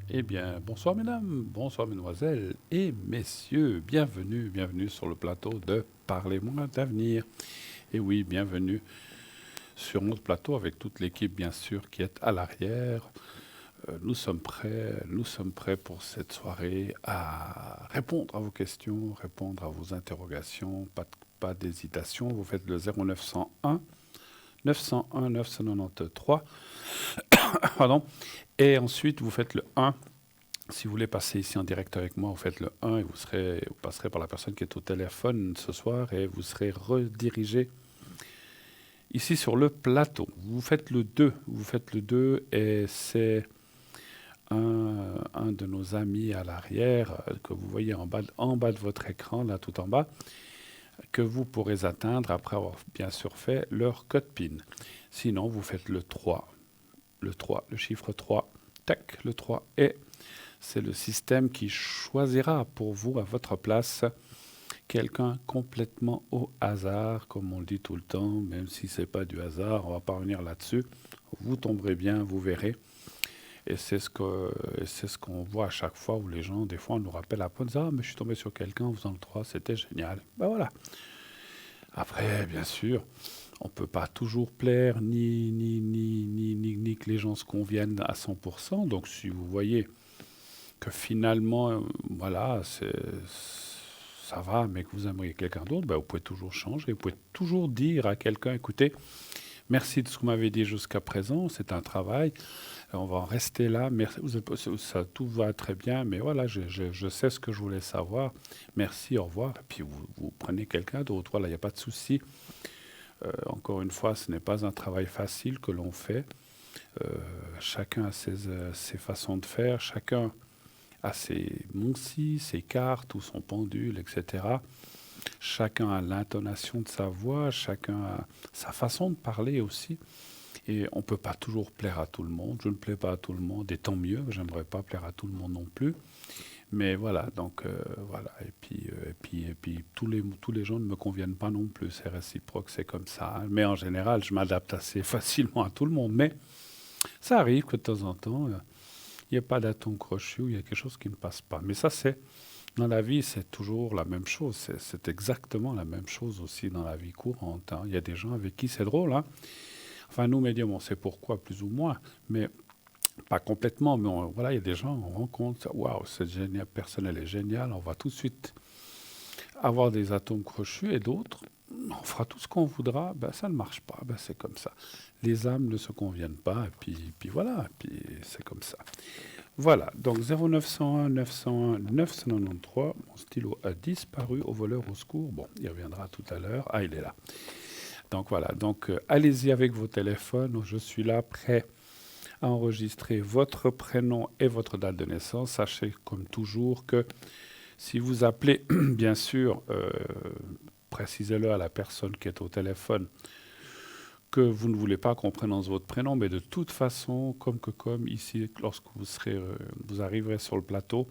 Eh bien, bonsoir mesdames, bonsoir mesdemoiselles et messieurs, bienvenue sur le plateau de Parlez-moi d'avenir. Et oui, bienvenue sur notre plateau avec toute l'équipe bien sûr qui est à l'arrière. Nous sommes prêts pour cette soirée à répondre à vos questions, répondre à vos interrogations, pas d'hésitation. Vous faites le 0901 901 993, pardon, et ensuite vous faites le 1. Si vous voulez passer ici en direct avec moi, vous faites le 1 et vous passerez par la personne qui est au téléphone ce soir et vous serez redirigé ici sur le plateau. Vous faites le 2 et c'est un de nos amis à l'arrière que vous voyez en bas de votre écran, là tout en bas, que vous pourrez atteindre après avoir bien sûr fait leur code PIN. Sinon, vous faites le 3, le chiffre 3, tac, le 3 et c'est le système qui choisira pour vous, à votre place, quelqu'un complètement au hasard, comme on le dit tout le temps, même si c'est pas du hasard, on va pas revenir là-dessus. Vous tomberez bien, vous verrez. Et c'est ce qu'on voit à chaque fois où les gens, des fois, on nous rappelle après, on dit, ah, mais je suis tombé sur quelqu'un en faisant le 3, c'était génial. Ben voilà. Après, bien sûr, on peut pas toujours plaire, ni que les gens se conviennent à 100%. Donc, si vous voyez que finalement, voilà, ça va, mais que vous aimeriez quelqu'un d'autre, ben, vous pouvez toujours changer. Vous pouvez toujours dire à quelqu'un, écoutez, merci de ce que vous m'avez dit jusqu'à présent, c'est un travail, on va en rester là, merci, tout va très bien, mais voilà, je sais ce que je voulais savoir, merci, au revoir, et puis vous prenez quelqu'un d'autre, voilà, il n'y a pas de souci. Encore une fois, ce n'est pas un travail facile que l'on fait. Euh, Chacun a ses façons de faire, chacun a ses moncis, ses cartes ou son pendule, etc. Chacun a l'intonation de sa voix, chacun a sa façon de parler aussi. Et on ne peut pas toujours plaire à tout le monde. Je ne plais pas à tout le monde, et tant mieux. J'aimerais pas plaire à tout le monde non plus. Mais voilà, donc voilà. Et puis tous les gens ne me conviennent pas non plus. C'est réciproque, c'est comme ça, hein. Mais en général, je m'adapte assez facilement à tout le monde. Mais ça arrive que de temps en temps, il n'y a pas d'atome crochu ou il y a quelque chose qui ne passe pas. Mais ça, c'est dans la vie, c'est toujours la même chose. C'est exactement la même chose aussi dans la vie courante, hein. Il y a des gens avec qui c'est drôle, hein. Enfin, nous, médiums, on sait pourquoi, plus ou moins, mais pas complètement. Mais voilà, il y a des gens, on rencontre, waouh, cette personne, elle est géniale, on va tout de suite avoir des atomes crochus, et d'autres, on fera tout ce qu'on voudra, ben, ça ne marche pas, ben, c'est comme ça. Les âmes ne se conviennent pas, et puis voilà, et puis c'est comme ça. Voilà, donc 0901 901 993, mon stylo a disparu, au voleur au secours. Bon, il reviendra tout à l'heure. Ah, il est là. Donc voilà, donc allez-y avec vos téléphones, je suis là prêt à enregistrer votre prénom et votre date de naissance. Sachez comme toujours que si vous appelez, bien sûr, précisez-le à la personne qui est au téléphone que vous ne voulez pas qu'on prononce votre prénom, mais de toute façon, comme ici, lorsque vous arriverez sur le plateau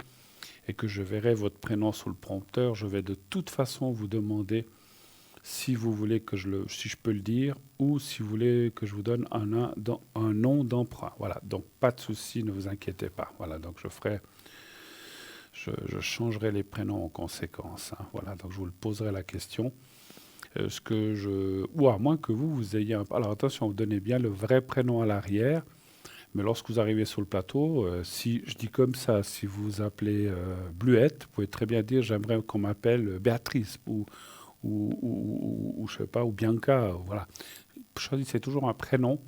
et que je verrai votre prénom sous le prompteur, je vais de toute façon vous demander si vous voulez si je peux le dire, ou si vous voulez que je vous donne un nom d'emprunt. Voilà, donc pas de souci, ne vous inquiétez pas. Voilà, donc je changerai les prénoms en conséquence, hein. Voilà, donc je vous poserai la question. Ou à moins que vous ayez alors attention, vous donnez bien le vrai prénom à l'arrière, mais lorsque vous arrivez sur le plateau, si je dis comme ça, si vous vous appelez Bluette, vous pouvez très bien dire j'aimerais qu'on m'appelle Béatrice ou je sais pas, ou Bianca, voilà. Choisissez toujours un prénom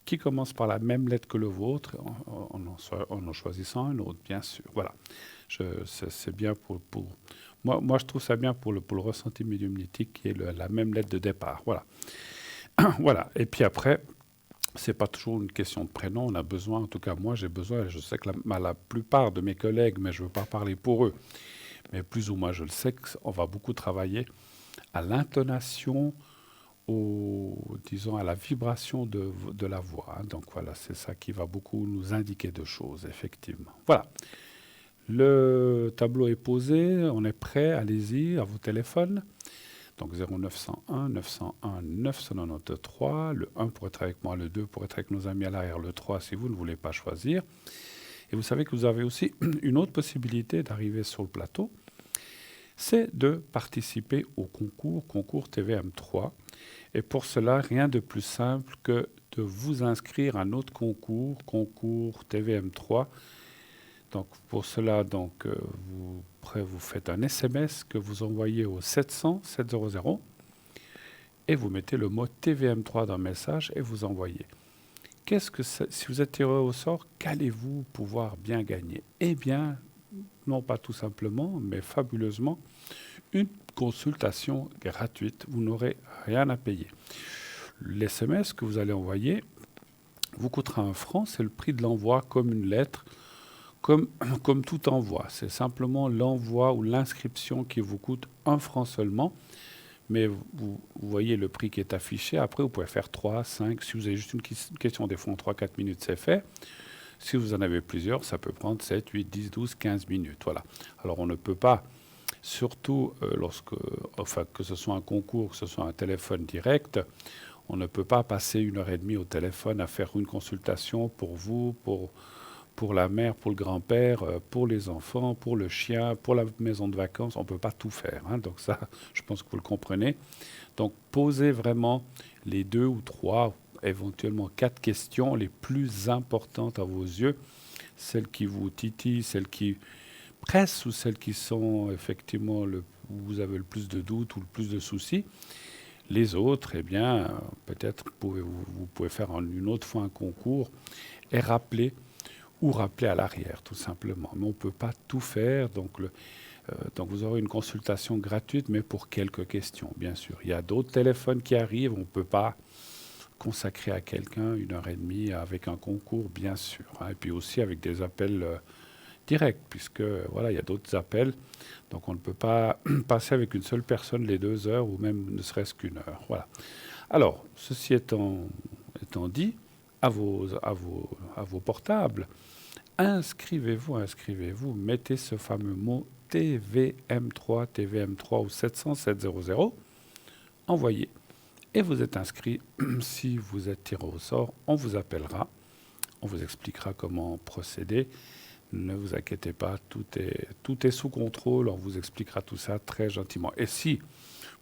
qui commence par la même lettre que le vôtre, en choisissant un autre, bien sûr. Voilà. C'est bien moi, je trouve ça bien pour le ressenti médiumnitique qui est la même lettre de départ. Voilà. Voilà. Et puis après, c'est pas toujours une question de prénom. On a besoin, en tout cas, moi, j'ai besoin, je sais que la plupart de mes collègues, mais je ne veux pas parler pour eux, mais plus ou moins, je le sais qu'on va beaucoup travailler à l'intonation, disons, à la vibration de la voix, hein. Donc voilà, c'est ça qui va beaucoup nous indiquer de choses, effectivement. Voilà. Le tableau est posé, on est prêt, allez-y, à vos téléphones. Donc 0901 901 993, le 1 pour être avec moi, le 2 pour être avec nos amis à l'arrière, le 3 si vous ne voulez pas choisir. Et vous savez que vous avez aussi une autre possibilité d'arriver sur le plateau, c'est de participer au concours TVM3. Et pour cela, rien de plus simple que de vous inscrire à notre concours TVM3. Donc pour cela, vous faites un SMS que vous envoyez au 700 700 et vous mettez le mot TVM3 dans le message et vous envoyez. Si vous êtes tiré au sort, qu'allez-vous pouvoir bien gagner? Eh bien, non pas tout simplement, mais fabuleusement, une consultation gratuite. Vous n'aurez rien à payer. L'SMS que vous allez envoyer vous coûtera 1 franc, c'est le prix de l'envoi comme une lettre, comme tout envoi. C'est simplement l'envoi ou l'inscription qui vous coûte 1 franc seulement. Mais vous voyez le prix qui est affiché. Après, vous pouvez faire 3, 5. Si vous avez juste une question, des fois en 3-4 minutes, c'est fait. Si vous en avez plusieurs, ça peut prendre 7, 8, 10, 12, 15 minutes. Voilà. Alors, on ne peut pas, surtout que ce soit un concours, que ce soit un téléphone direct, on ne peut pas passer 1h30 au téléphone à faire une consultation pour vous, pour la mère, pour le grand-père, pour les enfants, pour le chien, pour la maison de vacances. On ne peut pas tout faire. Donc ça, je pense que vous le comprenez. Donc posez vraiment les 2 ou 3, éventuellement 4 questions les plus importantes à vos yeux. Celles qui vous titillent, celles qui pressent ou celles qui sont effectivement où vous avez le plus de doutes ou le plus de soucis. Les autres, eh bien, peut-être vous pouvez faire une autre fois un concours et rappeler à l'arrière, tout simplement. Mais on ne peut pas tout faire, donc vous aurez une consultation gratuite, mais pour quelques questions, bien sûr. Il y a d'autres téléphones qui arrivent, on ne peut pas consacrer à quelqu'un 1h30 avec un concours, bien sûr. Et puis aussi avec des appels directs, puisque voilà, il y a d'autres appels, donc on ne peut pas passer avec une seule personne les 2 heures, ou même ne serait-ce qu'1 heure. Voilà. Alors, ceci étant dit, à vos portables, inscrivez-vous, mettez ce fameux mot TVM3 ou 700 700, envoyez, et vous êtes inscrit. Si vous êtes tiré au sort, on vous appellera, on vous expliquera comment procéder. Ne vous inquiétez pas, tout est sous contrôle, on vous expliquera tout ça très gentiment. Et si,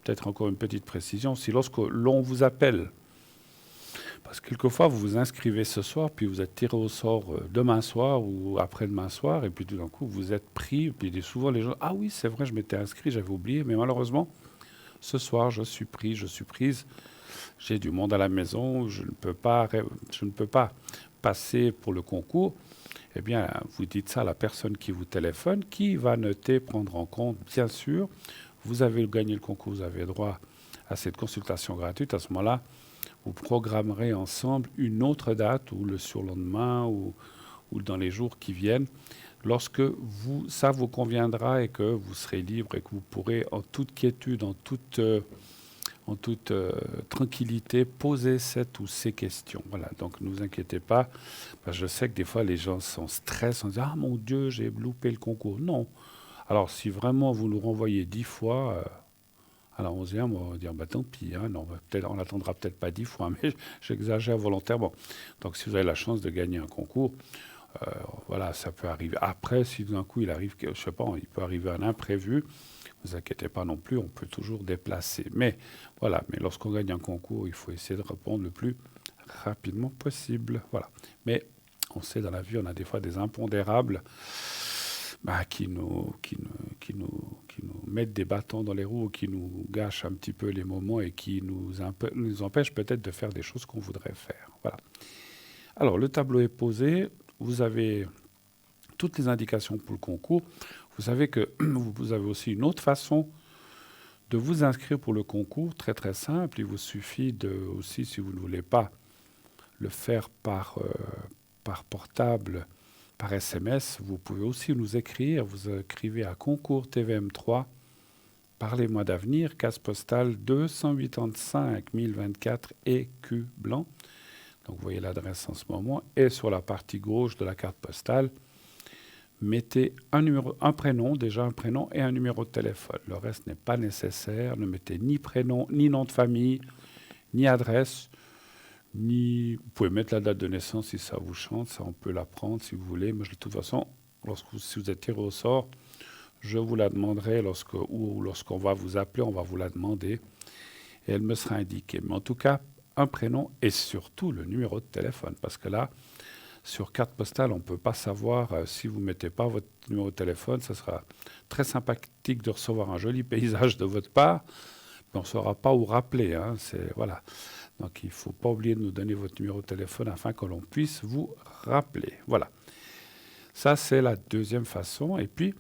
peut-être encore une petite précision, si lorsque l'on vous appelle, parce que quelquefois, vous vous inscrivez ce soir, puis vous êtes tiré au sort demain soir ou après-demain soir, et puis tout d'un coup, vous êtes pris, puis souvent les gens, ah oui, c'est vrai, je m'étais inscrit, j'avais oublié, mais malheureusement, ce soir, je suis prise, j'ai du monde à la maison, je ne peux pas passer pour le concours. Eh bien, vous dites ça à la personne qui vous téléphone, qui va noter, prendre en compte, bien sûr, vous avez gagné le concours, vous avez droit à cette consultation gratuite. À ce moment-là, vous programmerez ensemble une autre date, ou le surlendemain, ou dans les jours qui viennent, lorsque ça vous conviendra et que vous serez libre et que vous pourrez, en toute quiétude, en toute tranquillité, poser cette ou ces questions. Voilà, donc ne vous inquiétez pas. Je sais que des fois, les gens sont stressés, on se dit « Ah mon Dieu, j'ai loupé le concours ». Non. Alors, si vraiment vous nous renvoyez 10 fois, à la 11e, on va dire « Tant pis, non, on n'attendra peut-être pas 10 fois, mais j'exagère volontairement ». Donc, si vous avez la chance de gagner un concours, voilà, ça peut arriver. Après, si d'un coup, il arrive, je sais pas, il peut arriver un imprévu, ne vous inquiétez pas non plus, on peut toujours déplacer. Mais voilà, mais lorsqu'on gagne un concours, il faut essayer de répondre le plus rapidement possible. Voilà. Mais on sait, dans la vie, on a des fois des impondérables qui nous mettent des bâtons dans les roues, qui nous gâchent un petit peu les moments et qui nous empêchent peut-être de faire des choses qu'on voudrait faire. Voilà. Alors, le tableau est posé. Vous avez toutes les indications pour le concours. Vous savez que vous avez aussi une autre façon de vous inscrire pour le concours, très très simple. Il vous suffit aussi, si vous ne voulez pas le faire par portable, par SMS, vous pouvez aussi nous écrire. Vous écrivez à Concours TVM3, Parlez-moi d'avenir, case postale 285 024 EQ blanc. Donc vous voyez l'adresse en ce moment. Et sur la partie gauche de la carte postale, mettez un prénom et un numéro de téléphone. Le reste n'est pas nécessaire. Ne mettez ni prénom, ni nom de famille, ni adresse. Vous pouvez mettre la date de naissance si ça vous chante, ça on peut la prendre si vous voulez. Mais de toute façon, si vous êtes tiré au sort, je vous la demanderai lorsqu'on va vous appeler, on va vous la demander et elle me sera indiquée. Mais en tout cas, un prénom et surtout le numéro de téléphone. Parce que là, sur carte postale, on ne peut pas savoir si vous ne mettez pas votre numéro de téléphone. Ça sera très sympathique de recevoir un joli paysage de votre part, mais on ne saura pas où rappeler. Hein, voilà. Donc il ne faut pas oublier de nous donner votre numéro de téléphone afin que l'on puisse vous rappeler. Voilà. Ça, c'est la deuxième façon. Et puis,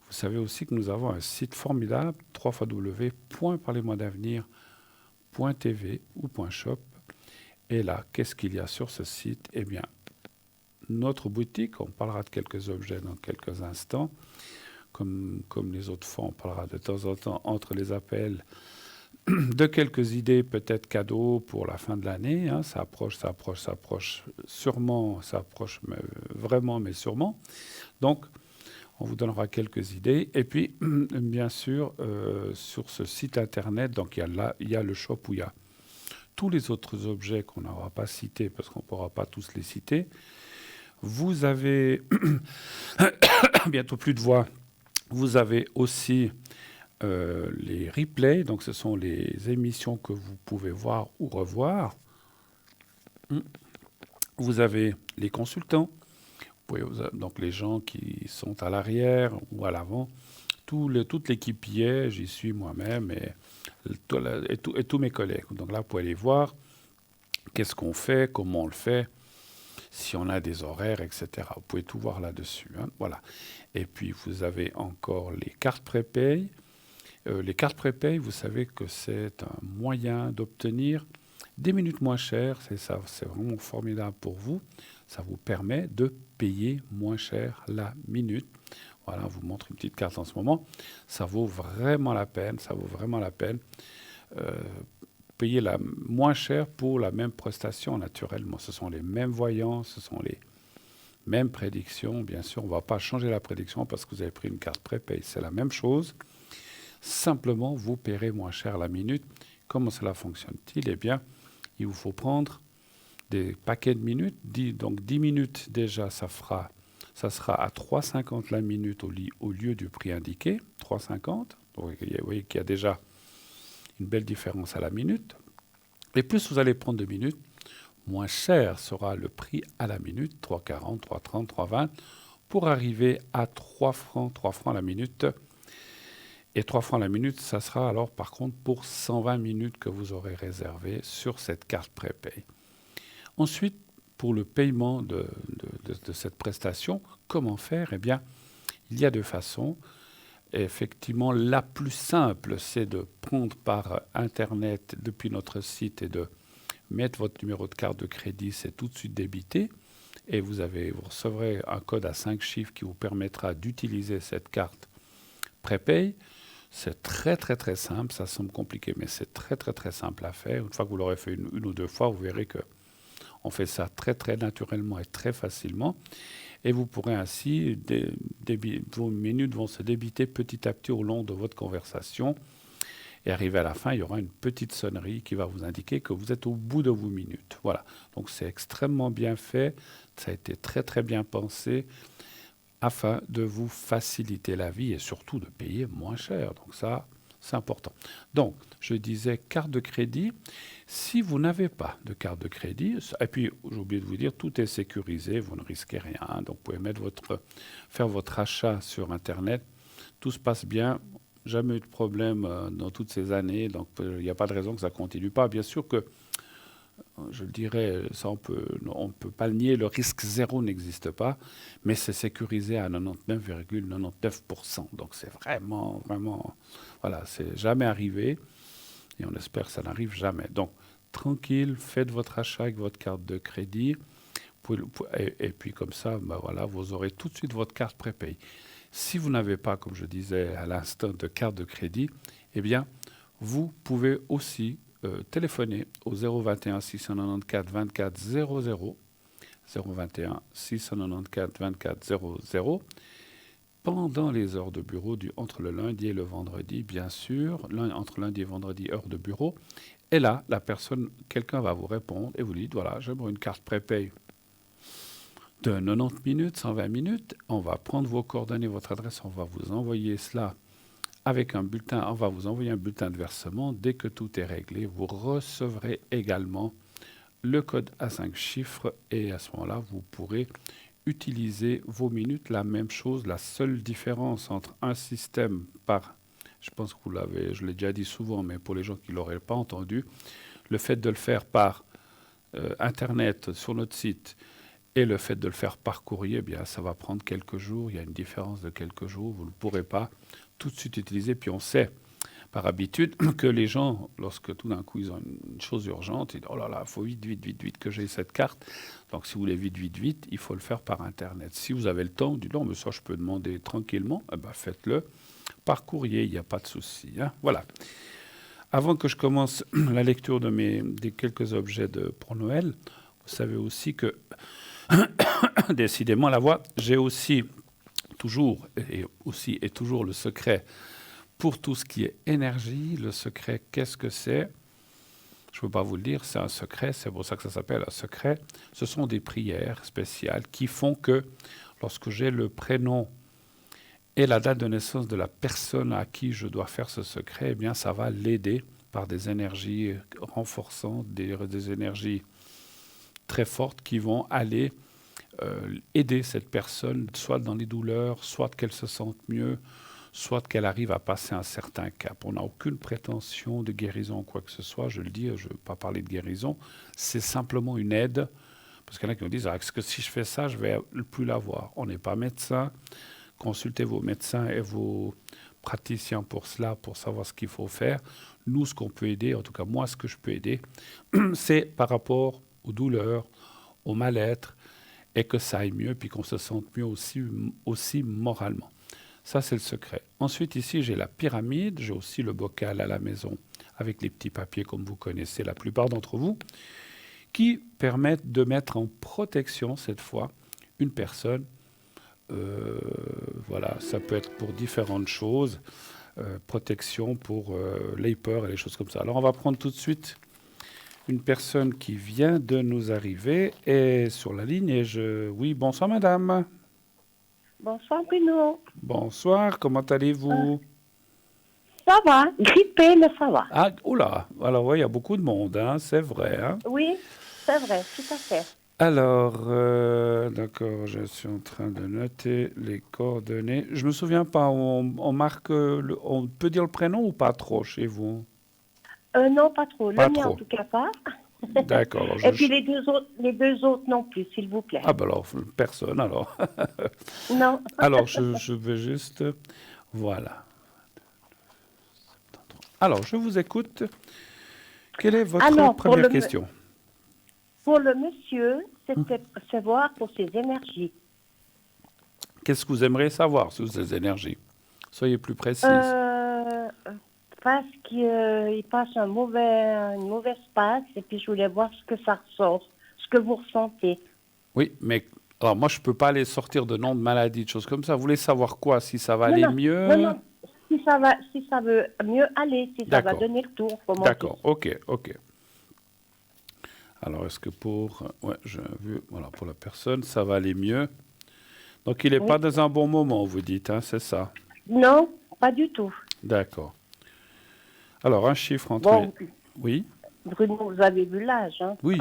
vous savez aussi que nous avons un site formidable, www.parlez-moi-d'avenir.tv ou .shop. Et là, qu'est-ce qu'il y a sur ce site? Eh bien, notre boutique, on parlera de quelques objets dans quelques instants. Comme les autres fois, on parlera de temps en temps entre les appels de quelques idées, peut-être cadeaux pour la fin de l'année. Hein. Ça approche sûrement, ça approche vraiment, mais sûrement. Donc, on vous donnera quelques idées. Et puis, bien sûr, sur ce site internet, donc il y a le shop où il y a tous les autres objets qu'on n'aura pas cités parce qu'on ne pourra pas tous les citer. Vous avez bientôt plus de voix. Vous avez aussi les replays, donc ce sont les émissions que vous pouvez voir ou revoir. Vous avez les consultants, donc les gens qui sont à l'arrière ou à l'avant. Toute l'équipe y est, j'y suis moi-même et tous mes collègues. Donc là, vous pouvez aller voir qu'est-ce qu'on fait, comment on le fait, si on a des horaires, etc. Vous pouvez tout voir là-dessus. Hein, voilà. Et puis, vous avez encore les cartes prépay. Les cartes prépay, vous savez que c'est un moyen d'obtenir des minutes moins chères. C'est ça, c'est vraiment formidable pour vous. Ça vous permet de payer moins cher la minute. Voilà, on vous montre une petite carte en ce moment. Ça vaut vraiment la peine. Ça vaut vraiment la peine. Payer moins cher pour la même prestation naturellement. Ce sont les mêmes voyants, ce sont les mêmes prédictions. Bien sûr, on ne va pas changer la prédiction parce que vous avez pris une carte prépay. C'est la même chose. Simplement, vous paierez moins cher la minute. Comment cela fonctionne-t-il? Eh bien, il vous faut prendre des paquets de minutes. Donc 10 minutes déjà, ça sera à 3,50 la minute au lieu du prix indiqué. 3,50. Vous voyez qu'il y a déjà une belle différence à la minute. Et plus vous allez prendre de minutes, moins cher sera le prix à la minute, 3,40, 3,30, 3,20, pour arriver à 3 francs la minute. Et 3 francs la minute, ça sera alors par contre pour 120 minutes que vous aurez réservé sur cette carte prépay. Ensuite, pour le paiement de cette prestation, comment faire? Eh bien, il y a deux façons. Effectivement, la plus simple, c'est de prendre par Internet depuis notre site et de mettre votre numéro de carte de crédit, c'est tout de suite débité. Et vous recevrez un code à 5 chiffres qui vous permettra d'utiliser cette carte prépay. C'est très très très simple, ça semble compliqué, mais c'est très très très simple à faire. Une fois que vous l'aurez fait une ou deux fois, vous verrez qu'on fait ça très très naturellement et très facilement. Et vous pourrez ainsi, vos minutes vont se débiter petit à petit au long de votre conversation. Et arrivé à la fin, il y aura une petite sonnerie qui va vous indiquer que vous êtes au bout de vos minutes. Voilà. Donc c'est extrêmement bien fait. Ça a été très très bien pensé afin de vous faciliter la vie et surtout de payer moins cher. Donc ça, c'est important. Donc, je disais carte de crédit. Si vous n'avez pas de carte de crédit, et puis j'ai oublié de vous dire, tout est sécurisé, vous ne risquez rien. Donc, vous pouvez faire votre achat sur Internet. Tout se passe bien. Jamais eu de problème dans toutes ces années. Donc, il n'y a pas de raison que ça ne continue pas. Bien sûr que je le dirais, ça on ne peut pas le nier, le risque zéro n'existe pas, mais c'est sécurisé à 99,99%. Donc c'est vraiment, vraiment, voilà, c'est jamais arrivé et on espère que ça n'arrive jamais. Donc tranquille, faites votre achat avec votre carte de crédit et puis comme ça, ben voilà, vous aurez tout de suite votre carte prépay. Si vous n'avez pas, comme je disais à l'instant, de carte de crédit, eh bien, vous pouvez aussi téléphoner au 021 694 24 00, 021 694 24 00, pendant les heures de bureau, entre le lundi et le vendredi, bien sûr, entre lundi et vendredi, heure de bureau. Et là, quelqu'un va vous répondre et vous dites, voilà, j'aimerais une carte prépay de 90 minutes, 120 minutes. On va prendre vos coordonnées, votre adresse, on va vous envoyer cela avec un bulletin, on va vous envoyer un bulletin de versement. Dès que tout est réglé, vous recevrez également le code à 5 chiffres et à ce moment-là, vous pourrez utiliser vos minutes. La même chose, la seule différence entre un système je pense que je l'ai déjà dit souvent, mais pour les gens qui ne l'auraient pas entendu, le fait de le faire par Internet sur notre site et le fait de le faire par courrier, eh bien, ça va prendre quelques jours. Il y a une différence de quelques jours. Vous ne pourrez pas tout de suite utiliser. Puis on sait par habitude que les gens, lorsque tout d'un coup ils ont une chose urgente, ils disent « Oh là là, il faut vite, vite, vite, vite que j'ai cette carte ». Donc si vous voulez vite, vite, vite, il faut le faire par Internet. Si vous avez le temps, vous dites « Non, mais ça je peux demander tranquillement », eh ben, faites-le par courrier, il n'y a pas de souci. Hein. Voilà. Avant que je commence la lecture des quelques objets pour Noël, vous savez aussi que, décidément la voix, j'ai aussi toujours le secret pour tout ce qui est énergie. Le secret, qu'est-ce que c'est? Je ne peux pas vous le dire, c'est un secret, c'est pour ça que ça s'appelle un secret. Ce sont des prières spéciales qui font que lorsque j'ai le prénom et la date de naissance de la personne à qui je dois faire ce secret, eh bien, ça va l'aider par des énergies renforçantes, des énergies très fortes qui vont aller aider cette personne, soit dans les douleurs, soit qu'elle se sente mieux, soit qu'elle arrive à passer un certain cap. On n'a aucune prétention de guérison ou quoi que ce soit, je le dis, je ne veux pas parler de guérison, c'est simplement une aide, parce qu'il y en a qui me disent, est-ce que si je fais ça, je ne vais plus l'avoir? On n'est pas médecin, consultez vos médecins et vos praticiens pour cela, pour savoir ce qu'il faut faire. Nous, ce qu'on peut aider, en tout cas moi, ce que je peux aider, c'est par rapport aux douleurs, au mal-être, et que ça aille mieux, puis qu'on se sente mieux aussi moralement. Ça, c'est le secret. Ensuite, ici, j'ai la pyramide, j'ai aussi le bocal à la maison, avec les petits papiers, comme vous connaissez la plupart d'entre vous, qui permettent de mettre en protection, cette fois, une personne. Voilà, ça peut être pour différentes choses, protection pour les peurs et les choses comme ça. Alors, on va prendre tout de suite une personne qui vient de nous arriver est sur la ligne et oui, bonsoir madame. Bonsoir Bruno. Bonsoir, comment allez-vous? Ça va, grippé, mais ça va. Ah, oula, alors oui, il y a beaucoup de monde, hein, c'est vrai. Hein? Oui, c'est vrai, tout à fait. Alors, d'accord, je suis en train de noter les coordonnées. Je me souviens pas, on marque, on peut dire le prénom ou pas trop chez vous? Non, pas trop. Pas Le mien, en trop. tout cas, pas. D'accord. Et puis les deux autres non plus, s'il vous plaît. Ah ben alors, personne alors. Non. Alors, je vais juste... Voilà. Alors, je vous écoute. Quelle est votre première question? Pour le monsieur, c'était savoir pour ses énergies. Qu'est-ce que vous aimeriez savoir sur ces énergies? Soyez plus précise. Parce qu'il passe une mauvaise passe et puis je voulais voir ce que ça ressort, ce que vous ressentez. Oui, mais alors moi je ne peux pas aller sortir de noms de maladies, de choses comme ça. Vous voulez savoir quoi? Si ça va aller mieux? Non, si ça veut mieux aller, si ça va donner le tour. D'accord, ok. Alors est-ce que voilà, pour la personne, ça va aller mieux? Donc il n'est pas dans un bon moment, vous dites, hein, c'est ça? Non, pas du tout. D'accord. Alors, un chiffre entre... Oui. Bruno, vous avez vu l'âge, hein? Oui,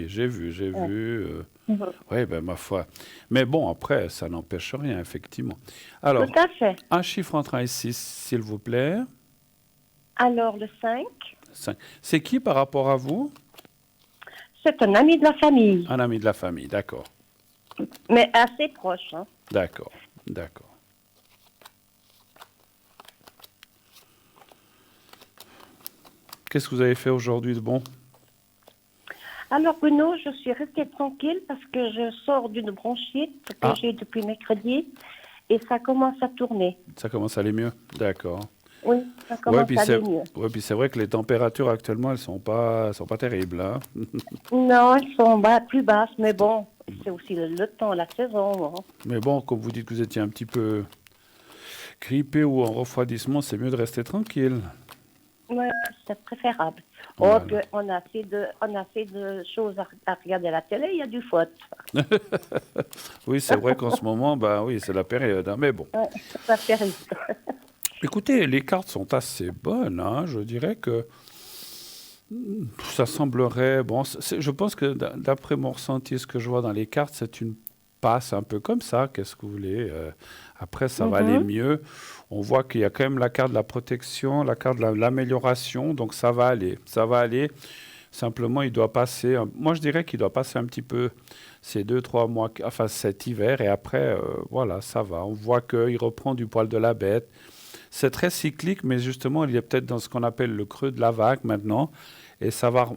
j'ai vu. Oui, ben ma foi. Mais bon, après, ça n'empêche rien, effectivement. Alors, tout à fait. Un chiffre entre 1 et 6, s'il vous plaît. Alors, le 5. 5. C'est qui par rapport à vous? C'est un ami de la famille. Un ami de la famille, d'accord. Mais assez proche, hein? D'accord. Qu'est-ce que vous avez fait aujourd'hui de bon? Alors Bruno, je suis restée tranquille parce que je sors d'une bronchite que j'ai depuis mercredi et ça commence à tourner. Ça commence à aller mieux? D'accord. Oui, ça commence à aller mieux. Oui, puis c'est vrai que les températures actuellement, elles sont pas terribles. Hein? Non, elles sont plus basses, mais bon, c'est aussi le temps, la saison. Hein. Mais bon, comme vous dites que vous étiez un petit peu Grippé ou en refroidissement, c'est mieux de rester tranquille. Ouais, c'est préférable. Oh, Voilà. puis on a assez de choses à regarder à la télé, il y a du foot. Oui, c'est vrai qu'en ce moment, bah oui, c'est la période, hein, mais bon. Ouais, ça fait rire. Écoutez, les cartes sont assez bonnes, hein. Je dirais que ça semblerait. Bon, je pense que d'après mon ressenti, ce que je vois dans les cartes, c'est une passe un peu comme ça. Qu'est-ce que vous voulez? Après, ça va aller Mhm. mieux. On voit qu'il y a quand même la carte de la protection, la carte de l'amélioration, donc ça va aller. Ça va aller. Simplement, il doit passer. Moi, je dirais qu'il doit passer un petit peu ces 2, 3 mois, enfin cet hiver, et après, voilà, ça va. On voit qu'il reprend du poil de la bête. C'est très cyclique, mais justement, il est peut-être dans ce qu'on appelle le creux de la vague maintenant. Et ça va.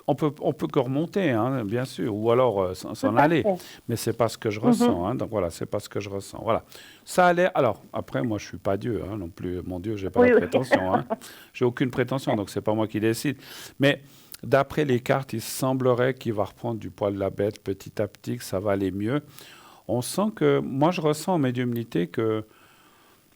On peut que remonter, hein, bien sûr, ou alors Tout s'en à aller. fait. Mais c'est pas ce que je Mhm. ressens. Hein, donc voilà, c'est pas ce que je ressens. Voilà. Ça allait. Alors, après, moi, je suis pas Dieu hein, non plus. Mon Dieu, j'ai pas la Oui, oui. prétention. Hein. J'ai aucune prétention, donc c'est pas moi qui décide. Mais d'après les cartes, il semblerait qu'il va reprendre du poil de la bête petit à petit, que ça va aller mieux. On sent que. Moi, je ressens en médiumnité que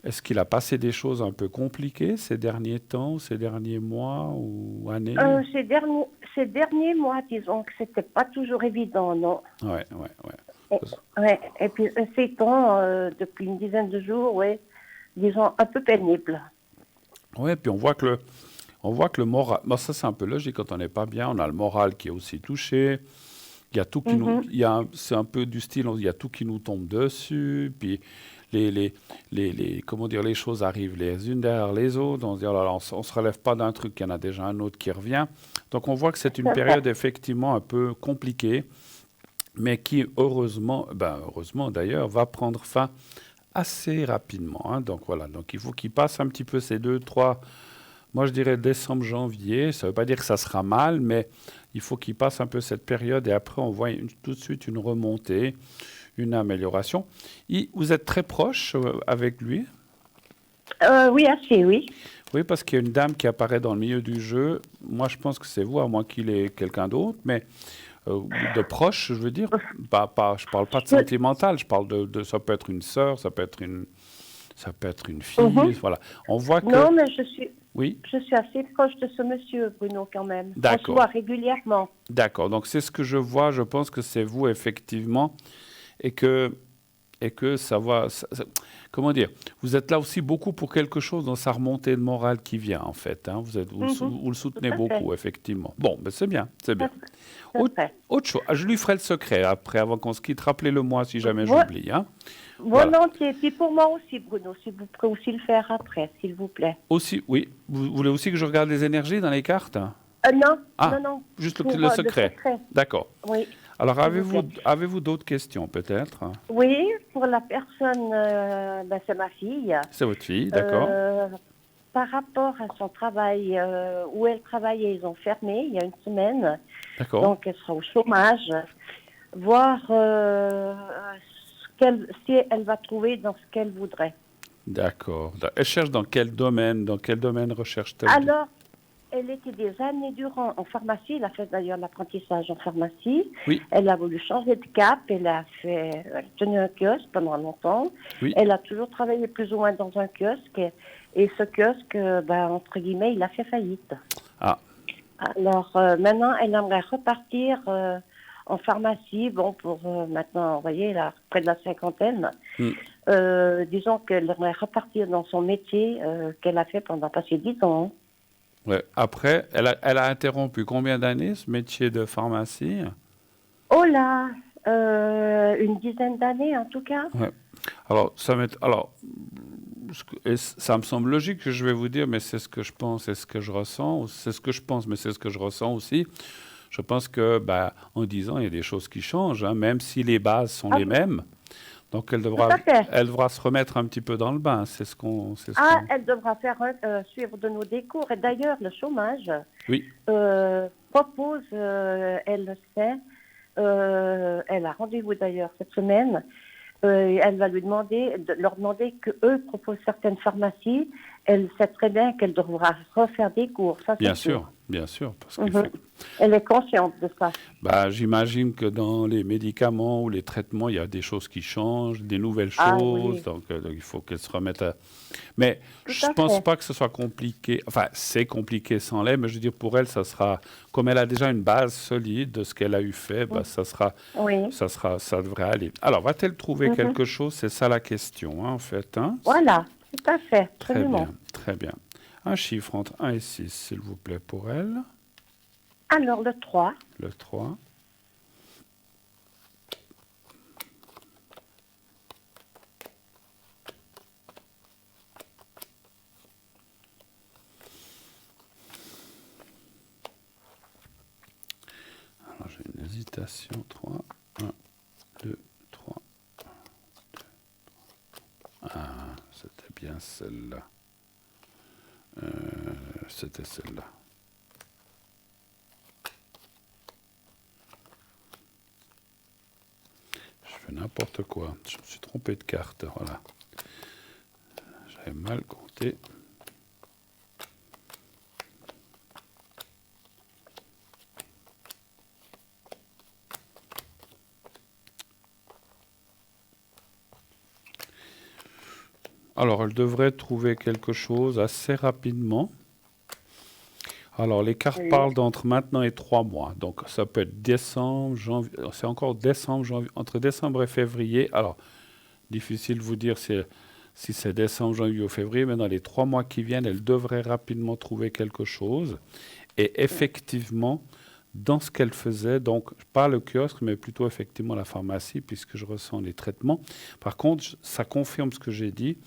est-ce qu'il a passé des choses un peu compliquées ces derniers temps, ces derniers mois ou années? Euh, ces derniers, ces derniers mois, disons que c'était pas toujours évident, non. Ouais, ouais, ouais. Et, ouais. Et puis ces temps, depuis une dizaine de jours, ouais, disons un peu pénible. Ouais, puis on voit que le moral, bon, ça c'est un peu logique quand on n'est pas bien, on a le moral qui est aussi touché, il y a tout qui nous, Mhm. c'est un peu du style, il y a tout qui nous tombe dessus, puis comment dire, les choses arrivent les unes derrière les autres, on se dit, oh là là, on se relève pas d'un truc, il y en a déjà un autre qui revient. Donc on voit que c'est une C'est vrai. période effectivement un peu compliquée, mais qui heureusement, ben heureusement d'ailleurs, va prendre fin assez rapidement. Hein. Donc voilà, donc il faut qu'il passe un petit peu ces 2, 3, moi je dirais décembre, janvier. Ça ne veut pas dire que ça sera mal, mais il faut qu'il passe un peu cette période et après on voit tout de suite une remontée, une amélioration. Vous êtes très proche avec lui? Oui, assez, oui. Oui, parce qu'il y a une dame qui apparaît dans le milieu du jeu. Moi je pense que c'est vous, à moins qu'il ait quelqu'un d'autre, mais de proche, je veux dire. Je parle pas de Je- sentimental, je parle ça peut être une sœur, ça peut être une fille, Mhm. voilà. On voit que, Non, mais oui, je suis assez proche de ce monsieur, Bruno, quand même. On se voit d'accord, régulièrement. d'accord. Donc c'est ce que je vois, je pense que c'est vous effectivement, et que ça va, comment dire, vous êtes là aussi beaucoup pour quelque chose dans sa remontée de morale qui vient en fait. Hein. Mhm. Vous le Tout soutenez à fait. beaucoup effectivement. Bon, ben c'est bien, c'est bien. C'est Autre, vrai. autre chose, je lui ferai le secret après, avant qu'on se quitte. Rappelez-le moi si jamais Vo- j'oublie. Hein. Voilà. Volontiers. Puis pour moi aussi, Bruno, si vous pouvez aussi le faire après, s'il vous plaît. Aussi, oui. Vous voulez aussi que je regarde les énergies dans les cartes? Non, Ah, non, non. juste Pour le le secret. secret. D'accord. Oui, Alors, s'il vous avez-vous plaît. avez-vous d'autres questions, peut-être? Oui, pour la personne, ben, c'est ma fille. C'est votre fille, d'accord? Euh, Par rapport à son travail, où elle travaillait, ils ont fermé il y a une semaine. D'accord. Donc, elle sera au chômage. Voir si elle va trouver dans ce qu'elle voudrait. D'accord. Elle cherche dans quel domaine? Dans quel domaine recherche-t-elle? Alors, elle était des années durant en pharmacie. Elle a fait d'ailleurs l'apprentissage en pharmacie. Oui, Elle a voulu changer de cap. Elle a tenu un kiosque pendant longtemps. oui. Elle a toujours travaillé plus ou moins dans un kiosque. Et ce kiosque, ben, entre guillemets, il a fait faillite. Ah, Alors maintenant, elle aimerait repartir en pharmacie. Bon, pour maintenant, vous voyez, là, près de la cinquantaine. hmm, Disons qu'elle aimerait repartir dans son métier qu'elle a fait pendant passé 10 ans. ouais. Après, elle a interrompu combien d'années ce métier de pharmacie? Oh là, une dizaine d'années en tout cas. Ouais. Alors, et ça me semble logique que je vais vous dire, mais c'est ce que je pense et ce que je ressens. C'est ce que je pense, mais c'est ce que je ressens aussi. Je pense que, bah, en 10 ans, il y a des choses qui changent, hein, même si les bases sont Ah, les mêmes. Donc, elle tout devra, à fait. elle devra se remettre un petit peu dans le bain. Ah, elle devra faire suivre de nos cours. Et d'ailleurs, le chômage Oui, propose, elle le sait, elle a rendez-vous d'ailleurs cette semaine. Elle va leur demander que eux proposent certaines pharmacies elle sait très bien qu'elle devra refaire des cours, ça c'est sûr. Bien sûr, parce qu'il faut... Elle est consciente de ça. Bah, j'imagine que dans les médicaments ou les traitements, il y a des choses qui changent, des nouvelles choses, donc il faut qu'elle se remette à... Mais je ne pense pas que ce soit compliqué, enfin c'est compliqué sans lait, mais je veux dire pour elle, ça sera, comme elle a déjà une base solide de ce qu'elle a eu fait, bah, ça devrait aller. Alors, va-t-elle trouver quelque chose? C'est ça la question, hein, en fait. Hein? Voilà, tout à fait, Très absolument. bien, très bien. Un chiffre entre 1 et 6, s'il vous plaît, pour elle. Alors, le 3. Le 3. Alors, j'ai une hésitation. 3. 1, 2, 3. 2, 3. Ah, c'était bien celle-là. C'était celle-là. Je fais n'importe quoi. Je me suis trompé de carte. Voilà. J'avais mal compté. Alors, elle devrait trouver quelque chose assez rapidement. Alors, les cartes parlent d'entre maintenant et 3 mois. Donc, ça peut être décembre, janvier. C'est encore décembre, janvier. Entre décembre et février. Alors, difficile de vous dire si c'est décembre, janvier ou février, mais dans les 3 mois qui viennent, elle devrait rapidement trouver quelque chose. Et effectivement, dans ce qu'elle faisait, donc pas le kiosque, mais plutôt effectivement la pharmacie, puisque je ressens les traitements. Par contre, ça confirme ce que j'ai dit.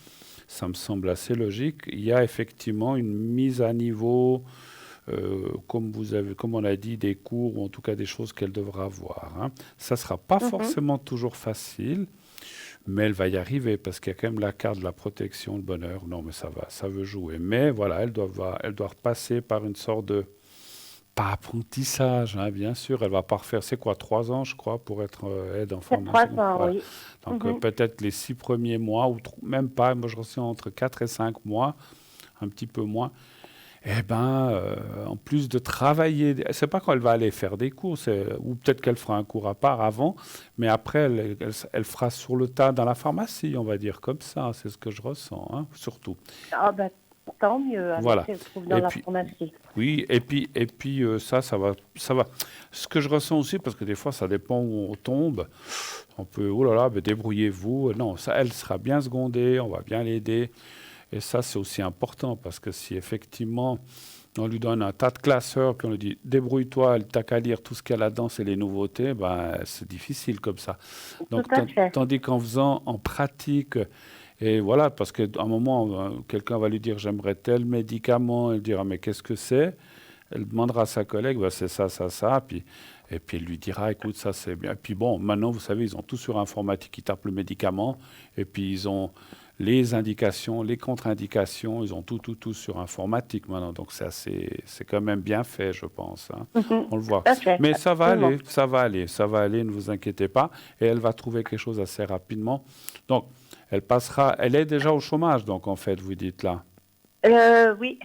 Ça me semble assez logique. Il y a effectivement une mise à niveau, comme on a dit, des cours, ou en tout cas des choses qu'elle devra avoir. Hein. Ça ne sera pas forcément toujours facile, mais elle va y arriver, parce qu'il y a quand même la carte de la protection, le bonheur. Non, mais ça va, ça veut jouer. Mais voilà, elle doit repasser par une sorte de... Pas apprentissage, hein, bien sûr. Elle va pas refaire, c'est quoi, 3 ans, je crois, pour être aide en formation. 3 ans, voilà. oui. Donc peut-être les 6 premiers mois, ou même pas, moi je ressens entre 4 et 5 mois, un petit peu moins. Eh bien, en plus de travailler, c'est pas quand elle va aller faire des cours, ou peut-être qu'elle fera un cours à part avant, mais après, elle fera sur le tas dans la pharmacie, on va dire comme ça, c'est ce que je ressens, hein, surtout. Ah ben, tant mieux, voilà. elle se trouve dans la pharmacie. Oui, et puis ça va. Ce que je ressens aussi, parce que des fois, ça dépend où on tombe, on peut, oh là là, ben débrouillez-vous. Non, ça, elle sera bien secondée, on va bien l'aider. Et ça, c'est aussi important, parce que si effectivement, on lui donne un tas de classeurs, puis on lui dit, débrouille-toi, elle t'a qu'à lire tout ce qu'il y a là-dedans, c'est les nouveautés, ben, c'est difficile comme ça. Donc, tandis qu'en faisant en pratique... Et voilà, parce qu'à un moment, quelqu'un va lui dire « j'aimerais tel médicament », elle dira « mais qu'est-ce que c'est ?» Elle demandera à sa collègue bah, « c'est ça, ça, ça », et puis elle lui dira « écoute, ça c'est bien ». Et puis bon, maintenant, vous savez, ils ont tout sur informatique, ils tapent le médicament, et puis ils ont les indications, les contre-indications, ils ont tout sur informatique maintenant. Donc c'est quand même bien fait, je pense. Hein. On le voit. Mais ça va aller, ne vous inquiétez pas. Et elle va trouver quelque chose assez rapidement. Donc, elle est déjà au chômage, donc en fait, vous dites là. Oui.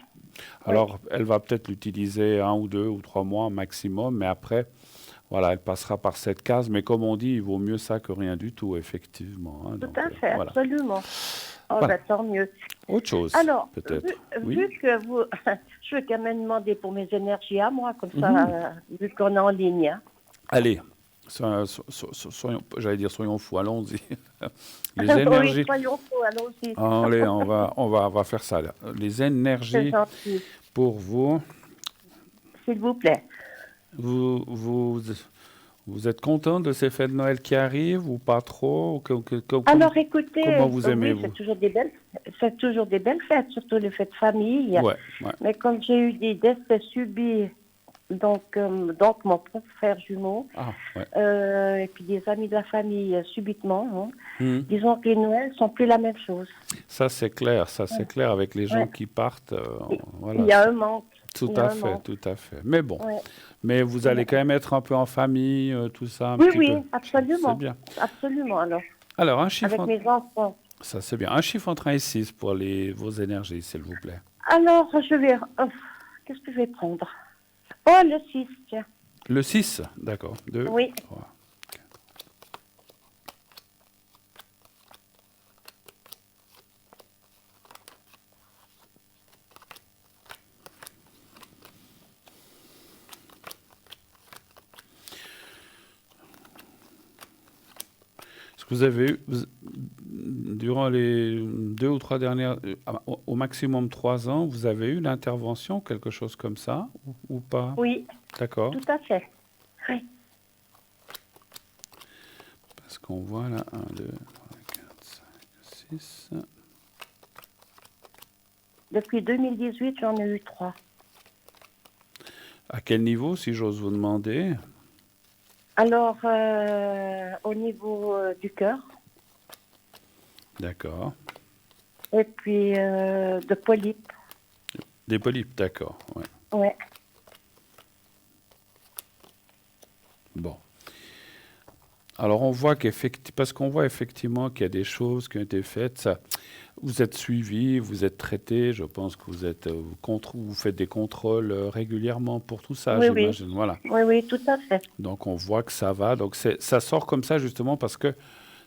Alors, elle va peut-être l'utiliser 1 ou 2 ou 3 mois maximum, mais après, voilà, elle passera par cette case. Mais comme on dit, il vaut mieux ça que rien du tout, effectivement. Hein, tout à fait, voilà. Absolument. Oh, voilà. ben, tant mieux. Autre chose, alors, peut-être. Vu que vous... je veux quand même demander pour mes énergies à moi, comme ça, vu qu'on est en ligne. Hein. Allez. Soyons fous, allons-y. Les énergies. Oui, soyons fous, allons-y. Allez, on va faire ça. Là. Les énergies pour vous. S'il vous plaît. Vous êtes content de ces fêtes de Noël qui arrivent ou pas trop? Alors écoutez, comment vous aimez-vous? c'est toujours des belles fêtes, surtout les fêtes de famille. Ouais. Mais comme j'ai eu des décès subis, donc mon propre frère jumeau, et puis des amis de la famille subitement, disons que les Noëls sont plus la même chose. Ça c'est clair, avec les gens qui partent. Voilà. Il y a un manque. Tout à fait. Mais bon, mais vous allez quand même être un peu en famille, tout ça. Oui, absolument. C'est bien. Absolument, alors. Alors, un chiffre. Avec mes enfants. Ça, c'est bien. Un chiffre entre 1 et 6 pour vos énergies, s'il vous plaît. Alors, je vais... qu'est-ce que je vais prendre? Oh, le 6, tiens. Le 6, d'accord. 2, oui. 3. Est-ce que vous avez eu, durant les 2 ou 3 dernières, au maximum 3 ans, vous avez eu l'intervention, quelque chose comme ça, ou pas? Oui. D'accord. Tout à fait. Oui. Parce qu'on voit là, 1, 2, 3, 4, 5, 6. Depuis 2018, j'en ai eu 3. À quel niveau, si j'ose vous demander? Alors, au niveau du cœur. D'accord. Et puis, de polypes. Des polypes, d'accord. Ouais. Ouais. Bon. Alors, on voit parce qu'on voit effectivement qu'il y a des choses qui ont été faites. Ça, vous êtes suivi, vous êtes traité. Je pense que vous faites des contrôles régulièrement pour tout ça, oui, j'imagine. Oui. Voilà. Oui, oui, tout à fait. Donc, on voit que ça va. Donc, ça sort comme ça justement parce que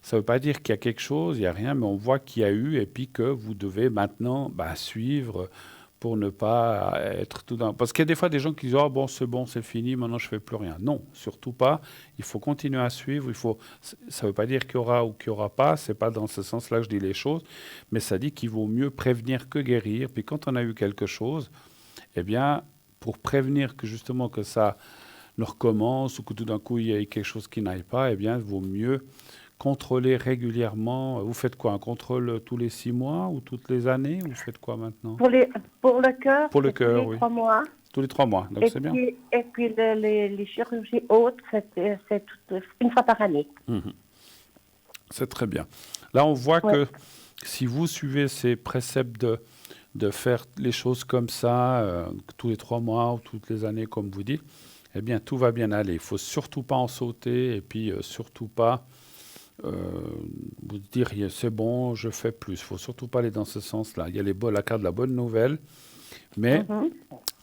ça ne veut pas dire qu'il y a quelque chose, il n'y a rien, mais on voit qu'il y a eu et puis que vous devez maintenant suivre pour ne pas être tout dans... Parce qu'il y a des fois des gens qui disent « Oh bon, c'est fini, maintenant je ne fais plus rien ». Non, surtout pas. Il faut continuer à suivre. Ça ne veut pas dire qu'il y aura ou qu'il n'y aura pas. Ce n'est pas dans ce sens-là que je dis les choses. Mais ça dit qu'il vaut mieux prévenir que guérir. Puis quand on a eu quelque chose, eh bien, pour prévenir que justement que ça ne recommence ou que tout d'un coup il y ait quelque chose qui n'aille pas, eh bien, il vaut mieux contrôler régulièrement. Vous faites quoi? Un contrôle tous les 6 mois ou toutes les années? Vous faites quoi maintenant? Pour le cœur, Pour le cœur, tous les oui. 3 mois. Tous les 3 mois, donc c'est bien. Et puis les chirurgies hautes, c'est une fois par année. C'est très bien. Là, on voit que si vous suivez ces préceptes de faire les choses comme ça, tous les 3 mois ou toutes les années, comme vous dites, eh bien, tout va bien aller. Il ne faut surtout pas en sauter et puis surtout pas vous dire c'est bon, je fais plus. Il ne faut surtout pas aller dans ce sens-là. Il y a la carte de la bonne nouvelle, mais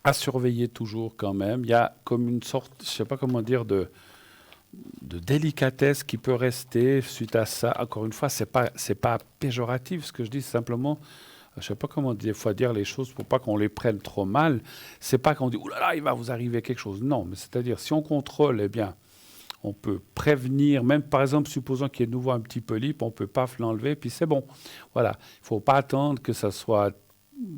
à surveiller toujours quand même. Il y a comme une sorte, je ne sais pas comment dire, de délicatesse qui peut rester suite à ça. Encore une fois, c'est pas péjoratif ce que je dis, c'est simplement, je ne sais pas comment des fois dire les choses pour pas qu'on les prenne trop mal. C'est pas qu'on dit « Ouh là là, il va vous arriver quelque chose ». Non, mais c'est-à-dire, si on contrôle, eh bien, on peut prévenir, même par exemple, supposons qu'il y ait de nouveau un petit polype, on peut pas l'enlever, puis c'est bon. Voilà, il ne faut pas attendre que ça soit,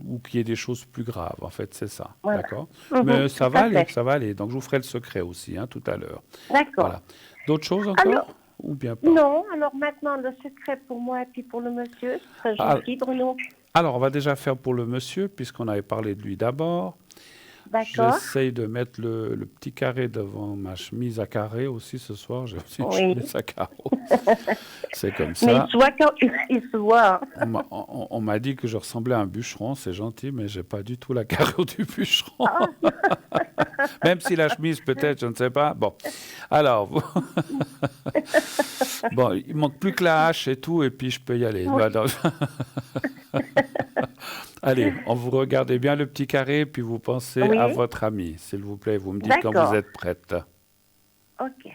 ou qu'il y ait des choses plus graves, en fait, c'est ça. Voilà. D'accord. Mais ça va aller, ça va aller. Donc, je vous ferai le secret aussi, tout à l'heure. D'accord. Voilà. D'autres choses encore ou bien pas? Non, alors maintenant, le secret pour moi et puis pour le monsieur, ce serait gentil, Bruno. Alors, on va déjà faire pour le monsieur, puisqu'on avait parlé de lui d'abord. J'essaye de mettre le petit carré devant ma chemise à carré aussi ce soir. J'ai aussi une chemise à carreaux. C'est comme ça. Mais il se voit quand il se voit. On m'a dit que je ressemblais à un bûcheron. C'est gentil, mais j'ai pas du tout la carreau du bûcheron. Même si la chemise, peut-être, je ne sais pas. Bon, alors, bon, il manque plus que la hache et tout, et puis je peux y aller. Oui. Allez, vous regardez bien le petit carré, puis vous pensez à votre ami, s'il vous plaît. Vous me dites quand vous êtes prête. Ok.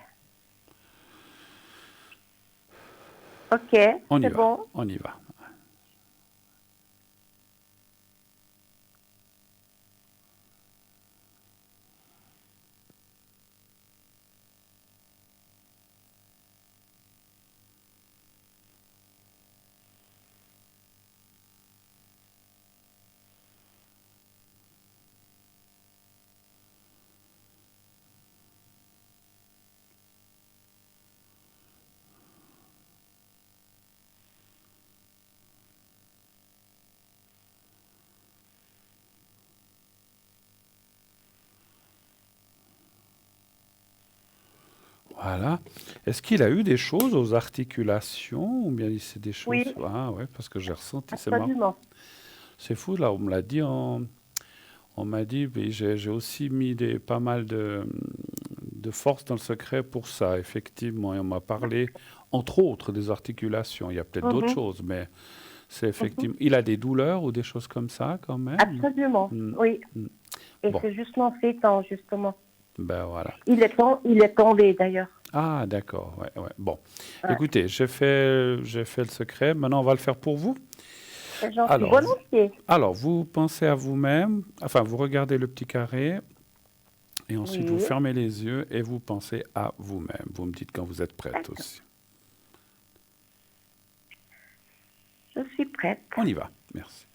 Ok, c'est bon. On y va. Voilà. Est-ce qu'il a eu des choses aux articulations ou bien c'est des choses... Oui. Ah ouais, parce que j'ai ressenti... Absolument. C'est fou, là, on me l'a dit On m'a dit, j'ai aussi mis pas mal de force dans le secret pour ça, effectivement. Et on m'a parlé entre autres des articulations. Il y a peut-être d'autres choses, mais c'est effectivement... Il a des douleurs ou des choses comme ça quand même? Absolument, oui. Et c'est justement ces temps, justement. Ben voilà. Il est tombé d'ailleurs. Ah, d'accord, ouais. Bon, écoutez, j'ai fait le secret. Maintenant, on va le faire pour vous. Volontiers. Alors, vous pensez à vous-même, enfin, vous regardez le petit carré, et ensuite vous fermez les yeux et vous pensez à vous-même. Vous me dites quand vous êtes prête aussi. Je suis prête. On y va, merci.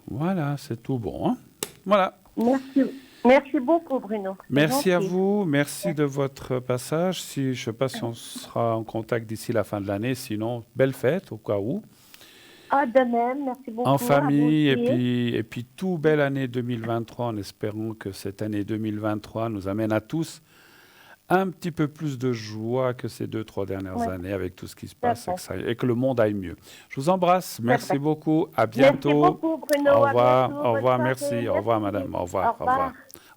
Voilà, c'est tout bon. Hein? Voilà. Merci beaucoup, Bruno. Merci à vous. Merci de votre passage. Je ne sais pas si on sera en contact d'ici la fin de l'année. Sinon, belle fête au cas où. Ah, de même. Merci beaucoup. En famille. Et puis, tout belle année 2023 en espérant que cette année 2023 nous amène à tous un petit peu plus de joie que ces 2-3 dernières années avec tout ce qui se passe et que le monde aille mieux. Je vous embrasse. Merci beaucoup. À bientôt. Merci beaucoup, Bruno. Au revoir. Au revoir. Merci. Au revoir, madame. Au revoir.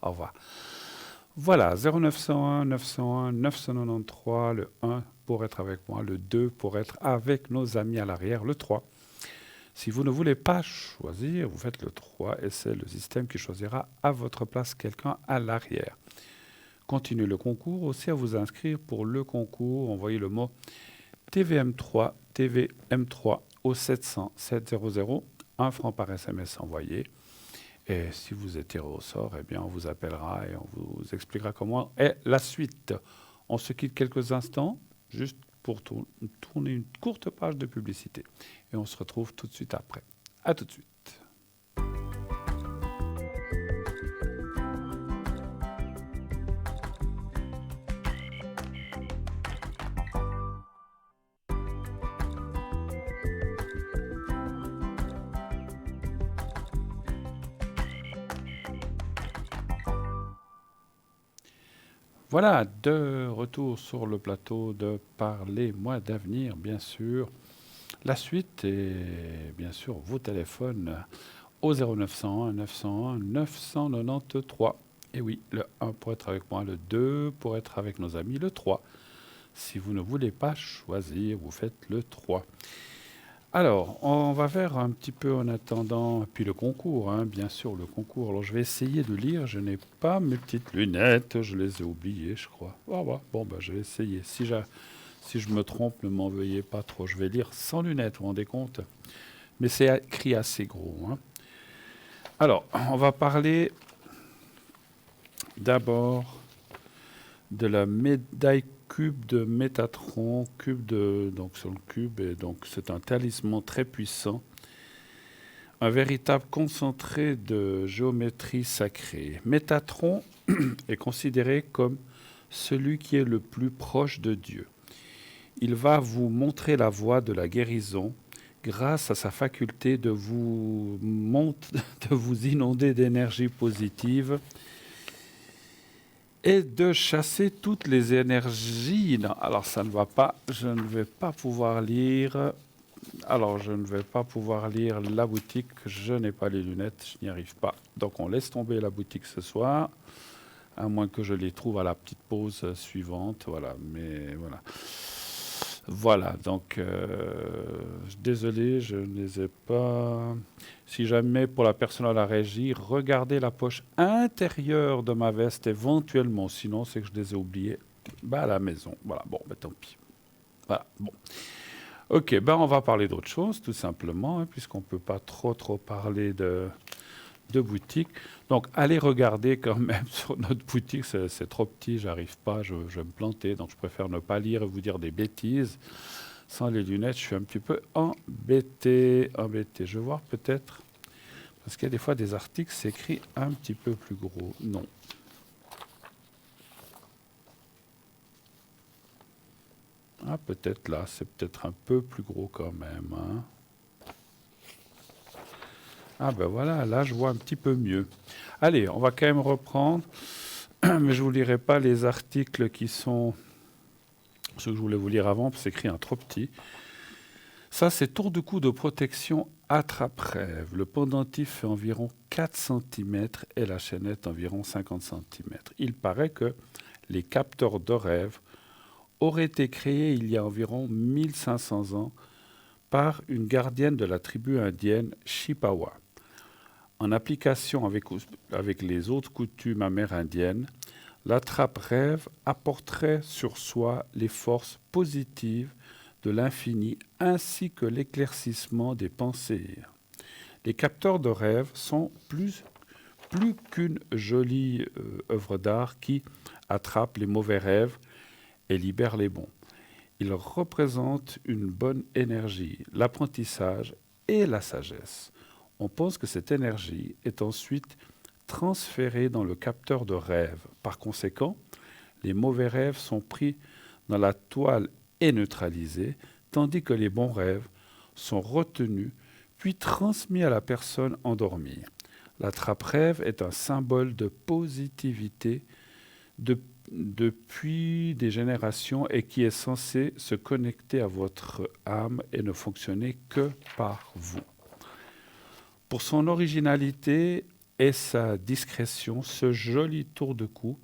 Au revoir. Voilà. 0901 901 993. Le 1 pour être avec moi. Le 2 pour être avec nos amis à l'arrière. Le 3. Si vous ne voulez pas choisir, vous faites le 3 et c'est le système qui choisira à votre place quelqu'un à l'arrière. Continuez le concours, aussi à vous inscrire pour le concours. Envoyez le mot TVM3 au 700 700, 1 franc par SMS envoyé. Et si vous êtes tiré au sort, eh bien, on vous appellera et on vous expliquera comment est la suite. On se quitte quelques instants, juste pour tourner une courte page de publicité. Et on se retrouve tout de suite après. À tout de suite. Voilà, de retour sur le plateau de Parlez-moi d'avenir, bien sûr. La suite est, bien sûr, vos téléphones au 0901 901 993. Et oui, le 1 pour être avec moi, le 2 pour être avec nos amis, le 3. Si vous ne voulez pas choisir, vous faites le 3. Alors, on va faire un petit peu en attendant, puis le concours, hein, bien sûr, le concours. Alors, je vais essayer de lire. Je n'ai pas mes petites lunettes. Je les ai oubliées, je crois. Ah, ouais. Bon, je vais essayer. Si je me trompe, ne m'en veuillez pas trop. Je vais lire sans lunettes, vous vous rendez compte? Mais c'est écrit assez gros. Hein. Alors, on va parler d'abord de la médaille cube de Métatron, donc sur le cube, et donc c'est un talisman très puissant, un véritable concentré de géométrie sacrée. Métatron est considéré comme celui qui est le plus proche de Dieu. Il va vous montrer la voie de la guérison grâce à sa faculté de vous inonder d'énergie positive et de chasser toutes les énergies. Non, alors ça ne va pas, je ne vais pas pouvoir lire. Alors je ne vais pas pouvoir lire la boutique, je n'ai pas les lunettes, je n'y arrive pas. Donc on laisse tomber la boutique ce soir, à moins que je les trouve à la petite pause suivante. Voilà, mais voilà. Voilà, donc désolé, je ne les ai pas. Si jamais pour la personne à la régie, regardez la poche intérieure de ma veste éventuellement, sinon c'est que je les ai oubliés à la maison. Voilà, bon, tant pis. Voilà, bon. Ok, on va parler d'autre chose, tout simplement, hein, puisqu'on ne peut pas trop parler de boutique. Donc, allez regarder quand même sur notre boutique. C'est trop petit, j'arrive pas, je vais me planter. Donc, je préfère ne pas lire et vous dire des bêtises. Sans les lunettes, je suis un petit peu embêté. Je vais voir peut-être, parce qu'il y a des fois des articles, c'est écrit un petit peu plus gros. Non. Ah, peut-être là, c'est peut-être un peu plus gros quand même. Hein. Ah ben voilà, là je vois un petit peu mieux. Allez, on va quand même reprendre, mais je ne vous lirai pas les articles qui sont ceux que je voulais vous lire avant, parce que c'est écrit un trop petit. Ça, c'est tour de cou de protection attrape-rêve. Le pendentif fait environ 4 cm et la chaînette environ 50 cm. Il paraît que les capteurs de rêve auraient été créés il y a environ 1500 ans par une gardienne de la tribu indienne Chippewa. En application avec les autres coutumes amérindiennes, l'attrape-rêve apporterait sur soi les forces positives de l'infini ainsi que l'éclaircissement des pensées. Les capteurs de rêve sont plus qu'une jolie œuvre d'art qui attrape les mauvais rêves et libère les bons. Ils représentent une bonne énergie, l'apprentissage et la sagesse. On pense que cette énergie est ensuite transférée dans le capteur de rêve. Par conséquent, les mauvais rêves sont pris dans la toile et neutralisés, tandis que les bons rêves sont retenus puis transmis à la personne endormie. L'attrape-rêve est un symbole de positivité depuis des générations et qui est censé se connecter à votre âme et ne fonctionner que par vous. Pour son originalité et sa discrétion, ce joli tour de cou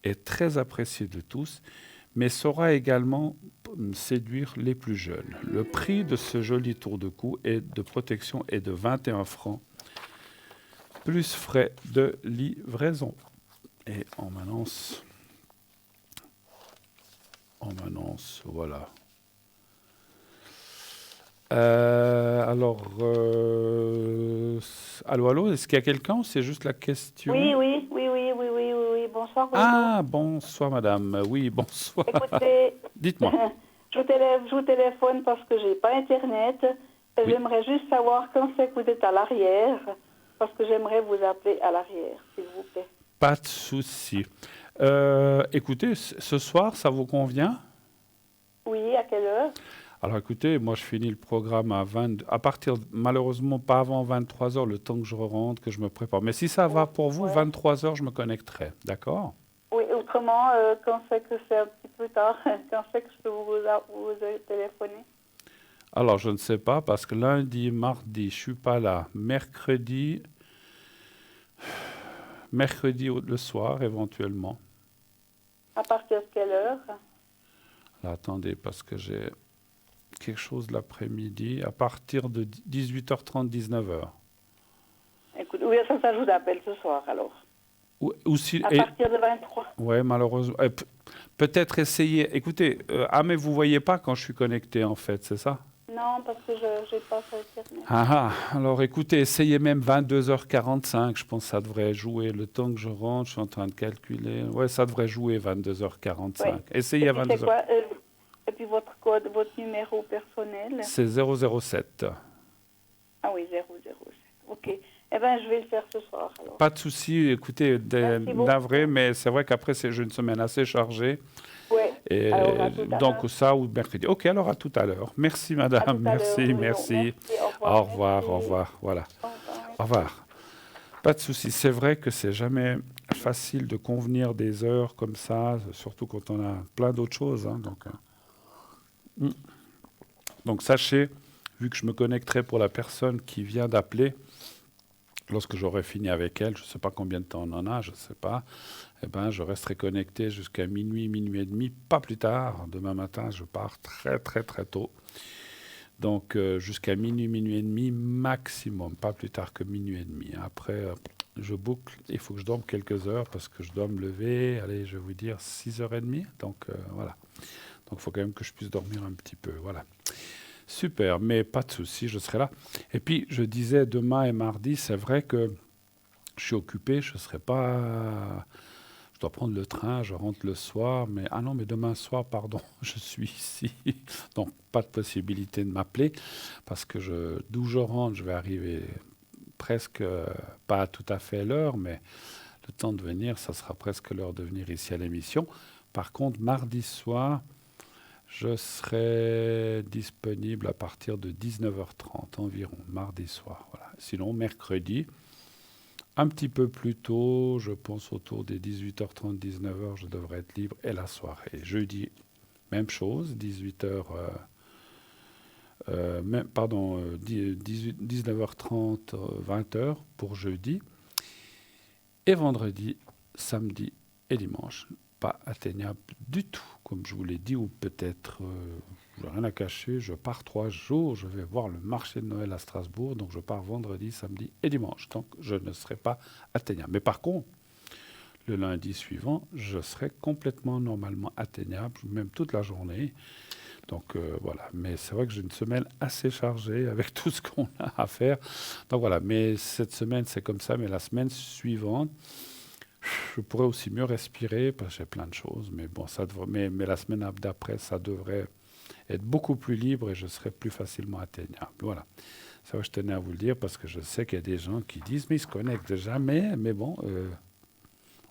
est très apprécié de tous, mais saura également séduire les plus jeunes. Le prix de ce joli tour de cou et de protection est de 21 francs, plus frais de livraison. Et en manance, voilà. Allô, est-ce qu'il y a quelqu'un ou c'est juste la question? Oui. Bonsoir, Bruno. Ah, bonsoir, madame. Oui, bonsoir. Écoutez, dites-moi. Je vous téléphone parce que j'ai pas Internet. Oui. J'aimerais juste savoir quand c'est que vous êtes à l'arrière, parce que j'aimerais vous appeler à l'arrière, s'il vous plaît. Pas de souci. Écoutez, ce soir, ça vous convient? Oui, à quelle heure? Alors écoutez, moi je finis le programme à partir, malheureusement pas avant 23h, le temps que je rentre, que je me prépare. Mais si ça va pour vous, 23h, je me connecterai, d'accord? Oui, autrement, quand c'est que c'est un petit peu tard, quand c'est que je peux vous téléphoner? Alors je ne sais pas, parce que lundi, mardi, je suis pas là. Mercredi le soir, éventuellement. À partir de quelle heure? Là, attendez, parce que j'ai quelque chose l'après-midi, à partir de 18h30, 19h. Écoute, oui, ça je vous appelle ce soir, alors. À partir de 23. Oui, malheureusement. Peut-être essayer. Écoutez, mais vous ne voyez pas quand je suis connecté, en fait, c'est ça? Non, parce que je n'ai pas sur Internet. Alors écoutez, essayez même 22h45. Je pense que ça devrait jouer. Le temps que je rentre, je suis en train de calculer. Ouais, ça devrait jouer 22h45. Ouais. Essayez à 22h. C'est quoi, et puis votre code, votre numéro personnel? C'est 007. Ah oui, 007. OK. Eh bien, je vais le faire ce soir, alors. Pas de souci. Écoutez, navré, mais c'est vrai qu'après, j'ai une semaine assez chargée. Oui. Et donc, ça ou mercredi. OK, alors à tout à l'heure. Merci, madame. Merci. Au revoir. Voilà. Au revoir. Pas de souci. C'est vrai que c'est jamais facile de convenir des heures comme ça, surtout quand on a plein d'autres choses. Hein, donc, sachez, vu que je me connecterai pour la personne qui vient d'appeler, lorsque j'aurai fini avec elle, je ne sais pas combien de temps on en a, je ne sais pas, eh ben, je resterai connecté jusqu'à minuit et demi, pas plus tard. Demain matin, je pars très tôt. Donc, jusqu'à minuit et demi maximum, pas plus tard que minuit et demi. Après, je boucle. Il faut que je dorme quelques heures parce que je dois me lever, allez, je vais vous dire 6h30. Donc, voilà. Donc, il faut quand même que je puisse dormir un petit peu. Voilà. Super, mais pas de souci, je serai là. Et puis, je disais demain et mardi, c'est vrai que je suis occupé, je je dois prendre le train, je rentre le soir, mais ah non, mais demain soir, pardon, je suis ici. Donc, pas de possibilité de m'appeler parce que d'où je rentre, je vais arriver presque, pas tout à fait l'heure, mais le temps de venir, ça sera presque l'heure de venir ici à l'émission. Par contre, mardi soir, je serai disponible à partir de 19h30 environ, mardi soir. Voilà. Sinon, mercredi, un petit peu plus tôt, je pense autour des 18h30, 19h, je devrais être libre, et la soirée. Jeudi, même chose, 19h30, 20h pour jeudi. Et vendredi, samedi et dimanche, pas atteignable du tout, comme je vous l'ai dit, ou peut-être, je n'ai rien à cacher, je pars 3 jours, je vais voir le marché de Noël à Strasbourg, donc je pars vendredi, samedi et dimanche, donc je ne serai pas atteignable. Mais par contre, le lundi suivant, je serai complètement normalement atteignable, même toute la journée. Donc voilà, mais c'est vrai que j'ai une semaine assez chargée avec tout ce qu'on a à faire. Donc voilà, mais cette semaine c'est comme ça, mais la semaine suivante, je pourrais aussi mieux respirer parce que j'ai plein de choses. Mais bon, mais la semaine d'après, ça devrait être beaucoup plus libre et je serai plus facilement atteignable. Voilà, c'est vrai que je tenais à vous le dire parce que je sais qu'il y a des gens qui disent mais ils se connectent jamais. Mais bon, on ne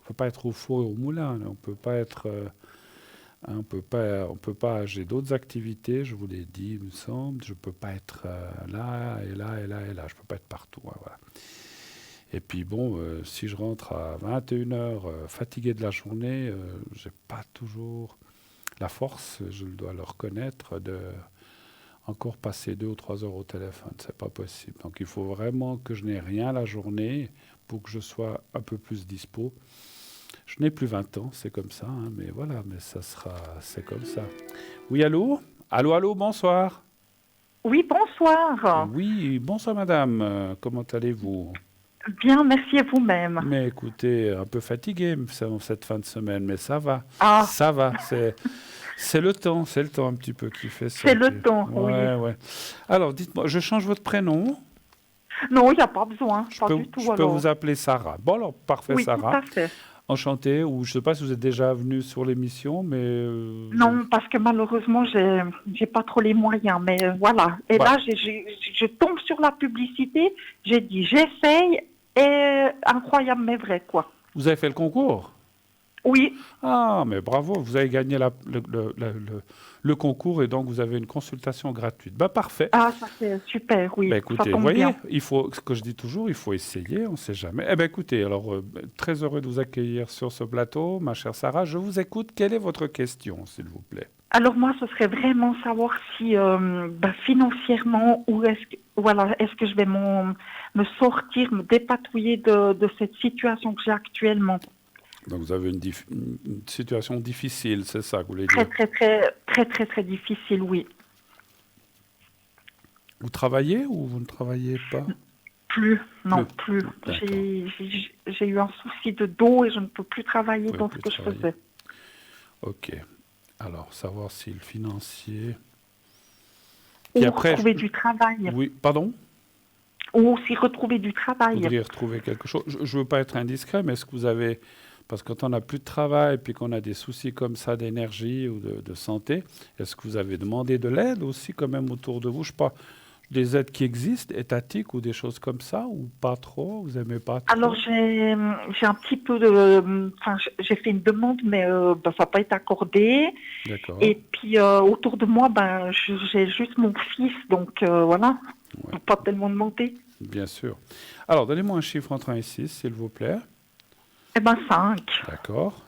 peut pas être au four et au moulin, on peut pas être on peut pas, j'ai d'autres activités, je vous l'ai dit, il me semble, je ne peux pas être là, et là, et là, et là, je ne peux pas être partout. Hein, voilà. Et puis bon, si je rentre à 21h fatigué de la journée, je n'ai pas toujours la force, je dois le reconnaître, de encore passer 2 ou 3 heures au téléphone, c'est pas possible. Donc il faut vraiment que je n'ai rien la journée pour que je sois un peu plus dispo. Je n'ai plus 20 ans, c'est comme ça, hein, mais voilà, mais c'est comme ça. Oui, allô? Allô, allô, bonsoir. Oui, bonsoir. Oui, bonsoir madame, comment allez-vous? Bien, merci à vous-même. Mais écoutez, un peu fatigué cette fin de semaine, mais ça va. Ah. Ça va, c'est le temps un petit peu qui fait ça. C'est le temps, oui. Ouais. Alors, dites-moi, je change votre prénom? Non, il n'y a pas besoin, je peux vous appeler Sarah. Bon alors, parfait, oui, Sarah. Tout à fait. Enchanté, ou je ne sais pas si vous êtes déjà venu sur l'émission, mais... Non, parce que malheureusement, j'ai pas trop les moyens, mais voilà. Et là, je tombe sur la publicité, j'ai dit j'essaye, et incroyable mais vrai, quoi. Vous avez fait le concours? Oui. Ah, mais bravo, vous avez gagné le concours et donc vous avez une consultation gratuite. Bah parfait. Ah, ça c'est super, oui. Bah, écoutez, vous voyez, il faut, ce que je dis toujours, il faut essayer, on ne sait jamais. Eh bien écoutez, alors très heureux de vous accueillir sur ce plateau, ma chère Sarah. Je vous écoute. Quelle est votre question, s'il vous plaît? Alors moi, ce serait vraiment savoir si financièrement, est-ce que je vais me sortir, me dépatouiller de cette situation que j'ai actuellement. Donc vous avez une situation difficile, c'est ça que vous voulez dire? Très difficile, oui. Vous travaillez ou vous ne travaillez pas? Plus. J'ai eu un souci de dos et je ne peux plus travailler dans ce que je faisais. Ok. Alors, savoir si le financier... Ou retrouver du travail. Oui, pardon? Ou aussi retrouver du travail. Vous voudriez retrouver quelque chose. Je ne veux pas être indiscret, mais est-ce que vous avez... Parce que quand on n'a plus de travail et puis qu'on a des soucis comme ça d'énergie ou de santé, est-ce que vous avez demandé de l'aide aussi quand même autour de vous? Je ne sais pas, des aides qui existent, étatiques ou des choses comme ça, ou pas trop? Vous n'aimez pas trop? Alors j'ai un petit peu de... j'ai fait une demande, mais ça n'a pas été accordé. D'accord. Et puis autour de moi, j'ai juste mon fils, donc voilà, pas tellement demander. Bien sûr. Alors, donnez-moi un chiffre entre 1 et 6, s'il vous plaît. 5. D'accord.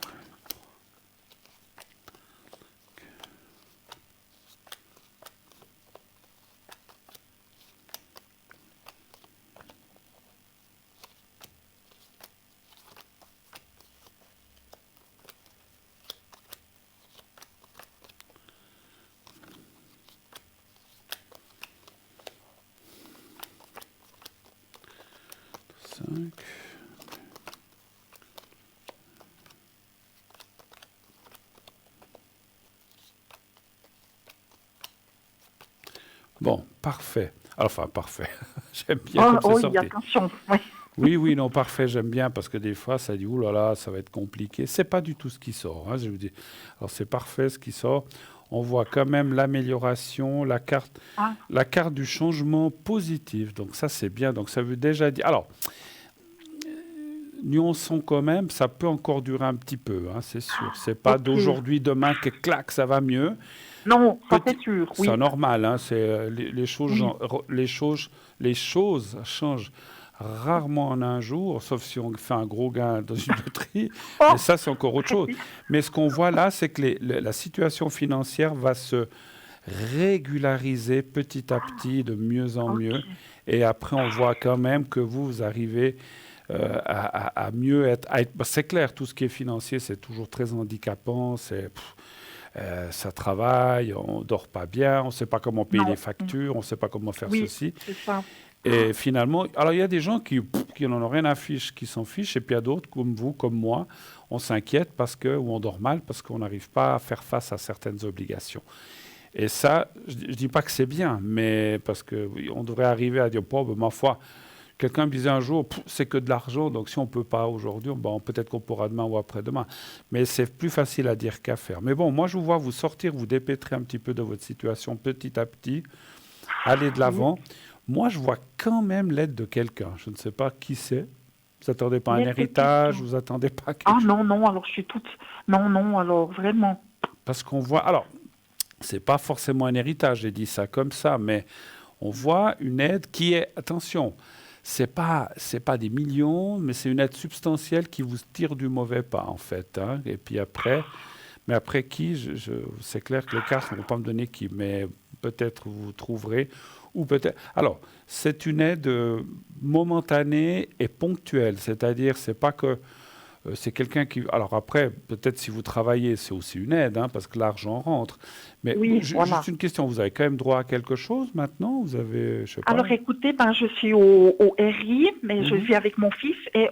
Bon, parfait. Enfin, parfait. J'aime bien comme c'est sorti. Attention. Oui. Oui, non, parfait, j'aime bien parce que des fois, ça dit, ouh là là, ça va être compliqué. C'est pas du tout ce qui sort, hein, je vous dis. Alors, c'est parfait ce qui sort. On voit quand même l'amélioration, la carte du changement positif. Donc, ça, c'est bien. Donc, ça veut déjà dire... Alors, nuançons quand même, ça peut encore durer un petit peu, hein, c'est sûr. C'est pas d'aujourd'hui, demain, que clac, ça va mieux. Non, ça c'est sûr, oui. C'est normal, hein, c'est, les choses changent rarement en un jour, sauf si on fait un gros gain dans une loterie. Mais ça, c'est encore autre chose. Mais ce qu'on voit là, c'est que la situation financière va se régulariser petit à petit, de mieux en mieux. Et après, on voit quand même que vous arrivez à mieux être... c'est clair, tout ce qui est financier, c'est toujours très handicapant. Ça travaille, on ne dort pas bien, on ne sait pas comment payer les factures, on ne sait pas comment faire ceci. C'est ça. Et finalement, alors il y a des gens qui n'en ont rien à fiche, qui s'en fichent, et puis il y a d'autres, comme vous, comme moi, on s'inquiète ou on dort mal parce qu'on n'arrive pas à faire face à certaines obligations. Et ça, je ne dis pas que c'est bien, mais parce qu'on devrait arriver à dire, ma foi, quelqu'un me disait un jour, c'est que de l'argent, donc si on ne peut pas aujourd'hui, peut-être qu'on pourra demain ou après-demain. Mais c'est plus facile à dire qu'à faire. Mais bon, moi je vous vois vous sortir, vous dépêtrer un petit peu de votre situation petit à petit, aller de l'avant. Moi je vois quand même l'aide de quelqu'un. Je ne sais pas qui c'est. Vous n'attendez pas un héritage, vous n'attendez pas quelque chose. Non, alors je suis toute... Non, alors vraiment. Parce qu'on voit... Alors, c'est pas forcément un héritage, j'ai dit ça comme ça, mais on voit une aide qui est... Attention, c'est pas des millions, mais c'est une aide substantielle qui vous tire du mauvais pas, en fait. Hein. Et puis après... Mais après qui c'est clair que les cartes ne vont pas me donner qui, mais peut-être vous trouverez... Ou peut-être. Alors, c'est une aide momentanée et ponctuelle, c'est-à-dire, c'est pas que c'est quelqu'un qui. Alors après, peut-être si vous travaillez, c'est aussi une aide, hein, parce que l'argent rentre. Mais juste une question, vous avez quand même droit à quelque chose maintenant? Vous avez, je sais pas. Alors écoutez, je suis au RI, mais je vis avec mon fils et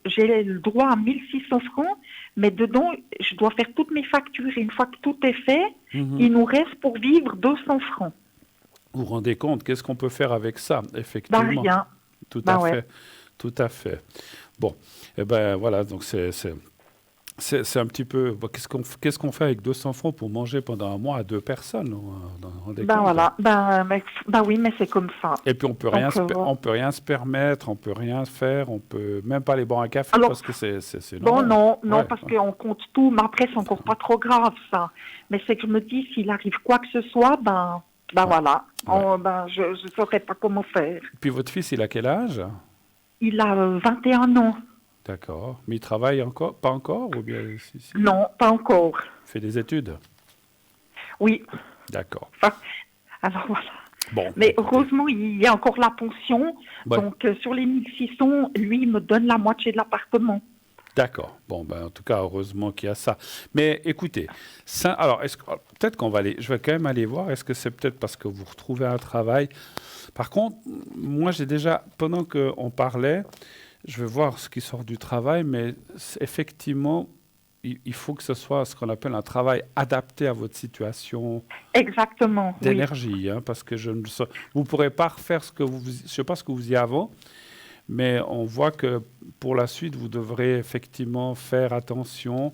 j'ai le droit à 1600 francs, mais dedans, je dois faire toutes mes factures. Et une fois que tout est fait, il nous reste pour vivre 200 francs. Vous vous rendez compte, qu'est-ce qu'on peut faire avec ça, effectivement? Rien. Tout à fait. Tout à fait. Bon, et voilà, donc c'est un petit peu... Qu'est-ce qu'on fait avec 200 francs pour manger pendant un mois à 2 personnes? Voilà, oui, mais c'est comme ça. Et puis on peut rien se permettre, on peut rien faire, on peut même pas aller boire un café parce que c'est normal. Non, parce qu'on compte tout, mais après c'est encore pas trop grave ça. Mais c'est que je me dis, s'il arrive quoi que ce soit, voilà, je ne saurais pas comment faire. Puis votre fils, il a quel âge? Il a 21 ans. D'accord. Mais il travaille encore? Pas encore ou bien, si. Non, pas encore. Il fait des études? Oui. D'accord. Alors voilà. Bon, mais heureusement, il y a encore la pension. Ouais. Donc sur les 1600, lui, il me donne la moitié de l'appartement. D'accord. Bon, en tout cas, heureusement qu'il y a ça. Mais écoutez, alors, peut-être je vais quand même aller voir, est-ce que c'est peut-être parce que vous retrouvez un travail? Par contre, moi, j'ai déjà, pendant qu'on parlait, je vais voir ce qui sort du travail, mais effectivement, il faut que ce soit ce qu'on appelle un travail adapté à votre situation. Exactement. D'énergie, hein, parce que vous ne pourrez pas refaire je ne sais pas ce que vous faisiez avant. Mais on voit que pour la suite, vous devrez effectivement faire attention,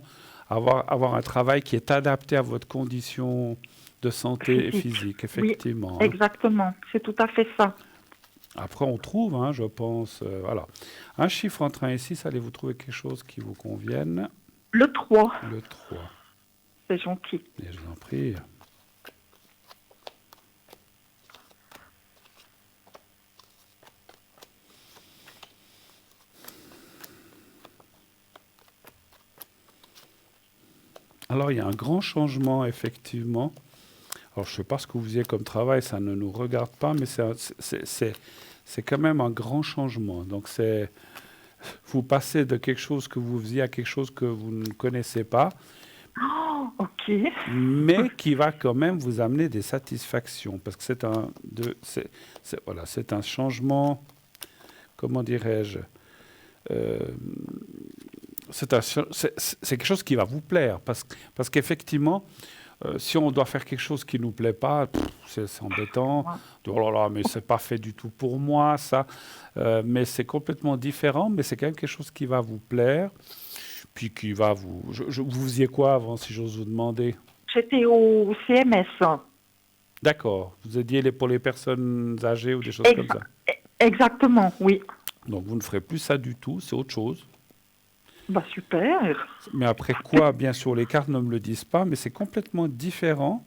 avoir un travail qui est adapté à votre condition de santé et physique, effectivement. Oui, exactement, c'est tout à fait ça. Après, on trouve, hein, je pense, voilà. Un chiffre entre 1 et 6, allez-vous trouver quelque chose qui vous convienne? Le 3. Le 3. C'est gentil. Et je vous en prie. Alors, il y a un grand changement, effectivement. Alors, je ne sais pas ce que vous faisiez comme travail, ça ne nous regarde pas, mais c'est quand même un grand changement. Donc, vous passez de quelque chose que vous faisiez à quelque chose que vous ne connaissez pas. Oh, ok. Mais qui va quand même vous amener des satisfactions. Parce que c'est un changement, comment dirais-je, c'est quelque chose qui va vous plaire, parce qu'effectivement, Si on doit faire quelque chose qui ne nous plaît pas, c'est embêtant. Oh là là, mais c'est pas fait du tout pour moi, ça. Mais c'est complètement différent, mais c'est quand même quelque chose qui va vous plaire, puis qui va vous... vous faisiez quoi avant, si j'ose vous demander? J'étais au CMS. D'accord. Vous aidiez pour les personnes âgées ou des choses comme ça? Exactement, oui. Donc vous ne ferez plus ça du tout, c'est autre chose. Bah super. Mais après quoi, bien sûr, les cartes ne me le disent pas, mais c'est complètement différent.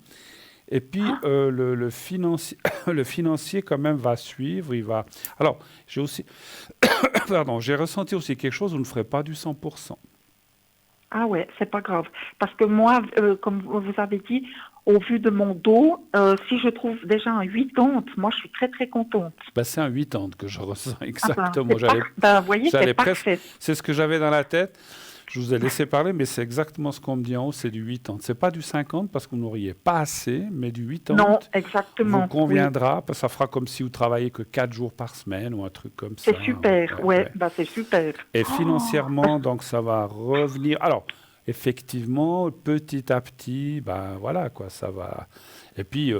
Et puis le financier quand même va suivre, il va... Alors, j'ai aussi... Pardon, j'ai ressenti aussi quelque chose, vous ne ferez pas du 100%. Ah ouais, c'est pas grave. Parce que moi, comme vous avez dit, au vu de mon dos, si je trouve déjà un 80, moi je suis très très contente. Ben, c'est un 80 que je ressens exactement. Vous voyez, c'est parfait. C'est ce que j'avais dans la tête. Je vous ai laissé parler, mais c'est exactement ce qu'on me dit en haut, c'est du 80. C'est pas du 50 parce que vous n'auriez pas assez, mais du 80 non, exactement, vous conviendra, parce que ça fera comme si vous travaillez que 4 jours par semaine ou un truc comme ça. C'est super, ouais. Bah, c'est super. Et financièrement, donc ça va revenir. Alors, effectivement, petit à petit, ben voilà, quoi, ça va. Et puis,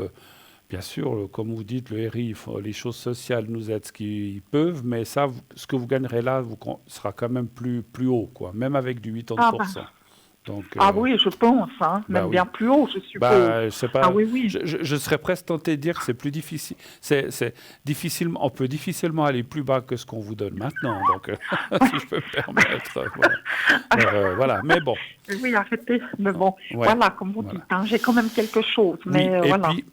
bien sûr, comme vous dites, le RI, les choses sociales nous aident ce qu'ils peuvent, mais ça, ce que vous gagnerez là sera quand même plus haut, quoi, même avec du 80%. Donc, oui, je pense, hein, même bien plus haut, je suppose. Oui. Je serais presque tenté de dire que c'est plus difficile. On peut difficilement aller plus bas que ce qu'on vous donne maintenant, donc si je peux me permettre. Voilà. Mais bon. Oui, arrêtez. Mais bon, voilà, comme vous dites, hein, j'ai quand même quelque chose. Mais oui, voilà. Et puis,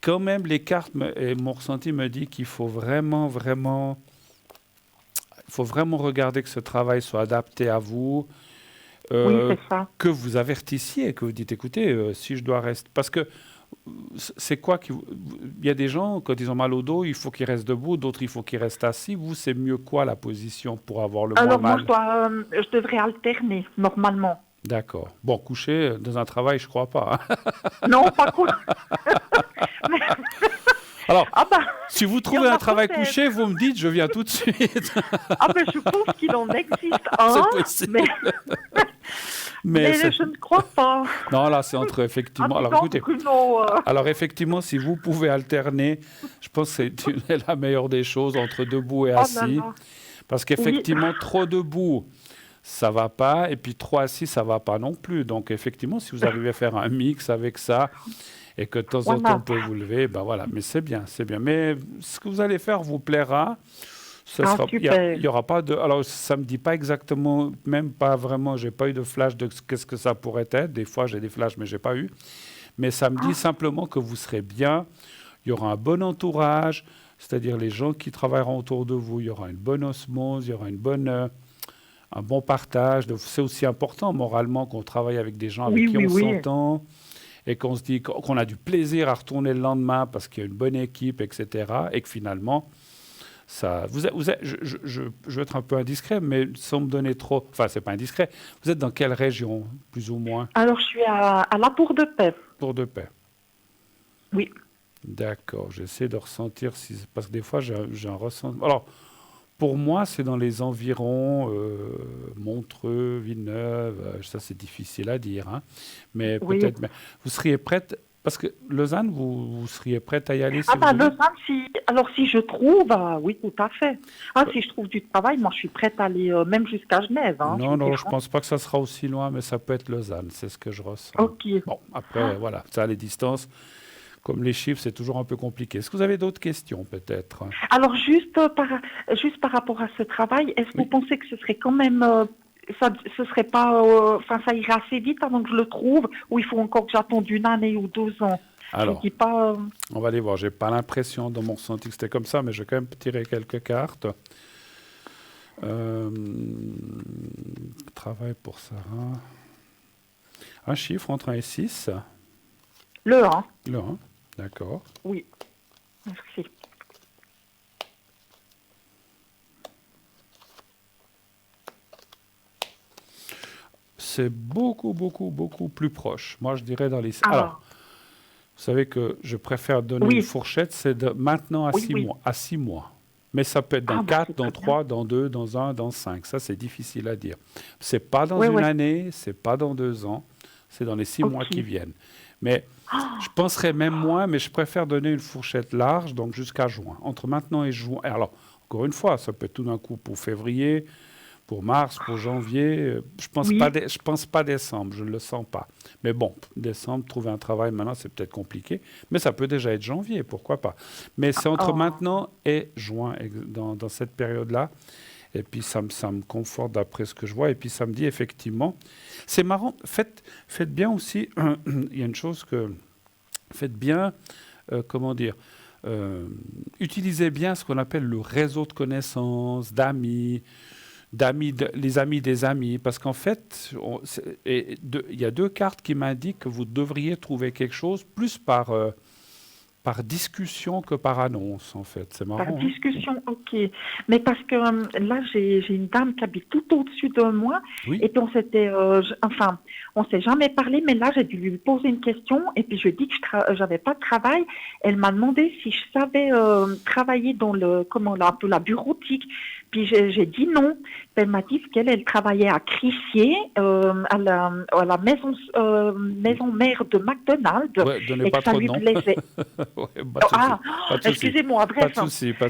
quand même, les cartes et mon ressenti me dit qu'il faut vraiment regarder que ce travail soit adapté à vous. Oui, c'est ça. Que vous avertissiez, que vous dites, écoutez, si je dois rester... Parce que c'est quoi il y a des gens, quand ils ont mal au dos, il faut qu'ils restent debout, d'autres, il faut qu'ils restent assis. Vous, c'est mieux quoi, la position, pour avoir le moins mal? Alors, moi, je devrais alterner, normalement. D'accord. Bon, coucher dans un travail, je crois pas. Hein. Non, pas coucher. Alors, si vous trouvez un travail couché, vous me dites, je viens tout de suite. Je pense qu'il en existe un. C'est possible. Mais je ne crois pas. Non, là, c'est entre, effectivement... Alors, écoutez, alors, effectivement, si vous pouvez alterner, je pense que c'est la meilleure des choses, entre debout et assis. Parce qu'effectivement, trop debout, ça va pas, et puis trop assis, ça va pas non plus. Donc, effectivement, si vous arrivez à faire un mix avec ça... et que de temps en temps, on peut vous lever, ben voilà. Mais c'est bien, c'est bien. Mais ce que vous allez faire vous plaira. Il y aura pas de... Alors, ça ne me dit pas exactement, même pas vraiment, je n'ai pas eu de flash de qu'est-ce que ça pourrait être. Des fois, j'ai des flashs, mais je n'ai pas eu. Mais ça me dit simplement que vous serez bien. Il y aura un bon entourage, c'est-à-dire les gens qui travailleront autour de vous. Il y aura une bonne osmose, il y aura un bon partage. C'est aussi important, moralement, qu'on travaille avec des gens avec qui on s'entend. Et qu'on se dit qu'on a du plaisir à retourner le lendemain parce qu'il y a une bonne équipe, etc. Et que finalement, ça... je vais être un peu indiscret, mais sans me donner trop... Enfin, c'est pas indiscret. Vous êtes dans quelle région, plus ou moins? Alors, je suis à La Tour-de-Paix. Tour-de-Paix. Oui. D'accord. J'essaie de ressentir... Parce que des fois, j'ai un ressentiment... Alors, pour moi, c'est dans les environs, Montreux, Villeneuve, ça c'est difficile à dire, hein, mais peut-être... Mais vous seriez prête, parce que Lausanne, vous seriez prête à y aller Lausanne, si je trouve, oui, tout à fait. Si je trouve du travail, moi je suis prête à aller même jusqu'à Genève. Hein, non, je ne pense pas que ça sera aussi loin, mais ça peut être Lausanne, c'est ce que je ressens. Ok. Bon, après, voilà, ça, les distances... Comme les chiffres, c'est toujours un peu compliqué. Est-ce que vous avez d'autres questions, peut-être? Alors, juste par rapport à ce travail, est-ce que vous pensez que ce serait quand même... ce serait pas... ça irait assez vite avant que je le trouve, ou il faut encore que j'attende 1 année ou 2 ans? Alors, je dis pas, on va aller voir. Je n'ai pas l'impression dans mon ressenti que c'était comme ça, mais je vais quand même tirer quelques cartes. Travail pour Sarah. Un chiffre entre 1 et 6. Le 1. Le 1. D'accord. Oui, merci. C'est beaucoup plus proche. Moi, je dirais dans les... Alors, vous savez que je préfère donner une fourchette, c'est de maintenant à 6 mois. À 6 mois. Mais ça peut être dans 4, dans 3, dans 2, dans 1, dans 5. Ça, c'est difficile à dire. C'est pas dans une année, c'est pas dans 2 ans. C'est dans les 6 mois qui viennent. Mais je penserais même moins, mais je préfère donner une fourchette large, donc jusqu'à juin. Entre maintenant et juin. Alors, encore une fois, ça peut être tout d'un coup pour février, pour mars, pour janvier. Je pense pas décembre, je ne le sens pas. Mais bon, décembre, trouver un travail maintenant, c'est peut-être compliqué. Mais ça peut déjà être janvier, pourquoi pas. Mais c'est entre maintenant et juin, dans cette période-là. Et puis, ça me conforte d'après ce que je vois. Et puis, ça me dit, effectivement, c'est marrant. Faites bien aussi, il y a une chose que... Faites bien, utilisez bien ce qu'on appelle le réseau de connaissances, d'amis, les amis des amis. Parce qu'en fait, il y a 2 cartes qui m'indiquent que vous devriez trouver quelque chose plus par discussion que par annonce, en fait. C'est marrant. Par discussion, ok. Mais parce que là, j'ai une dame qui habite tout au-dessus de moi. Oui. Et puis, on s'est jamais parlé, mais là, j'ai dû lui poser une question. Et puis, je lui ai dit que j'avais pas de travail. Elle m'a demandé si je savais travailler dans un peu la bureautique. Puis, j'ai dit non. Puis elle m'a dit qu'elle travaillait à Crissier, à la maison mère de McDonald's. Ouais, donnez pas trop de nom. Excusez-moi, bref. Pas de souci. Et puis,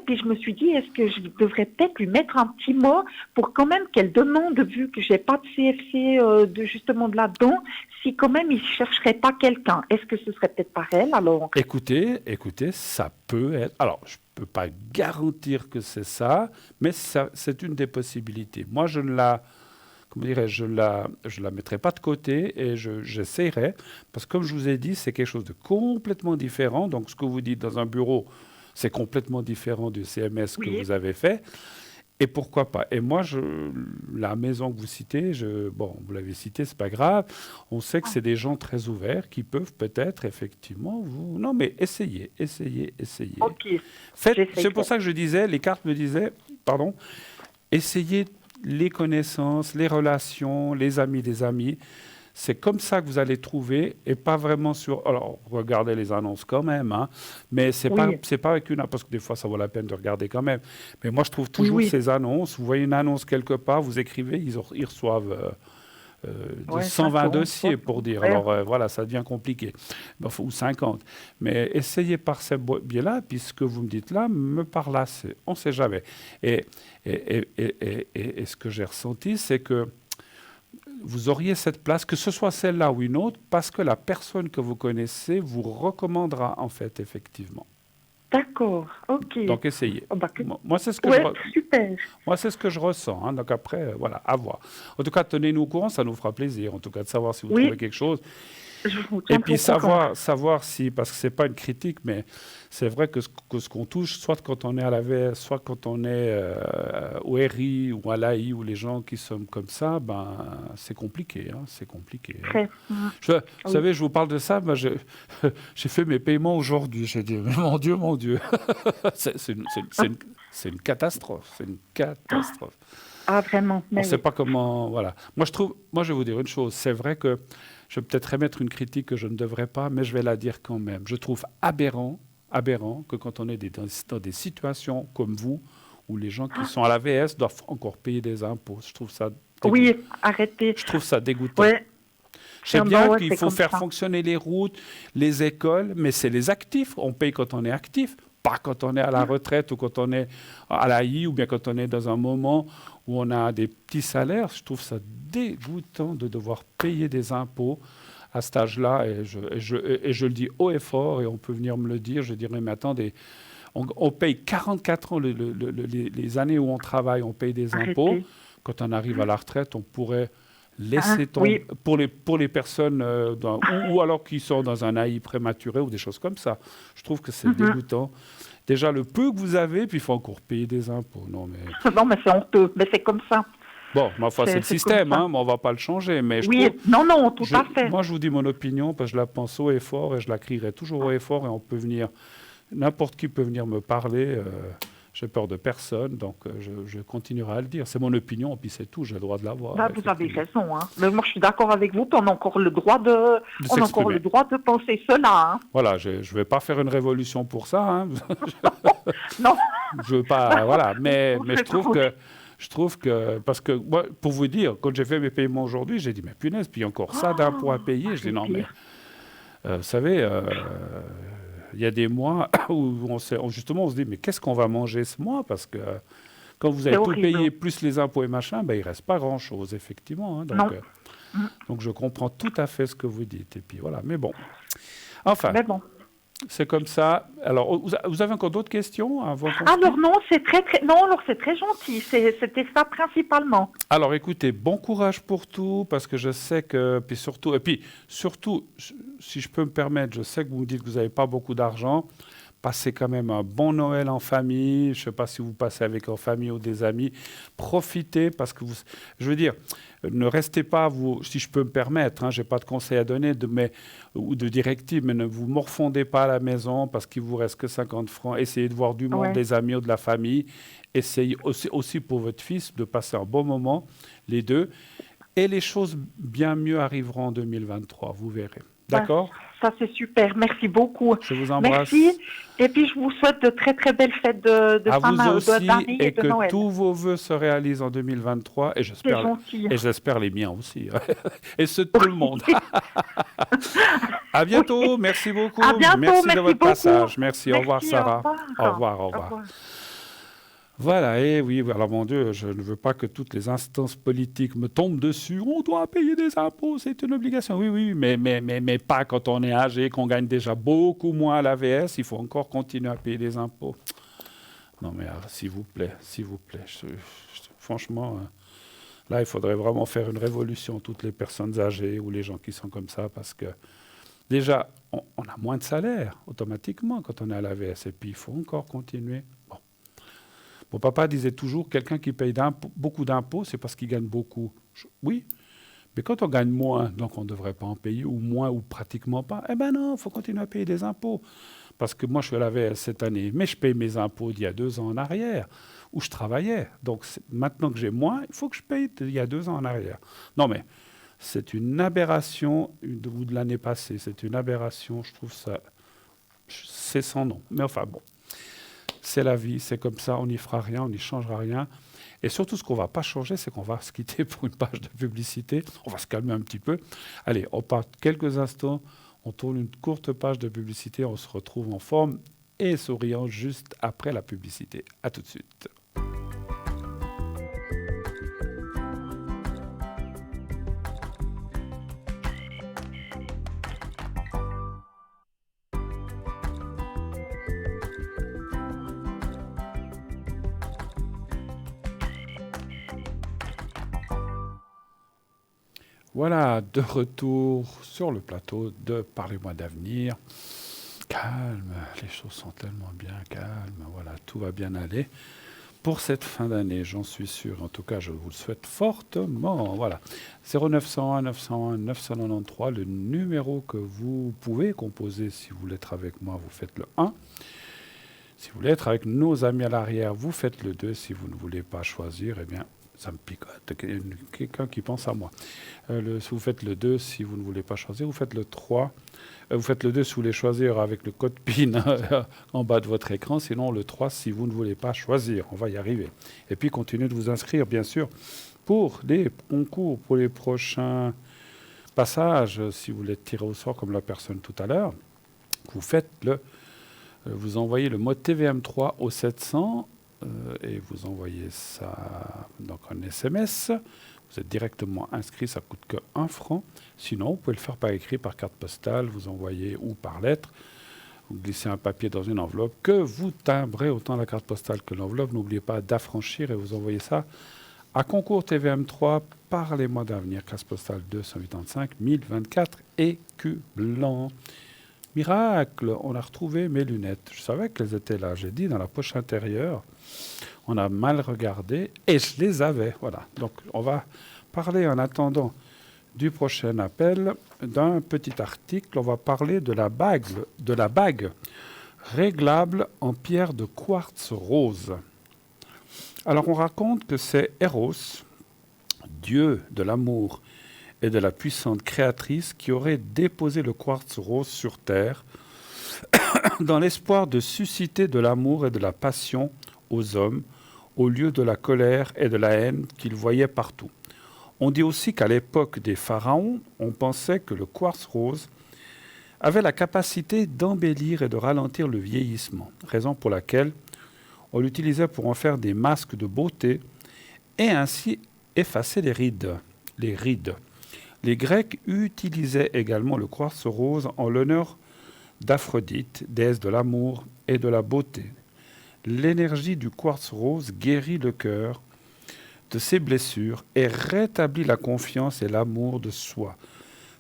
puis je me suis dit, est-ce que je devrais peut-être lui mettre un petit mot pour quand même qu'elle demande, vu que j'ai pas de CFC justement de là-dedans, si quand même il chercherait pas quelqu'un. Est-ce que ce serait peut-être par elle alors? Écoutez, ça peut être. Alors, je peux pas garantir que c'est ça, mais c'est une des possibilités. Moi, je la mettrai pas de côté et j'essaierai, parce que comme je vous ai dit, c'est quelque chose de complètement différent. Donc, ce que vous dites dans un bureau, c'est complètement différent du CMS que vous avez fait. Et pourquoi pas? Et moi, la maison que vous citez, vous l'avez citée, c'est pas grave. On sait que c'est des gens très ouverts qui peuvent peut-être effectivement vous... Non, mais essayez. Ok. C'est pour ça que je disais, les cartes me disaient, essayez les connaissances, les relations, les amis des amis. C'est comme ça que vous allez trouver, et pas vraiment sur... Alors, regardez les annonces quand même, mais c'est pas avec une... Parce que des fois, ça vaut la peine de regarder quand même. Mais moi, je trouve toujours ces annonces. Vous voyez une annonce quelque part, vous écrivez, ils reçoivent 120 dossiers, pour dire. Alors, voilà, ça devient compliqué. Ou 50. Mais essayez par ce biais-là, puis ce que vous me dites là me parle assez. On ne sait jamais. Et ce que j'ai ressenti, c'est que vous auriez cette place, que ce soit celle-là ou une autre, parce que la personne que vous connaissez vous recommandera, en fait, effectivement. D'accord, ok. Donc, essayez. Moi, c'est ce que super. Moi, c'est ce que je ressens. Donc, après, voilà, à voir. En tout cas, tenez-nous au courant, ça nous fera plaisir, en tout cas, de savoir si vous trouvez quelque chose. Et puis savoir si, parce que ce n'est pas une critique, mais c'est vrai que ce qu'on touche, soit quand on est à l'AVS, soit quand on est au RI ou à l'AI, ou les gens qui sont comme ça, c'est compliqué. C'est compliqué. Vous savez, je vous parle de ça, j'ai fait mes paiements aujourd'hui. J'ai dit, mon Dieu. c'est une catastrophe. C'est une catastrophe. Ah, vraiment. On ne sait pas comment... Voilà. Moi, je vais vous dire une chose. C'est vrai que je vais peut-être émettre une critique que je ne devrais pas, mais je vais la dire quand même. Je trouve aberrant que quand on est dans des situations comme vous, où les gens qui sont à l'AVS doivent encore payer des impôts. Je trouve ça dégoûtant. Oui, arrêtez. Je trouve ça dégoûtant. Ouais. Je sais bien qu'il faut faire fonctionner les routes, les écoles, mais c'est les actifs. On paye quand on est actif, pas quand on est à la retraite ou quand on est à l'AI ou bien quand on est dans un moment où on a des petits salaires. Je trouve ça dégoûtant de devoir payer des impôts à cet âge-là. Et je le dis haut et fort, et on peut venir me le dire. Je dirais, mais attendez, on paye 44 ans les années où on travaille, on paye des impôts. Quand on arrive à la retraite, on pourrait laisser tomber pour les personnes ou alors qui sont dans un AI prématuré ou des choses comme ça. Je trouve que c'est dégoûtant. Déjà, le peu que vous avez, puis il faut encore payer des impôts. Non, mais c'est honteux, mais c'est comme ça. Bon, c'est le système, mais on ne va pas le changer. Mais tout à fait. Moi, je vous dis mon opinion, parce que je la pense haut et fort, et je la crierai toujours haut et fort, et on peut venir, n'importe qui peut venir me parler. J'ai peur de personne, donc je continuerai à le dire. C'est mon opinion, puis c'est tout, j'ai le droit de l'avoir. Vous avez raison. Mais moi, je suis d'accord avec vous, on a encore le droit de penser cela. Voilà, je ne vais pas faire une révolution pour ça. Non. Je veux pas, voilà. Mais je trouve que Je trouve que, parce que, moi, pour vous dire, quand j'ai fait mes paiements aujourd'hui, j'ai dit, mais punaise, puis encore ça d'impôts à payer. Je dis, non, mais, vous savez, il y a des mois où justement on se dit, mais qu'est-ce qu'on va manger ce mois? Parce que quand vous avez tout payé, plus les impôts et machin, ben, il ne reste pas grand-chose, effectivement. Hein, donc je comprends tout à fait ce que vous dites. Et puis voilà, mais bon. Enfin, c'est comme ça. Alors, vous avez encore d'autres questions avant qu'on... Alors non, c'est très gentil. C'était ça principalement. Alors écoutez, bon courage pour tout, parce que je sais que... Puis surtout, si je peux me permettre, je sais que vous me dites que vous n'avez pas beaucoup d'argent. Passez quand même un bon Noël en famille. Je ne sais pas si vous passez avec en famille ou des amis. Profitez, parce que je veux dire, ne restez pas, si je peux me permettre, je n'ai pas de conseils à donner ou de directives, mais ne vous morfondez pas à la maison parce qu'il ne vous reste que 50 francs. Essayez de voir du monde, des amis ou de la famille. Essayez aussi pour votre fils de passer un bon moment, les deux. Et les choses bien mieux arriveront en 2023, vous verrez. D'accord ? Ça, c'est super. Merci beaucoup. Je vous embrasse. Merci. Et puis, je vous souhaite de très, très belles fêtes de fin d'année et de Noël. Que tous vos vœux se réalisent en 2023. Et j'espère les miens aussi. Et ceux de tout le monde. À bientôt. Merci beaucoup. À bientôt. Merci de votre passage. Merci. Au revoir, Sarah. Au revoir. Voilà, et oui, alors mon Dieu, je ne veux pas que toutes les instances politiques me tombent dessus. On doit payer des impôts, c'est une obligation. Oui, mais pas quand on est âgé, qu'on gagne déjà beaucoup moins à l'AVS. Il faut encore continuer à payer des impôts. Non, mais s'il vous plaît. Franchement, là, il faudrait vraiment faire une révolution, toutes les personnes âgées ou les gens qui sont comme ça, parce que déjà, on a moins de salaire automatiquement quand on est à l'AVS. Et puis, il faut encore continuer. Mon papa disait toujours, quelqu'un qui paye beaucoup d'impôts, c'est parce qu'il gagne beaucoup. Oui, mais quand on gagne moins, donc on ne devrait pas en payer, ou moins, ou pratiquement pas, eh bien non, il faut continuer à payer des impôts. Parce que moi, je suis à l'AVS cette année, mais je paye mes impôts d'il y a 2 ans en arrière, où je travaillais. Donc maintenant que j'ai moins, il faut que je paye d'il y a 2 ans en arrière. Non, mais c'est une aberration de l'année passée. C'est une aberration, je trouve ça... C'est sans nom. Mais enfin, bon. C'est la vie, c'est comme ça, on n'y fera rien, on n'y changera rien. Et surtout, ce qu'on ne va pas changer, c'est qu'on va se quitter pour une page de publicité. On va se calmer un petit peu. Allez, on part quelques instants, on tourne une courte page de publicité, on se retrouve en forme et souriant juste après la publicité. À tout de suite. Voilà, de retour sur le plateau de Parlez-moi d'avenir. Calme, les choses sont tellement bien calmes. Voilà, tout va bien aller. Pour cette fin d'année, j'en suis sûr. En tout cas, je vous le souhaite fortement. Voilà, 0901 901 993, le numéro que vous pouvez composer si vous voulez être avec moi, vous faites le 1. Si vous voulez être avec nos amis à l'arrière, vous faites le 2. Si vous ne voulez pas choisir, eh bien, ça me picote, quelqu'un qui pense à moi. Si vous faites le 2, si vous ne voulez pas choisir, vous faites le 3. Vous faites le 2 si vous voulez choisir avec le code PIN en bas de votre écran. Sinon, le 3 si vous ne voulez pas choisir. On va y arriver. Et puis, continuez de vous inscrire, bien sûr, pour les concours, pour les prochains passages. Si vous voulez tirer au sort comme la personne tout à l'heure, vous envoyez le mot TVM3 au 700 et vous envoyez ça donc en SMS. Vous êtes directement inscrit, ça ne coûte que 1 franc. Sinon, vous pouvez le faire par écrit, par carte postale, vous envoyez ou par lettre. Vous glissez un papier dans une enveloppe que vous timbrez autant la carte postale que l'enveloppe. N'oubliez pas d'affranchir et vous envoyez ça à concours TVM3. Parlez-moi d'avenir, classe postale 285 1024 écus blancs. Miracle, on a retrouvé mes lunettes. Je savais qu'elles étaient là. J'ai dit dans la poche intérieure. On a mal regardé et je les avais. Voilà. Donc, on va parler en attendant du prochain appel d'un petit article. On va parler de la bague réglable en pierre de quartz rose. Alors, on raconte que c'est Eros, dieu de l'amour et de la puissante créatrice, qui aurait déposé le quartz rose sur Terre dans l'espoir de susciter de l'amour et de la passion aux hommes au lieu de la colère et de la haine qu'il voyait partout. On dit aussi qu'à l'époque des pharaons, on pensait que le quartz rose avait la capacité d'embellir et de ralentir le vieillissement, raison pour laquelle on l'utilisait pour en faire des masques de beauté et ainsi effacer les rides. Les Grecs utilisaient également le quartz rose en l'honneur d'Aphrodite, déesse de l'amour et de la beauté. L'énergie du quartz rose guérit le cœur de ses blessures et rétablit la confiance et l'amour de soi.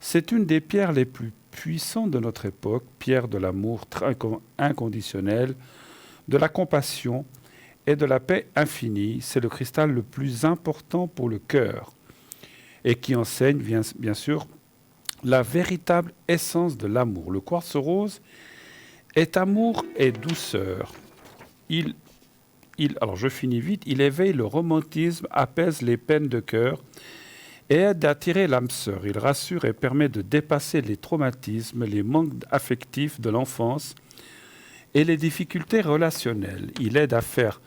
C'est une des pierres les plus puissantes de notre époque, pierre de l'amour inconditionnel, de la compassion et de la paix infinie. C'est le cristal le plus important pour le cœur et qui enseigne bien sûr la véritable essence de l'amour. Le quartz rose est amour et douceur. Alors je finis vite, il éveille le romantisme, apaise les peines de cœur et aide à attirer l'âme sœur. Il rassure et permet de dépasser les traumatismes, les manques affectifs de l'enfance et les difficultés relationnelles. Il aide à faire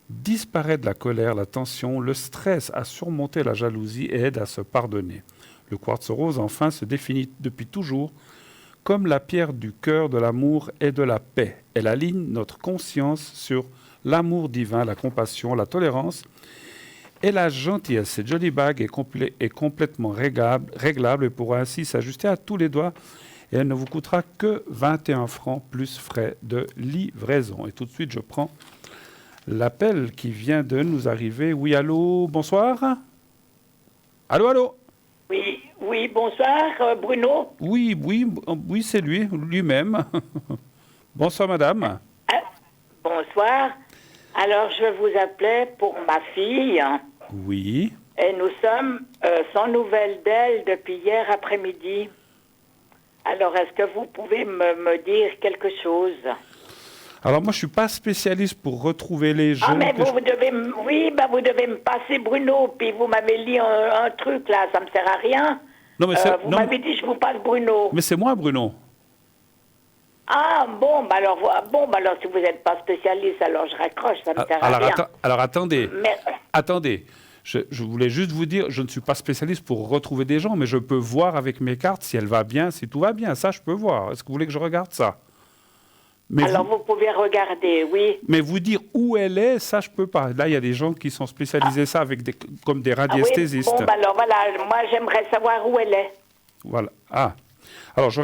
disparaître la colère, la tension, le stress, à surmonter la jalousie et aide à se pardonner. Le quartz rose, enfin, se définit depuis toujours comme la pierre du cœur, de l'amour et de la paix. Elle aligne notre conscience sur l'amour divin, la compassion, la tolérance et la gentillesse. Cette jolie bague est complètement réglable et pourra ainsi s'ajuster à tous les doigts et elle ne vous coûtera que 21 francs plus frais de livraison. Et tout de suite, je prends l'appel qui vient de nous arriver. Oui, allô, bonsoir. Allô. Oui, bonsoir, Bruno. Oui, c'est lui-même. Bonsoir, madame. Bonsoir. Alors, je vous appelais pour ma fille. Oui. Et nous sommes sans nouvelles d'elle depuis hier après-midi. Alors, est-ce que vous pouvez me dire quelque chose? Alors, moi, je ne suis pas spécialiste pour retrouver les gens. Ah, mais vous devez me passer Bruno. Puis vous m'avez dit un truc, là, ça ne me sert à rien. Non, mais vous m'avez dit, je vous passe Bruno. Mais c'est moi, Bruno. Ah, alors, si vous n'êtes pas spécialiste, alors je raccroche, ça ne me sert à rien. Alors, attendez. Attendez. Je voulais juste vous dire, je ne suis pas spécialiste pour retrouver des gens, mais je peux voir avec mes cartes si elle va bien, si tout va bien. Ça, je peux voir. Est-ce que vous voulez que je regarde ça? Mais alors, vous pouvez regarder, oui. Mais vous dire où elle est, ça, je ne peux pas. Là, il y a des gens qui sont spécialisés ça avec comme des radiesthésistes. Oui, alors voilà, moi, j'aimerais savoir où elle est. Voilà. Ah. Alors, je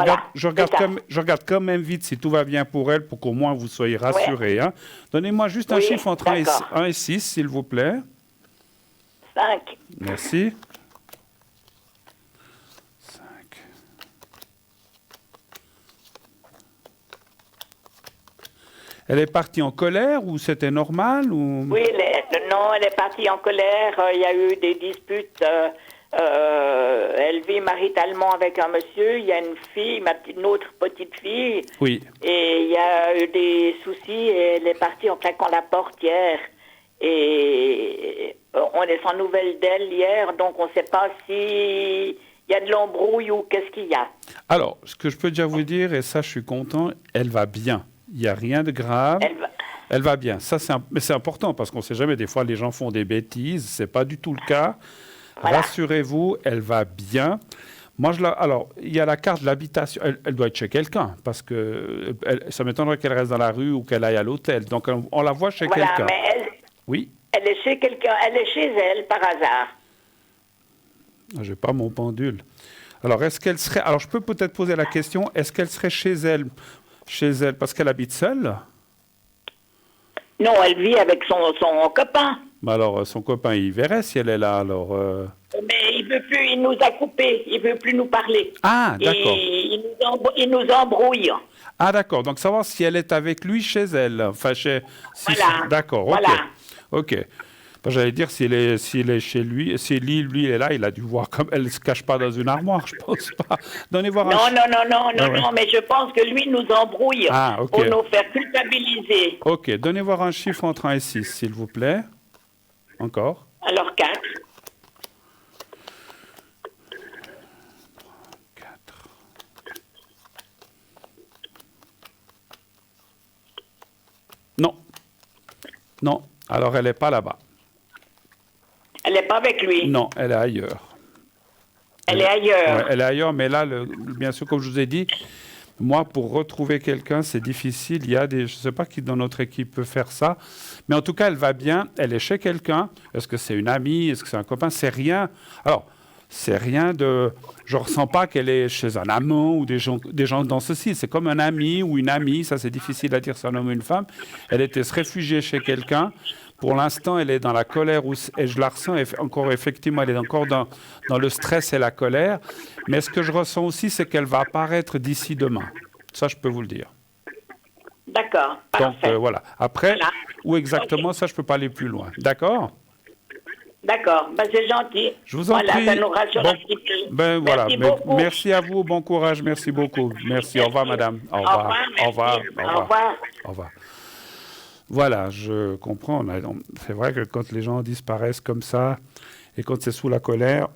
regarde quand même vite si tout va bien pour elle, pour qu'au moins vous soyez rassurés. Hein. Donnez-moi juste un chiffre entre 1 et 6, s'il vous plaît. 5. Merci. 5. Elle est partie en colère ou c'était normal ou... Oui, elle est partie en colère. Il y a eu des disputes. Elle vit maritalement avec un monsieur. Il y a une fille, une autre petite fille. Oui. Et il y a eu des soucis et elle est partie en claquant la porte hier. Et on est sans nouvelles d'elle hier, donc on ne sait pas si il y a de l'embrouille ou qu'est-ce qu'il y a. Alors, ce que je peux déjà vous dire, et ça je suis content, elle va bien. Il n'y a rien de grave. Elle va bien. Ça, mais c'est important parce qu'on ne sait jamais. Des fois, les gens font des bêtises. Ce n'est pas du tout le cas. Voilà. Rassurez-vous, elle va bien. Moi, alors, il y a la carte de l'habitation. Elle doit être chez quelqu'un parce que ça m'étonnerait qu'elle reste dans la rue ou qu'elle aille à l'hôtel. Donc, on la voit chez quelqu'un. Mais oui. Elle est chez quelqu'un. Elle est chez elle par hasard. Je n'ai pas mon pendule. Alors, est-ce qu'elle serait... Alors, je peux peut-être poser la question. Est-ce qu'elle serait chez elle parce qu'elle habite seule? Non, elle vit avec son copain. Mais alors, son copain, il verrait si elle est là, alors... Mais il veut plus, il nous a coupés, il veut plus nous parler. Ah, d'accord. Il nous embrouille. Ah, d'accord. Donc, savoir si elle est avec lui chez elle. Enfin, voilà. D'accord, voilà. OK. J'allais dire, s'il est chez lui, si lui est là, il a dû voir comme elle ne se cache pas dans une armoire, je pense pas. Donnez voir Non, mais je pense que lui nous embrouille pour nous faire culpabiliser. OK, donnez voir un chiffre entre 1 et 6, s'il vous plaît. Encore. Alors 4. 4. Non. Alors, elle n'est pas là-bas. Elle n'est pas avec lui? Non, elle est ailleurs. Elle est ailleurs? Ouais, elle est ailleurs, mais là, bien sûr, comme je vous ai dit, moi, pour retrouver quelqu'un, c'est difficile. Il y a je ne sais pas qui dans notre équipe peut faire ça, mais en tout cas, elle va bien. Elle est chez quelqu'un. Est-ce que c'est une amie? Est-ce que c'est un copain? C'est rien. Alors, c'est rien de... Je ne ressens pas qu'elle est chez un amant ou des gens dans ceci. C'est comme un ami ou une amie. Ça, c'est difficile à dire si c'est un homme ou une femme. Elle était se réfugier chez quelqu'un. Pour l'instant, elle est dans la colère et je la ressens encore, effectivement, elle est encore dans le stress et la colère. Mais ce que je ressens aussi, c'est qu'elle va apparaître d'ici demain. Ça, je peux vous le dire. D'accord. Donc, voilà. Après, où exactement, ça, je ne peux pas aller plus loin. D'accord? D'accord. Ben, c'est gentil. Je vous en prie. Ça nous rassure un petit peu. Ben, voilà. Merci beaucoup. Merci à vous. Bon courage. Merci beaucoup. Merci. Au revoir, madame. Au revoir. Au revoir. Au revoir. Au revoir. Voilà, je comprends. C'est vrai que quand les gens disparaissent comme ça, et quand c'est sous la colère,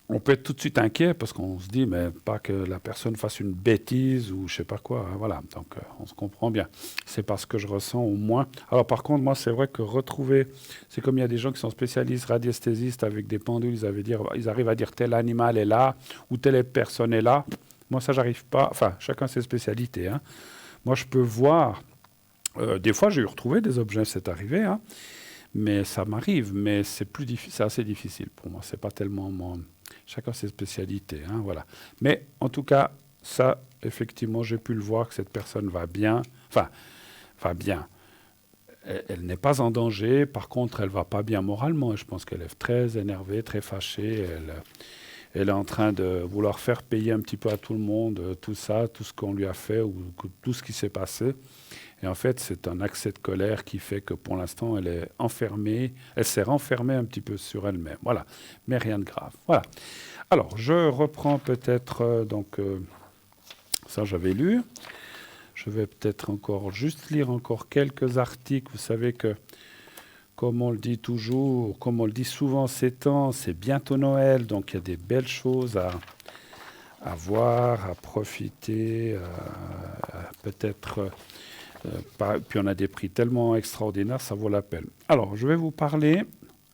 on peut être tout de suite inquiet parce qu'on se dit, mais pas que la personne fasse une bêtise ou je sais pas quoi. Voilà, donc on se comprend bien. C'est parce que je ressens au moins. Alors par contre, moi, c'est vrai que retrouver, c'est comme il y a des gens qui sont spécialistes radiesthésistes avec des pendules, ils arrivent à dire tel animal est là ou telle personne est là. Moi, ça, j'arrive pas. Enfin, chacun ses spécialités, hein. Moi, je peux voir, des fois, j'ai retrouvé des objets, c'est arrivé, hein, mais ça m'arrive, mais c'est assez difficile pour moi. C'est pas tellement chacun ses spécialités, hein, voilà. Mais en tout cas, ça, effectivement, j'ai pu le voir que cette personne va bien, enfin bien. Elle n'est pas en danger, par contre, elle va pas bien moralement. Je pense qu'elle est très énervée, très fâchée. Elle est en train de vouloir faire payer un petit peu à tout le monde tout ça, tout ce qu'on lui a fait ou tout ce qui s'est passé. Et en fait, c'est un accès de colère qui fait que pour l'instant, elle est enfermée. Elle s'est renfermée un petit peu sur elle-même. Voilà, mais rien de grave. Voilà. Alors, je reprends peut-être, ça j'avais lu. Je vais peut-être juste lire encore quelques articles. Vous savez que, comme on le dit toujours, comme on le dit souvent ces temps, c'est bientôt Noël, donc il y a des belles choses à voir, à profiter, peut-être... puis on a des prix tellement extraordinaires, ça vaut la peine. Alors, je vais vous parler,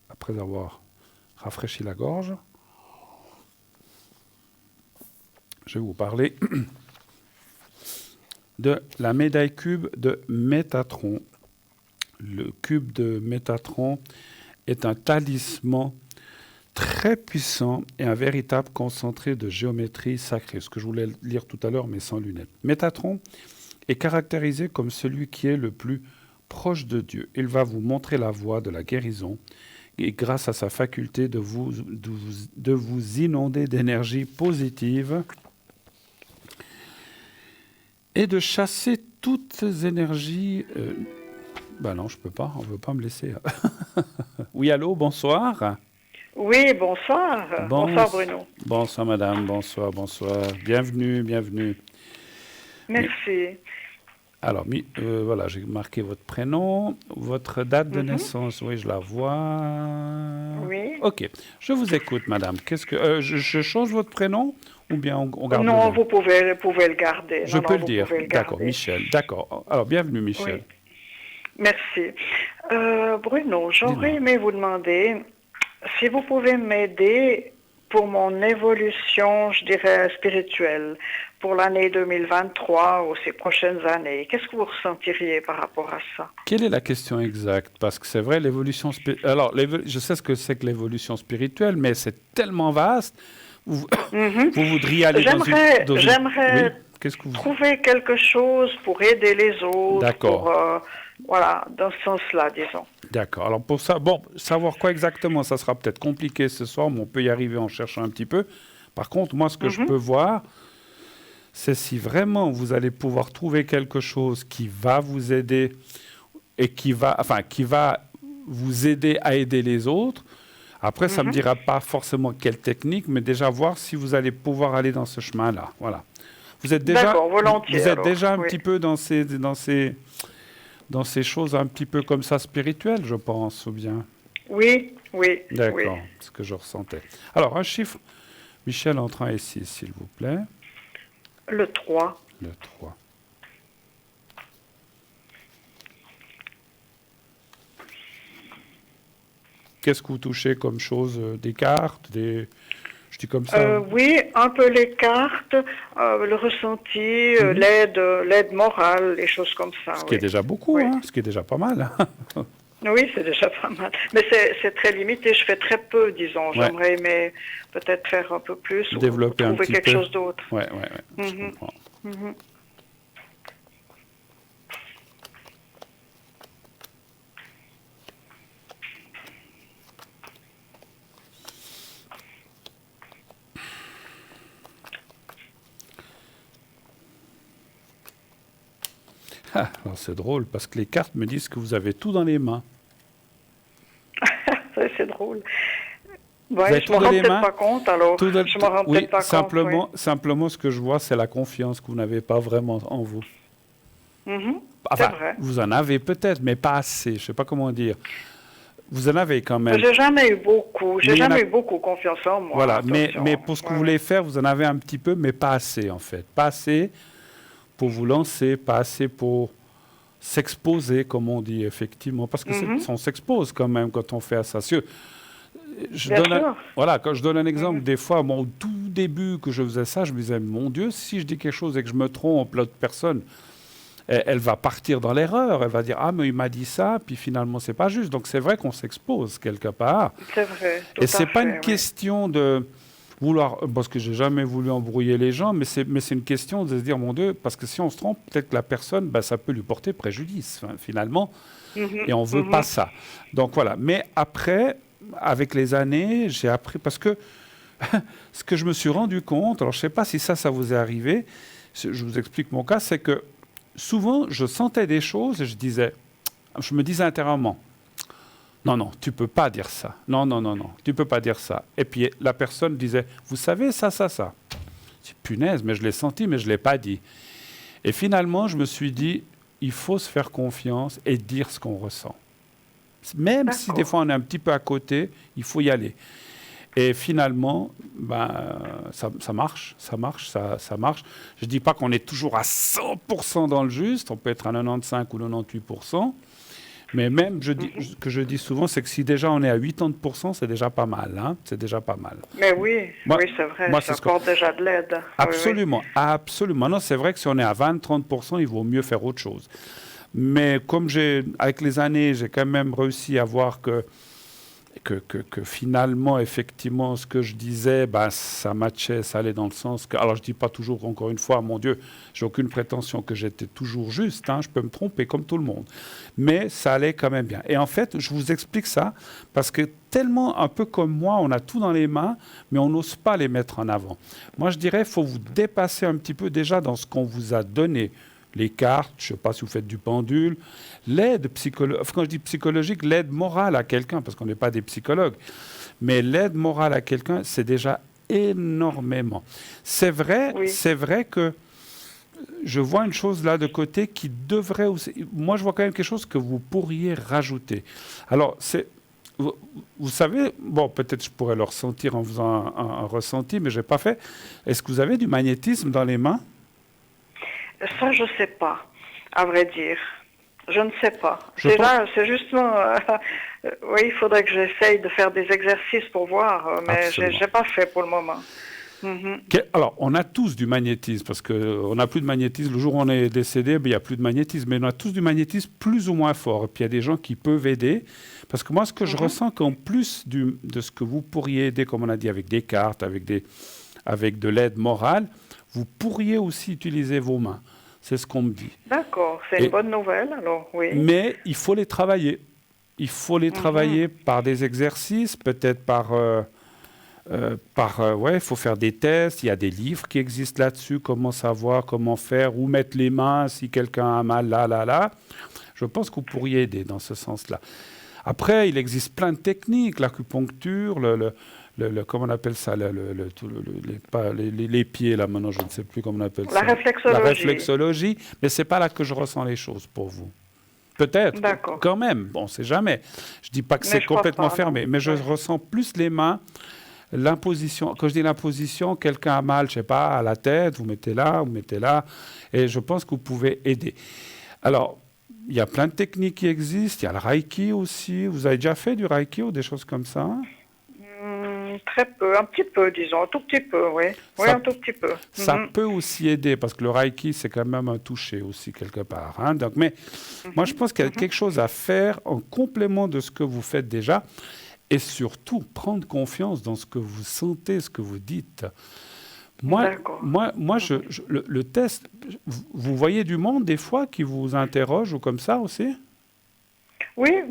après avoir rafraîchi la gorge, je vais vous parler de la médaille cube de Métatron. Le cube de Métatron est un talisman très puissant et un véritable concentré de géométrie sacrée. Ce que je voulais lire tout à l'heure, mais sans lunettes. Métatron est caractérisé comme celui qui est le plus proche de Dieu. Il va vous montrer la voie de la guérison et grâce à sa faculté de vous inonder d'énergie positive et de chasser toutes ces énergies... Ben non, je peux pas, on ne veut pas me laisser. Oui, allô, bonsoir. Oui, bonsoir. Bonsoir Bruno. Bonsoir madame, bonsoir. Bienvenue. Merci. Alors, voilà, j'ai marqué votre prénom, votre date de naissance, oui, je la vois. Oui. Ok, je vous écoute madame. Qu'est-ce que je change votre prénom ou bien on garde Non, vous pouvez le garder. Je peux le dire, d'accord, Michel, d'accord. Alors, bienvenue Michel. Oui. Merci. Bruno, j'aurais aimé vous demander si vous pouvez m'aider pour mon évolution, je dirais, spirituelle, pour l'année 2023 ou ces prochaines années. Qu'est-ce que vous ressentiriez par rapport à ça? Quelle est la question exacte? Parce que c'est vrai, l'évolution spirituelle... Alors, je sais ce que c'est que l'évolution spirituelle, mais c'est tellement vaste. Vous voudriez aller J'aimerais trouver quelque chose pour aider les autres. D'accord. Voilà, dans ce sens-là, disons. D'accord. Alors pour ça, savoir quoi exactement, ça sera peut-être compliqué ce soir, mais on peut y arriver en cherchant un petit peu. Par contre, moi, ce que je peux voir, c'est si vraiment vous allez pouvoir trouver quelque chose qui va vous aider et qui va vous aider à aider les autres. Après, ça ne me dira pas forcément quelle technique, mais déjà voir si vous allez pouvoir aller dans ce chemin-là. Voilà. Vous êtes déjà, un petit peu dans ces choses un petit peu comme ça spirituelles, je pense, ou bien? Oui. D'accord, c'est ce que je ressentais. Alors, un chiffre, Michel, entre 1 et 6, s'il vous plaît. Le 3. Le 3. Qu'est-ce que vous touchez comme chose? Des cartes, Je dis comme ça. Oui, un peu les cartes, le ressenti, l'aide morale, les choses comme ça. Ce qui est déjà beaucoup, ce qui est déjà pas mal. Oui, c'est déjà pas mal. Mais c'est très limité. Je fais très peu, disons. J'aimerais aimer peut-être faire un peu plus développer ou trouver quelque chose d'autre. Oui. Je comprends. Alors c'est drôle parce que les cartes me disent que vous avez tout dans les mains. C'est drôle. Ouais, je ne me rends peut-être pas compte, alors. Je me rends peut-être pas compte. Simplement, ce que je vois, c'est la confiance que vous n'avez pas vraiment en vous. C'est vrai. Vous en avez peut-être, mais pas assez. Je ne sais pas comment dire. Vous en avez quand même. J'ai jamais eu beaucoup. J'ai jamais eu beaucoup confiance en moi. Voilà, mais pour ce que vous voulez faire, vous en avez un petit peu, mais pas assez en fait. Pas assez pour vous lancer, pas assez pour s'exposer, comme on dit, effectivement. Parce que on s'expose quand même quand on fait ça. Quand je donne un exemple, des fois, au tout début que je faisais ça, je me disais, mon Dieu, si je dis quelque chose et que je me trompe, l'autre personne, elle va partir dans l'erreur. Elle va dire, ah, mais il m'a dit ça, puis finalement, c'est pas juste. Donc, c'est vrai qu'on s'expose quelque part. C'est vrai. Et c'est pas une question de vouloir, parce que j'ai jamais voulu embrouiller les gens, mais c'est une question de se dire, mon Dieu, parce que si on se trompe, peut-être que la personne, ça peut lui porter préjudice, finalement, et on veut pas ça. Donc voilà. Mais après, avec les années, j'ai appris, parce que ce que je me suis rendu compte, alors je sais pas si ça vous est arrivé, je vous explique mon cas, c'est que souvent, je sentais des choses et je me disais intérieurement, non, tu peux pas dire ça. Non, tu peux pas dire ça. Et puis la personne disait, vous savez, ça. Je dis, punaise, mais je l'ai senti, mais je l'ai pas dit. Et finalement, je me suis dit, il faut se faire confiance et dire ce qu'on ressent. Même si des fois on est un petit peu à côté, il faut y aller. Et finalement, ça marche. Je dis pas qu'on est toujours à 100% dans le juste, on peut être à 95 ou 98%. Mais même, je dis souvent, c'est que si déjà on est à 80%, c'est déjà pas mal. Hein, c'est déjà pas mal. Mais oui, c'est vrai, ça apporte déjà de l'aide. Absolument, absolument. Non, c'est vrai que si on est à 20-30%, il vaut mieux faire autre chose. Mais comme avec les années, j'ai quand même réussi à voir que finalement, effectivement, ce que je disais, ça matchait, ça allait dans le sens que... Alors, je ne dis pas toujours, encore une fois, mon Dieu, j'ai aucune prétention que j'étais toujours juste, je peux me tromper comme tout le monde. Mais ça allait quand même bien. Et en fait, je vous explique ça parce que tellement, un peu comme moi, on a tout dans les mains, mais on n'ose pas les mettre en avant. Moi, je dirais, il faut vous dépasser un petit peu déjà dans ce qu'on vous a donné. Les cartes, je ne sais pas si vous faites du pendule, l'aide psychologique, quand je dis psychologique, l'aide morale à quelqu'un, parce qu'on n'est pas des psychologues, mais l'aide morale à quelqu'un, c'est déjà énormément. C'est vrai que je vois une chose là de côté qui devrait aussi... Moi, je vois quand même quelque chose que vous pourriez rajouter. Alors, vous savez, peut-être je pourrais le ressentir en faisant un ressenti, mais je n'ai pas fait. Est-ce que vous avez du magnétisme dans les mains ? Ça, je ne sais pas, à vrai dire. Je ne sais pas. C'est justement... oui, il faudrait que j'essaye de faire des exercices pour voir, mais je n'ai pas fait pour le moment. Alors, on a tous du magnétisme, parce qu'on n'a plus de magnétisme. Le jour où on est décédé, il n'y a plus de magnétisme. Mais on a tous du magnétisme plus ou moins fort. Et puis, il y a des gens qui peuvent aider. Parce que moi, ce que je ressens, qu'en plus de ce que vous pourriez aider, comme on a dit, avec des cartes, avec de l'aide morale, vous pourriez aussi utiliser vos mains. C'est ce qu'on me dit. D'accord, c'est une bonne nouvelle, alors, oui. Mais il faut les travailler. Il faut les travailler par des exercices, peut-être il faut faire des tests. Il y a des livres qui existent là-dessus, comment savoir, comment faire, où mettre les mains si quelqu'un a mal, là. Je pense que vous pourriez aider dans ce sens-là. Après, il existe plein de techniques, l'acupuncture, comment on appelle ça, les pieds, là, maintenant, je ne sais plus comment on appelle ça. La réflexologie, mais ce n'est pas là que je ressens les choses pour vous. Peut-être, quand même, on ne sait jamais. Je ne dis pas que c'est complètement fermé, mais je ressens plus les mains, l'imposition. Quand je dis l'imposition, quelqu'un a mal, je ne sais pas, à la tête, vous mettez là, et je pense que vous pouvez aider. Alors, il y a plein de techniques qui existent. Il y a le Reiki aussi. Vous avez déjà fait du Reiki ou des choses comme ça? Très peu, un petit peu, disons, un tout petit peu, oui. Oui, un tout petit peu. Ça peut aussi aider, parce que le Reiki, c'est quand même un toucher aussi, quelque part. Hein. Donc, mais moi, je pense qu'il y a quelque chose à faire en complément de ce que vous faites déjà, et surtout, prendre confiance dans ce que vous sentez, ce que vous dites. Moi, le test, vous voyez du monde, des fois, qui vous interroge ou comme ça aussi? Oui,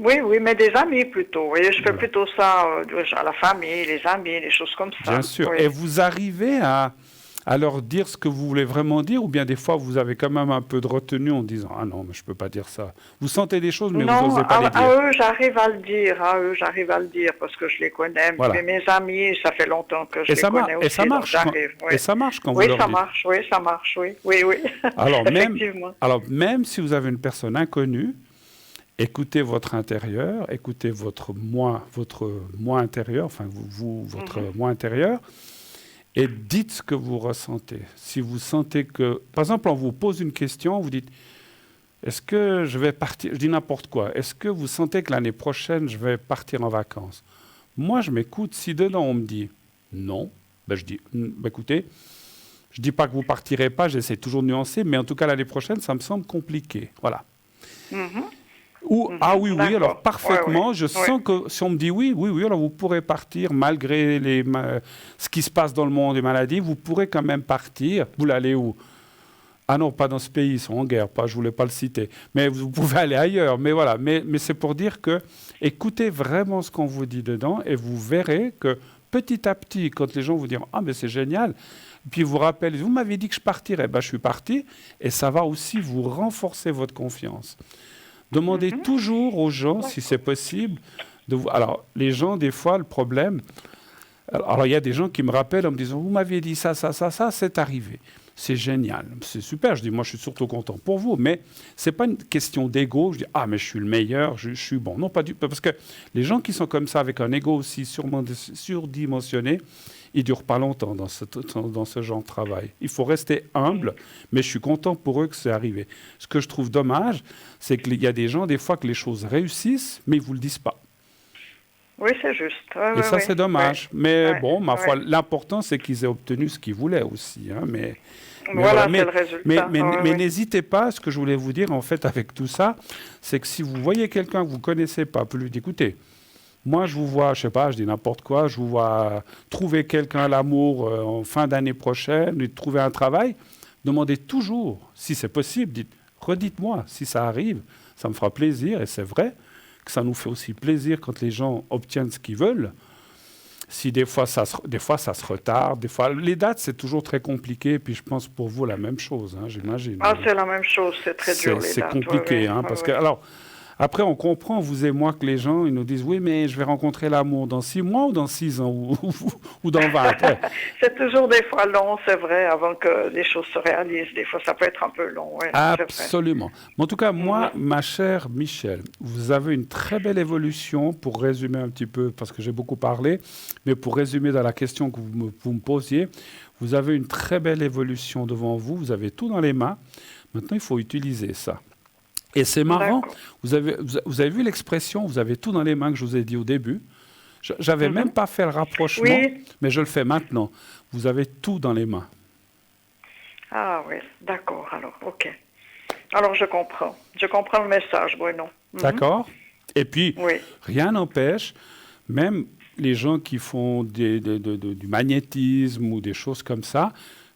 mais des amis plutôt. Oui, je fais plutôt ça à la famille, les amis, les choses comme ça. Bien sûr. Oui. Et vous arrivez à leur dire ce que vous voulez vraiment dire, ou bien des fois vous avez quand même un peu de retenue en disant « Ah non, mais je ne peux pas dire ça ». Vous sentez des choses, mais vous n'osez pas les dire. À eux, j'arrive à le dire, parce que je les connais. Voilà. Mais mes amis, ça fait longtemps que je les connais aussi. Et ça marche, et ça marche quand vous leur dites. Oui, ça marche, oui. Alors même si vous avez une personne inconnue, écoutez votre intérieur, écoutez votre moi intérieur, enfin votre moi intérieur, et dites ce que vous ressentez. Si vous sentez que, par exemple, on vous pose une question, vous dites, est-ce que je vais partir, je dis n'importe quoi, est-ce que vous sentez que l'année prochaine, je vais partir en vacances? Moi, je m'écoute, si dedans on me dit non, ben je dis, écoutez, je ne dis pas que vous ne partirez pas, j'essaie toujours de nuancer, mais en tout cas, l'année prochaine, ça me semble compliqué. Voilà. Ou, oui, alors parfaitement, je sens que si on me dit oui, alors vous pourrez partir malgré ce qui se passe dans le monde des maladies, vous pourrez quand même partir. Vous l'allez où? Ah non, pas dans ce pays, ils sont en guerre, je ne voulais pas le citer. Mais vous pouvez aller ailleurs, mais voilà. Mais c'est pour dire que écoutez vraiment ce qu'on vous dit dedans et vous verrez que petit à petit, quand les gens vous diront « Ah, mais c'est génial », puis vous rappellent « Vous m'avez dit que je partirais, je suis parti », et ça va aussi vous renforcer votre confiance. Demandez toujours aux gens, si c'est possible, alors, les gens, des fois, le problème... Alors, il y a des gens qui me rappellent en me disant « Vous m'aviez dit ça, c'est arrivé. » C'est génial, c'est super. Je dis « Moi, je suis surtout content pour vous. » Mais ce n'est pas une question d'ego. Je dis « Ah, mais je suis le meilleur, je suis bon. » Non, pas du tout. Parce que les gens qui sont comme ça, avec un ego aussi surdimensionné, ils ne durent pas longtemps dans ce genre de travail. Il faut rester humble, mais je suis content pour eux que c'est arrivé. Ce que je trouve dommage, c'est qu'il y a des gens, des fois, que les choses réussissent, mais ils ne vous le disent pas. Oui, c'est juste. Et ça, c'est dommage. Mais bon, ma foi, l'important, c'est qu'ils aient obtenu ce qu'ils voulaient aussi. Hein, c'est le résultat. Mais n'hésitez pas, ce que je voulais vous dire, en fait, avec tout ça, c'est que si vous voyez quelqu'un que vous ne connaissez pas, vous lui dites, écoutez, moi, je vous vois, je ne sais pas, je dis n'importe quoi, je vous vois trouver quelqu'un à l'amour en fin d'année prochaine, et trouver un travail, demandez toujours, si c'est possible, redites-moi, si ça arrive, ça me fera plaisir, et c'est vrai que ça nous fait aussi plaisir quand les gens obtiennent ce qu'ils veulent. Si des fois ça se retarde, des fois les dates c'est toujours très compliqué, puis je pense pour vous la même chose, hein, j'imagine. Ah, c'est la même chose, c'est très dur les dates. C'est compliqué, parce que alors. Après, on comprend, vous et moi, que les gens, ils nous disent « Oui, mais je vais rencontrer l'amour dans 6 mois ou dans 6 ans ou dans 20 ?» C'est toujours des fois long, c'est vrai, avant que les choses se réalisent. Des fois, ça peut être un peu long. Ouais, absolument. Mais en tout cas, moi, ma chère Michèle, vous avez une très belle évolution, pour résumer un petit peu, parce que j'ai beaucoup parlé, mais pour résumer dans la question que vous me posiez, vous avez une très belle évolution devant vous, vous avez tout dans les mains. Maintenant, il faut utiliser ça. Et c'est marrant, vous avez vu l'expression « vous avez tout dans les mains » que je vous ai dit au début. Je n'avais même pas fait le rapprochement, mais je le fais maintenant. Vous avez tout dans les mains. Ah oui, d'accord, alors, ok. Alors je comprends le message, Bruno. D'accord. Et puis, rien n'empêche, même les gens qui font du magnétisme ou des choses comme ça,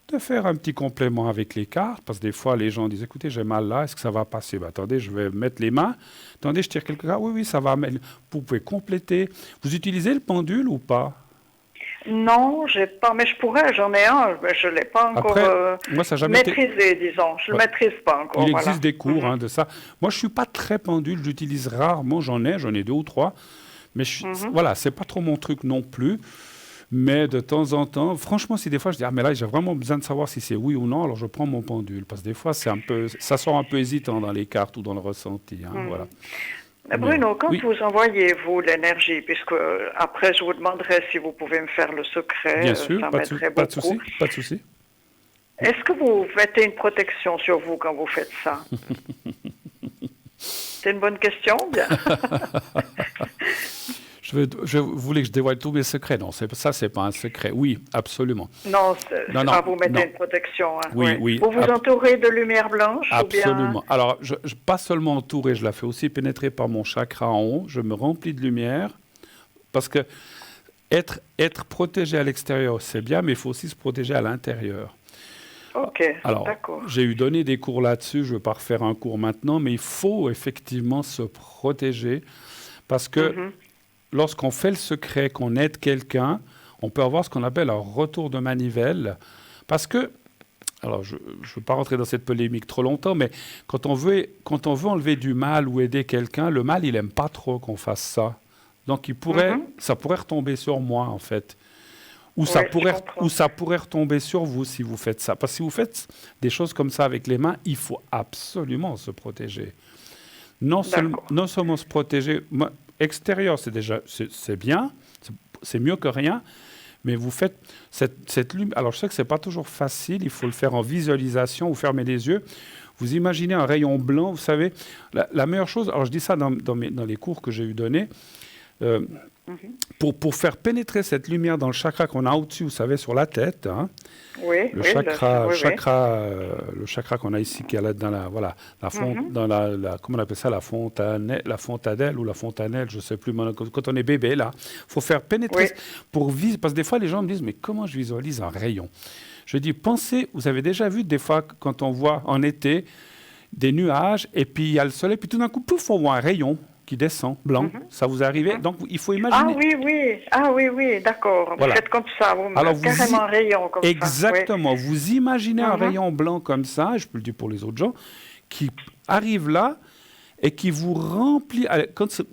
de faire un petit complément avec les cartes, parce que des fois, les gens disent, écoutez, j'ai mal là, est-ce que ça va passer? Attendez, je vais mettre les mains. Attendez, je tire quelques cartes. Oui, ça va. Vous pouvez compléter. Vous utilisez le pendule ou pas? Non, j'ai pas, mais je pourrais, j'en ai un, mais je ne l'ai pas encore moi, ça jamais maîtrisé, disons. Je ne le maîtrise pas encore. Il existe des cours de ça. Moi, je ne suis pas très pendule, j'utilise rarement, j'en ai 2 ou 3. Mais voilà, ce n'est pas trop mon truc non plus. Mais de temps en temps, franchement, si des fois je dis « Ah, mais là, j'ai vraiment besoin de savoir si c'est oui ou non », alors je prends mon pendule. Parce que des fois, ça sort un peu hésitant dans les cartes ou dans le ressenti. Voilà. Bruno, quand vous envoyez, vous, l'énergie, puisque après, je vous demanderai si vous pouvez me faire le secret. Bien sûr, ça m'aiderait beaucoup. Pas de souci. Est-ce que vous mettez une protection sur vous quand vous faites ça? C'est une bonne question, bien. Je voulais que je dévoile tous mes secrets. Non, ça, c'est pas un secret. Oui, absolument. Non, vous mettez une protection. Hein. Oui. Vous entourez de lumière blanche absolument. Ou bien... Alors, pas seulement entouré, je la fais aussi pénétrer par mon chakra en haut. Je me remplis de lumière parce que être protégé à l'extérieur, c'est bien, mais il faut aussi se protéger à l'intérieur. Ok, alors, d'accord. J'ai donné des cours là-dessus, je ne vais pas refaire un cours maintenant, mais il faut effectivement se protéger parce que lorsqu'on fait le secret, qu'on aide quelqu'un, on peut avoir ce qu'on appelle un retour de manivelle parce que, alors je ne veux pas rentrer dans cette polémique trop longtemps, mais quand on veut enlever du mal ou aider quelqu'un, le mal, il n'aime pas trop qu'on fasse ça. Donc ça pourrait retomber sur moi en fait. Ou ça pourrait retomber sur vous si vous faites ça. Parce que si vous faites des choses comme ça avec les mains, il faut absolument se protéger. Non seulement se protéger, extérieur c'est bien, c'est mieux que rien, mais vous faites cette lumière. Alors je sais que c'est pas toujours facile, il faut le faire en visualisation, vous fermez les yeux, vous imaginez un rayon blanc, vous savez, la meilleure chose, alors je dis ça dans les cours que j'ai eu donnés, pour faire pénétrer cette lumière dans le chakra qu'on a au-dessus, vous savez, sur la tête, hein, le chakra qu'on a ici, qui est dans la comment on appelle ça, la fontanelle ou la fontanelle, je ne sais plus, quand on est bébé, là, il faut faire pénétrer, parce que des fois, les gens me disent, mais comment je visualise un rayon? Je dis, pensez, vous avez déjà vu des fois, quand on voit en été, des nuages, et puis il y a le soleil, puis tout d'un coup, pouf, on voit un rayon qui descend, blanc. Ça vous est arrivé? Donc, il faut imaginer... Ah oui, d'accord. Voilà. Vous faites comme ça, vous mettez carrément un rayon comme Exactement. Ça. Vous imaginez un rayon blanc comme ça, je peux le dire pour les autres gens, qui arrive là et qui vous remplit...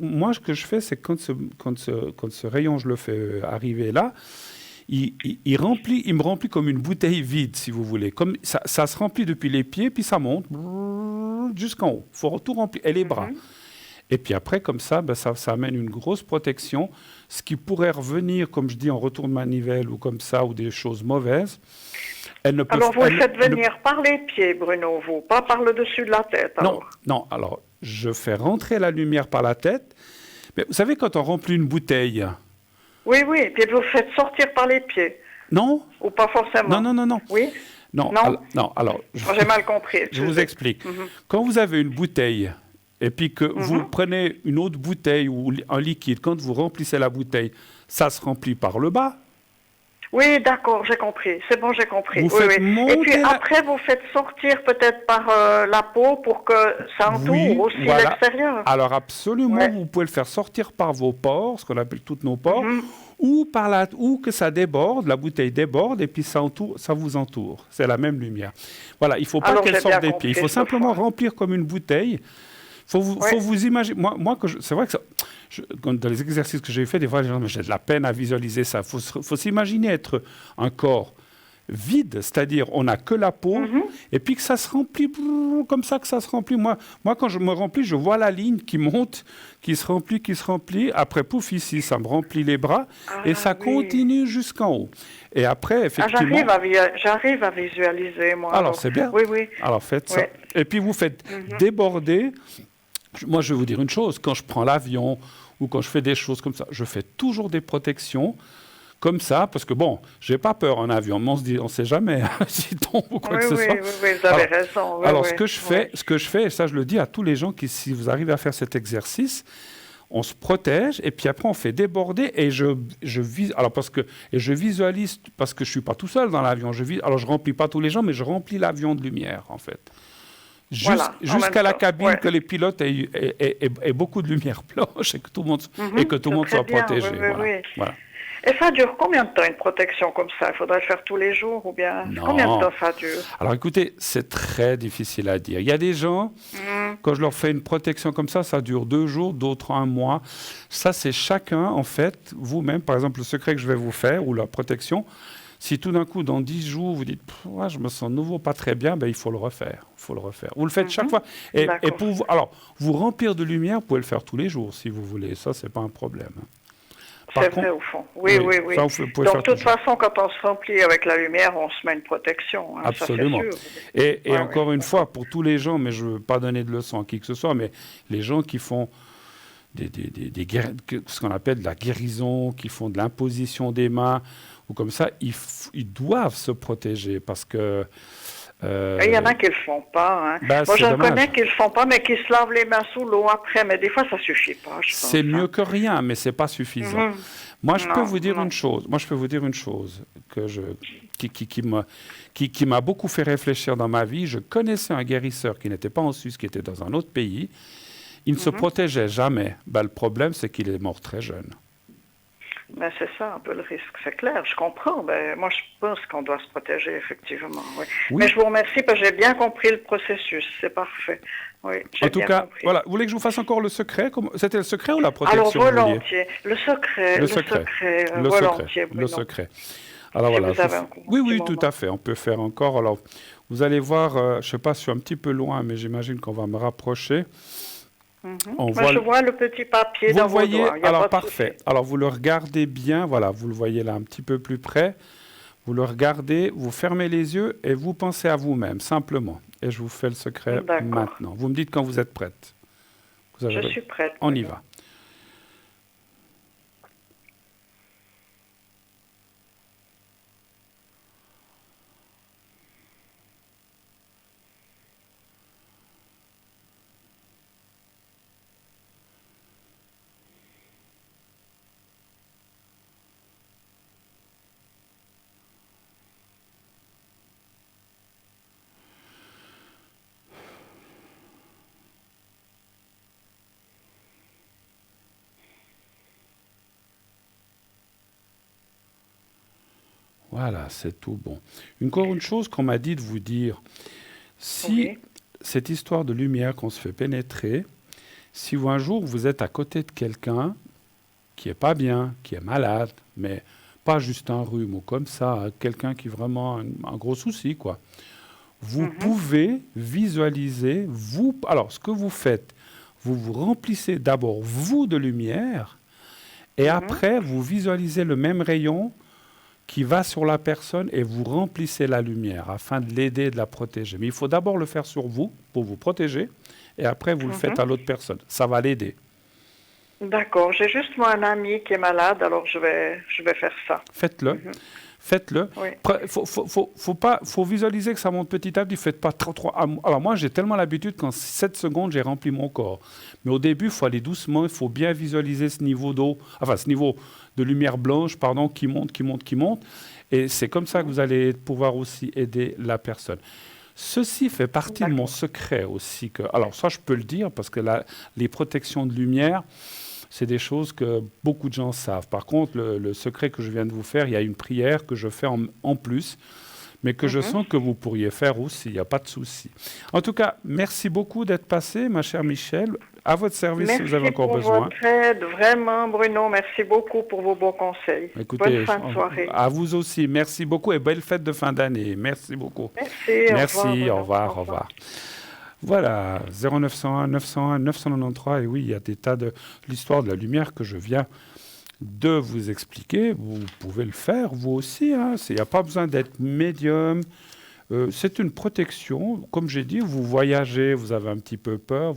Moi, ce que je fais, c'est quand ce rayon, je le fais arriver là, il me remplit comme une bouteille vide, si vous voulez. Comme ça se remplit depuis les pieds, puis ça monte jusqu'en haut. Il faut tout remplir. Et les bras. Et puis après, comme ça, ça amène une grosse protection. Ce qui pourrait revenir, comme je dis, en retour de manivelle ou comme ça, ou des choses mauvaises. Alors, vous le faites venir par les pieds, Bruno, vous, pas par le dessus de la tête. Non. Alors, je fais rentrer la lumière par la tête. Mais vous savez, quand on remplit une bouteille... Oui, puis vous le faites sortir par les pieds. Non. Ou pas forcément. Non. Oui. Non. Alors, j'ai mal compris. Je vous explique. Quand vous avez une bouteille... Et puis que vous prenez une autre bouteille ou un liquide, quand vous remplissez la bouteille, ça se remplit par le bas. Oui, d'accord, j'ai compris. C'est bon, j'ai compris. Et puis après, vous faites sortir peut-être par la peau pour que ça entoure aussi l'extérieur. Alors absolument, vous pouvez le faire sortir par vos pores, ce qu'on appelle tous nos pores, ou que ça déborde, la bouteille déborde et puis ça vous entoure. C'est la même lumière. Voilà, il ne faut pas qu'elle sorte des pieds. Il faut simplement remplir comme une bouteille. Faut vous imaginer. Moi c'est vrai que dans les exercices que j'ai fait, des fois, les gens j'ai de la peine à visualiser ça. Faut s'imaginer être un corps vide, c'est-à-dire on n'a que la peau, et puis que ça se remplit comme ça, que ça se remplit. Moi, quand je me remplis, je vois la ligne qui monte, qui se remplit. Après, pouf, ici, ça me remplit les bras, et ça continue jusqu'en haut. Et après, effectivement... j'arrive à visualiser, moi. Alors, c'est bien. Oui. Alors, faites ça. Et puis, vous faites déborder... Moi, je vais vous dire une chose, quand je prends l'avion ou quand je fais des choses comme ça, je fais toujours des protections comme ça, parce que bon, j'ai pas peur en avion, mais on ne sait jamais s'il tombe ou quoi que ce soit. Oui, vous avez raison. Alors, ce que je fais, et ça je le dis à tous les gens qui, si vous arrivez à faire cet exercice, on se protège et puis après on fait déborder et je visualise, parce que je suis pas tout seul dans l'avion, alors je remplis pas tous les gens, mais je remplis l'avion de lumière en fait. Jusqu'à la cabine, que les pilotes aient beaucoup de lumière blanche et que tout le monde soit protégé. Voilà. Et ça dure combien de temps, une protection comme ça? Il faudrait le faire tous les jours ou bien... Combien de temps ça dure? Alors écoutez, c'est très difficile à dire. Il y a des gens, quand je leur fais une protection comme ça dure 2 jours, d'autres 1 mois. Ça, c'est chacun, en fait, vous-même. Par exemple, le secret que je vais vous faire, ou la protection, si tout d'un coup, dans 10 jours, vous dites « je me sens nouveau pas très bien », il faut le refaire. Vous le faites chaque fois. Et pour vous remplir de lumière, vous pouvez le faire tous les jours, si vous voulez. Ça, c'est pas un problème. C'est vrai, au fond. Oui. Ça, Donc, de toute façon, quand on se remplit avec la lumière, on se met une protection. Hein, absolument. Ça, c'est sûr. Et encore une fois, pour tous les gens, mais je ne veux pas donner de leçons à qui que ce soit, mais les gens qui font ce qu'on appelle de la guérison, qui font de l'imposition des mains, ou comme ça, ils doivent se protéger parce que... il y en a qui ne le font pas. Hein. Moi, j'en connais qui ne le font pas, mais qui se lavent les mains sous l'eau après. Mais des fois, ça ne suffit pas. C'est mieux que rien, mais ce n'est pas suffisant. Moi, je peux vous dire une chose. Moi, je peux vous dire une chose qui m'a beaucoup fait réfléchir dans ma vie. Je connaissais un guérisseur qui n'était pas en Suisse, qui était dans un autre pays. Il ne se protégeait jamais. Le problème, c'est qu'il est mort très jeune. Ben, c'est ça un peu le risque, c'est clair, je comprends. Moi, je pense qu'on doit se protéger, effectivement. Oui. Mais je vous remercie parce que j'ai bien compris le processus, c'est parfait. Oui, en tout cas, voilà. Vous voulez que je vous fasse encore le secret? C'était le secret ou la protection? Alors, volontiers. Le secret. Volontiers. Le secret. Alors, voilà. Oui, tout à fait. On peut faire encore. Alors, vous allez voir, je ne sais pas si je suis un petit peu loin, mais j'imagine qu'on va me rapprocher. Je vois le petit papier dans vos doigts. Alors parfait. Alors vous le regardez bien, voilà, vous le voyez là un petit peu plus près. Vous le regardez, vous fermez les yeux et vous pensez à vous-même, simplement. Et je vous fais le secret maintenant. Vous me dites quand vous êtes prête. Je suis prête. On y va. Voilà, c'est tout bon. Encore une chose qu'on m'a dit de vous dire, si cette histoire de lumière qu'on se fait pénétrer, si un jour vous êtes à côté de quelqu'un qui n'est pas bien, qui est malade, mais pas juste un rhume ou comme ça, quelqu'un qui a vraiment un gros souci, quoi, vous pouvez visualiser, alors ce que vous faites, vous vous remplissez d'abord vous de lumière, et après vous visualisez le même rayon qui va sur la personne et vous remplissez la lumière afin de l'aider et de la protéger. Mais il faut d'abord le faire sur vous pour vous protéger et après vous le faites à l'autre personne. Ça va l'aider. D'accord. J'ai juste moi un ami qui est malade, alors je vais faire ça. Faites-le. Faites-le. Faut visualiser que ça monte petit à petit. Faites pas trop. Alors moi, j'ai tellement l'habitude qu'en 7 secondes, j'ai rempli mon corps. Mais au début, il faut aller doucement. Il faut bien visualiser ce niveau d'eau, ce niveau de lumière blanche, qui monte. Et c'est comme ça que vous allez pouvoir aussi aider la personne. Ceci fait partie de mon secret aussi. Alors ça, je peux le dire parce que les protections de lumière, c'est des choses que beaucoup de gens savent. Par contre, le secret que je viens de vous faire, il y a une prière que je fais en plus, mais que je sens que vous pourriez faire aussi, il n'y a pas de souci. En tout cas, merci beaucoup d'être passé, ma chère Michel. À votre service si vous avez encore besoin. Merci pour votre aide, vraiment, Bruno. Merci beaucoup pour vos bons conseils. Écoutez, bonne fin de soirée. À vous aussi, merci beaucoup et belle fête de fin d'année. Merci beaucoup. Merci, au revoir. Voilà, 0901 901 993, et oui, il y a des tas de l'histoire de la lumière que je viens de vous expliquer. Vous pouvez le faire, vous aussi. Il n'y a pas besoin d'être médium. C'est une protection. Comme j'ai dit, vous voyagez, vous avez un petit peu peur.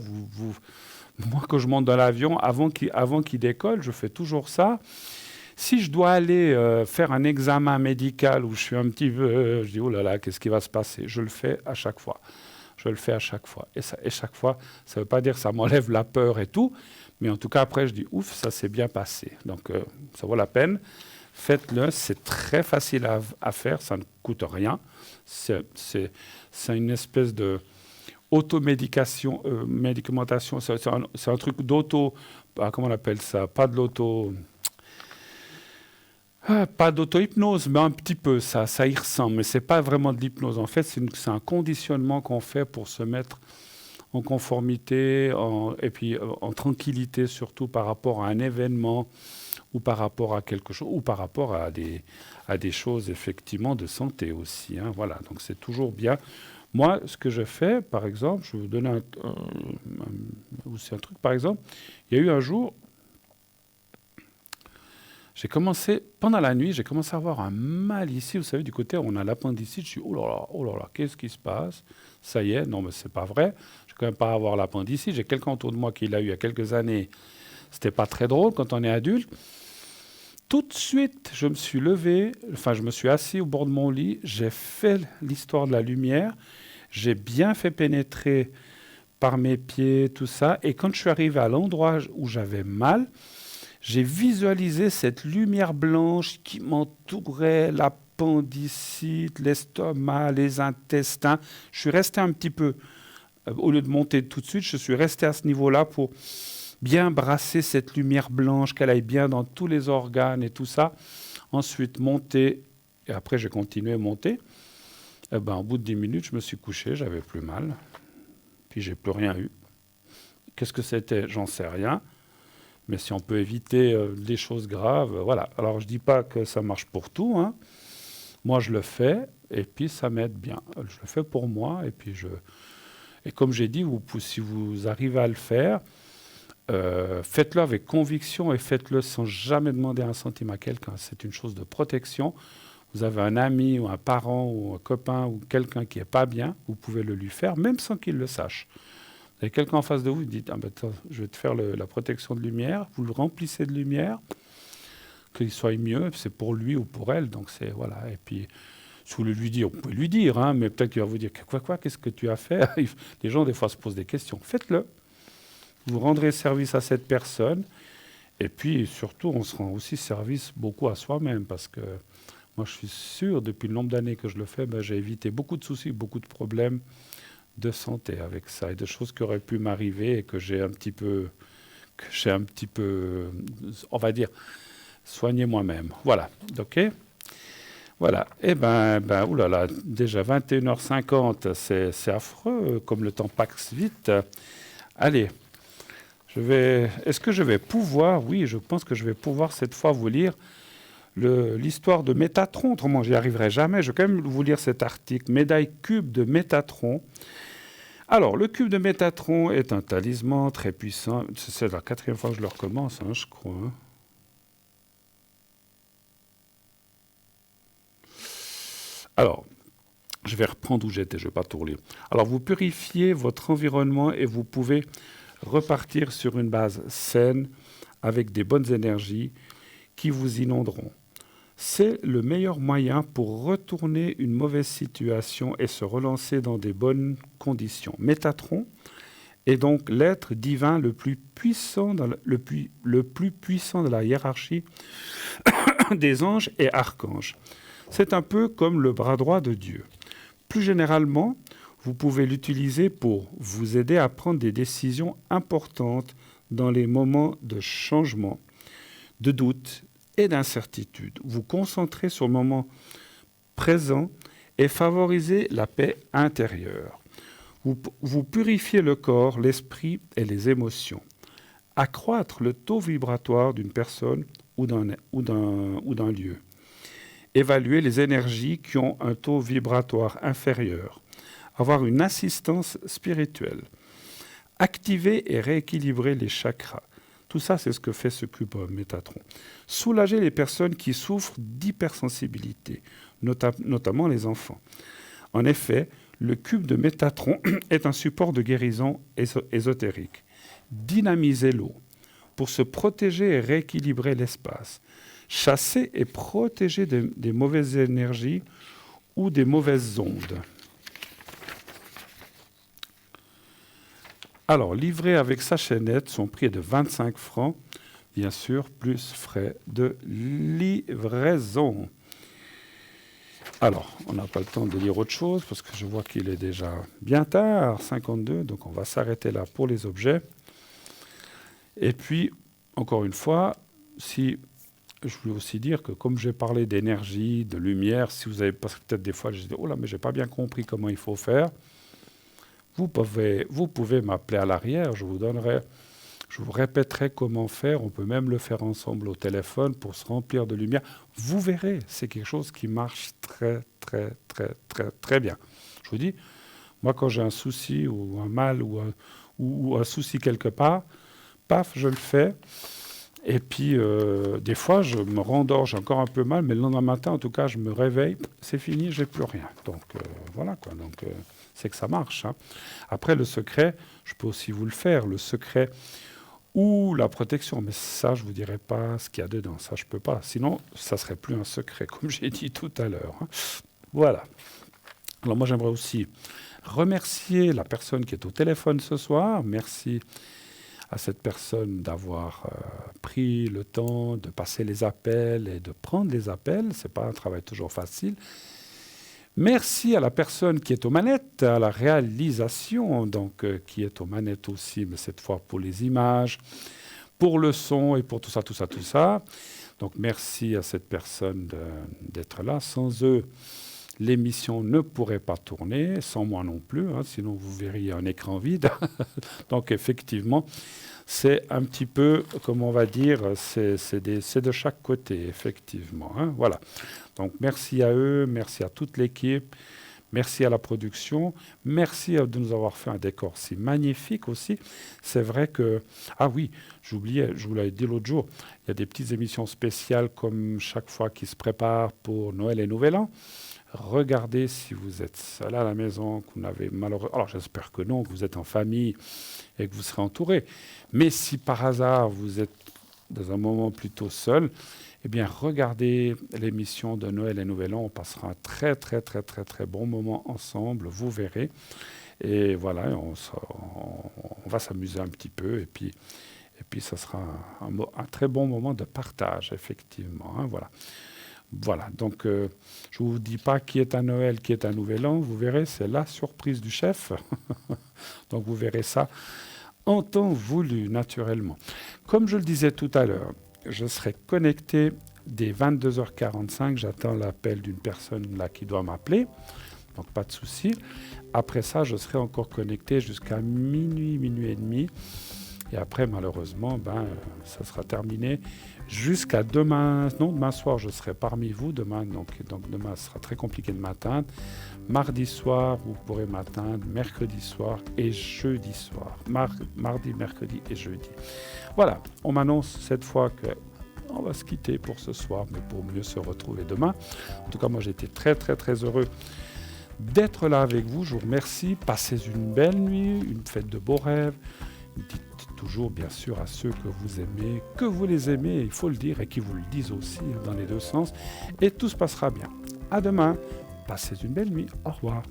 Moi, quand je monte dans l'avion, avant qu'il décolle, je fais toujours ça. Si je dois aller faire un examen médical où je suis un petit peu... je dis, oh là là, qu'est-ce qui va se passer? Je le fais à chaque fois. Et chaque fois, ça ne veut pas dire que ça m'enlève la peur et tout, mais en tout cas, après, je dis, ouf, ça s'est bien passé. Donc, ça vaut la peine. Faites-le, c'est très facile à faire, ça ne coûte rien. C'est une espèce de automédication, médicamentation, c'est un truc d'auto, comment on appelle ça? Pas de l'auto... pas d'auto-hypnose, mais un petit peu, ça y ressemble. Mais ce n'est pas vraiment de l'hypnose. En fait, c'est un conditionnement qu'on fait pour se mettre en conformité et puis en tranquillité, surtout par rapport à un événement ou par rapport à quelque chose, ou par rapport à des choses, effectivement, de santé aussi. Voilà, donc c'est toujours bien. Moi, ce que je fais, par exemple, je vais vous donner un truc, par exemple. Il y a eu un jour... pendant la nuit, j'ai commencé à avoir un mal ici, vous savez, du côté où on a l'appendicite. Je suis, oh là là, qu'est-ce qui se passe? Ça y est, non, mais c'est pas vrai. Je vais quand même pas avoir l'appendicite. J'ai quelqu'un autour de moi qui l'a eu il y a quelques années. C'était pas très drôle quand on est adulte. Tout de suite, je me suis levé, je me suis assis au bord de mon lit, j'ai fait l'histoire de la lumière, j'ai bien fait pénétrer par mes pieds, tout ça, et quand je suis arrivé à l'endroit où j'avais mal, j'ai visualisé cette lumière blanche qui m'entourait, l'appendicite, l'estomac, les intestins. Je suis resté un petit peu, au lieu de monter tout de suite, je suis resté à ce niveau-là pour bien brasser cette lumière blanche, qu'elle aille bien dans tous les organes et tout ça. Ensuite, monter, et après j'ai continué à monter. Au bout de 10 minutes, je me suis couché, j'avais plus mal. Puis j'ai plus rien eu. Qu'est-ce que c'était? J'en sais rien. Mais si on peut éviter des choses graves, voilà. Alors je dis pas que ça marche pour tout, hein. Moi je le fais, et puis ça m'aide bien. Je le fais pour moi, et puis Et comme j'ai dit, si vous arrivez à le faire, faites-le avec conviction et faites-le sans jamais demander un centime à quelqu'un. C'est une chose de protection. Vous avez un ami ou un parent ou un copain ou quelqu'un qui n'est pas bien, vous pouvez le lui faire, même sans qu'il le sache. Vous avez quelqu'un en face de vous, vous dites je vais te faire la protection de lumière, vous le remplissez de lumière, qu'il soit mieux, c'est pour lui ou pour elle. Donc c'est voilà. Et puis, si vous voulez lui dire, vous pouvez lui dire, hein, mais peut-être qu'il va vous dire quoi, qu'est-ce que tu as fait? Les gens, des fois, se posent des questions. Faites-le. Vous rendrez service à cette personne. Et puis, surtout, on se rend aussi service beaucoup à soi-même. Parce que moi, je suis sûr, depuis le nombre d'années que je le fais, j'ai évité beaucoup de soucis, beaucoup de problèmes de santé avec ça. Et de choses qui auraient pu m'arriver et que j'ai un petit peu, on va dire, soigné moi-même. Voilà. OK? Voilà. Eh oulala, déjà 21h50, c'est affreux, comme le temps passe vite. Allez. Est-ce que je vais pouvoir, oui, je pense que je vais pouvoir cette fois vous lire l'histoire de Métatron. Autrement, j'y arriverai jamais. Je vais quand même vous lire cet article, Médaille cube de Métatron. Alors, le cube de Métatron est un talisman très puissant. C'est la 4e fois que je le recommence, hein, je crois. Hein. Alors, je vais reprendre où j'étais, je ne vais pas tout relire. Alors, vous purifiez votre environnement et vous pouvez repartir sur une base saine avec des bonnes énergies qui vous inonderont. C'est le meilleur moyen pour retourner une mauvaise situation et se relancer dans des bonnes conditions. Métatron est donc l'être divin le plus puissant, le plus puissant de la hiérarchie des anges et archanges. C'est un peu comme le bras droit de Dieu. Plus généralement, vous pouvez l'utiliser pour vous aider à prendre des décisions importantes dans les moments de changement, de doute et d'incertitude. Vous concentrez sur le moment présent et favorisez la paix intérieure. Vous purifiez le corps, l'esprit et les émotions. Accroître le taux vibratoire d'une personne ou d'un lieu. Évaluer les énergies qui ont un taux vibratoire inférieur. Avoir une assistance spirituelle. Activer et rééquilibrer les chakras. Tout ça, c'est ce que fait ce cube Métatron. Soulager les personnes qui souffrent d'hypersensibilité, notamment les enfants. En effet, le cube de Métatron est un support de guérison ésotérique. Dynamiser l'eau pour se protéger et rééquilibrer l'espace. Chasser et protéger des mauvaises énergies ou des mauvaises ondes. Alors, livré avec sa chaînette, son prix est de 25 francs, bien sûr, plus frais de livraison. Alors, on n'a pas le temps de lire autre chose, parce que je vois qu'il est déjà bien tard, 52, donc on va s'arrêter là pour les objets. Et puis, encore une fois, je voulais aussi dire que comme j'ai parlé d'énergie, de lumière, si vous avez peut-être des fois, je dis, oh là, mais j'ai pas bien compris comment il faut faire. Vous pouvez m'appeler à l'arrière, je vous répéterai comment faire. On peut même le faire ensemble au téléphone pour se remplir de lumière. Vous verrez, c'est quelque chose qui marche très, très, très, très, très bien. Je vous dis, moi, quand j'ai un souci ou un mal ou un souci quelque part, paf, je le fais. Et puis, des fois, je me rendors, j'ai encore un peu mal, mais le lendemain matin, en tout cas, je me réveille, c'est fini, j'ai plus rien. Donc, voilà, quoi. Donc, c'est que ça marche. Hein. Après, le secret, je peux aussi vous le faire, le secret ou la protection. Mais ça, je ne vous dirai pas ce qu'il y a dedans. Ça, je ne peux pas. Sinon, ça ne serait plus un secret, comme j'ai dit tout à l'heure. Hein. Voilà. Alors, moi, j'aimerais aussi remercier la personne qui est au téléphone ce soir. Merci à cette personne d'avoir pris le temps de passer les appels et de prendre les appels. Ce n'est pas un travail toujours facile. Merci à la personne qui est aux manettes, à la réalisation, donc qui est aux manettes aussi, mais cette fois pour les images, pour le son et pour tout ça. Donc merci à cette personne d'être là. Sans eux, l'émission ne pourrait pas tourner, sans moi non plus, hein, sinon vous verriez un écran vide. Donc effectivement, c'est un petit peu, comme on va dire, c'est de chaque côté, effectivement. Hein, voilà. Donc merci à eux, merci à toute l'équipe, merci à la production, merci de nous avoir fait un décor si magnifique aussi. C'est vrai que... Ah oui, j'oubliais, je vous l'avais dit l'autre jour, il y a des petites émissions spéciales comme chaque fois qui se préparent pour Noël et Nouvel An. Regardez si vous êtes seul à la maison, que vous n'avez malheureusement... Alors j'espère que non, que vous êtes en famille et que vous serez entouré. Mais si par hasard vous êtes dans un moment plutôt seul, eh bien regardez l'émission de Noël et Nouvel An. On passera un très bon moment ensemble, vous verrez. Et voilà, on va s'amuser un petit peu et puis ça sera un très bon moment de partage, effectivement. Hein, voilà. Voilà, donc je ne vous dis pas qui est un Noël, qui est un Nouvel An, vous verrez, c'est la surprise du chef. Donc vous verrez ça en temps voulu, naturellement. Comme je le disais tout à l'heure, je serai connecté dès 22h45, j'attends l'appel d'une personne là qui doit m'appeler, donc pas de souci. Après ça, je serai encore connecté jusqu'à minuit et demi. Et après, malheureusement, ça sera terminé jusqu'à demain. Non, demain soir, je serai parmi vous. Demain, donc demain, ce sera très compliqué de m'atteindre. Mardi soir, vous pourrez m'atteindre. Mercredi soir et jeudi soir. Mardi, mercredi et jeudi. Voilà, on m'annonce cette fois qu'on va se quitter pour ce soir, mais pour mieux se retrouver demain. En tout cas, moi, j'ai été très heureux d'être là avec vous. Je vous remercie. Passez une belle nuit, une fête de beaux rêves. Dites toujours, bien sûr, à ceux que vous aimez, que vous les aimez, il faut le dire, et qui vous le disent aussi, dans les deux sens. Et tout se passera bien. À demain. Passez une belle nuit. Au revoir.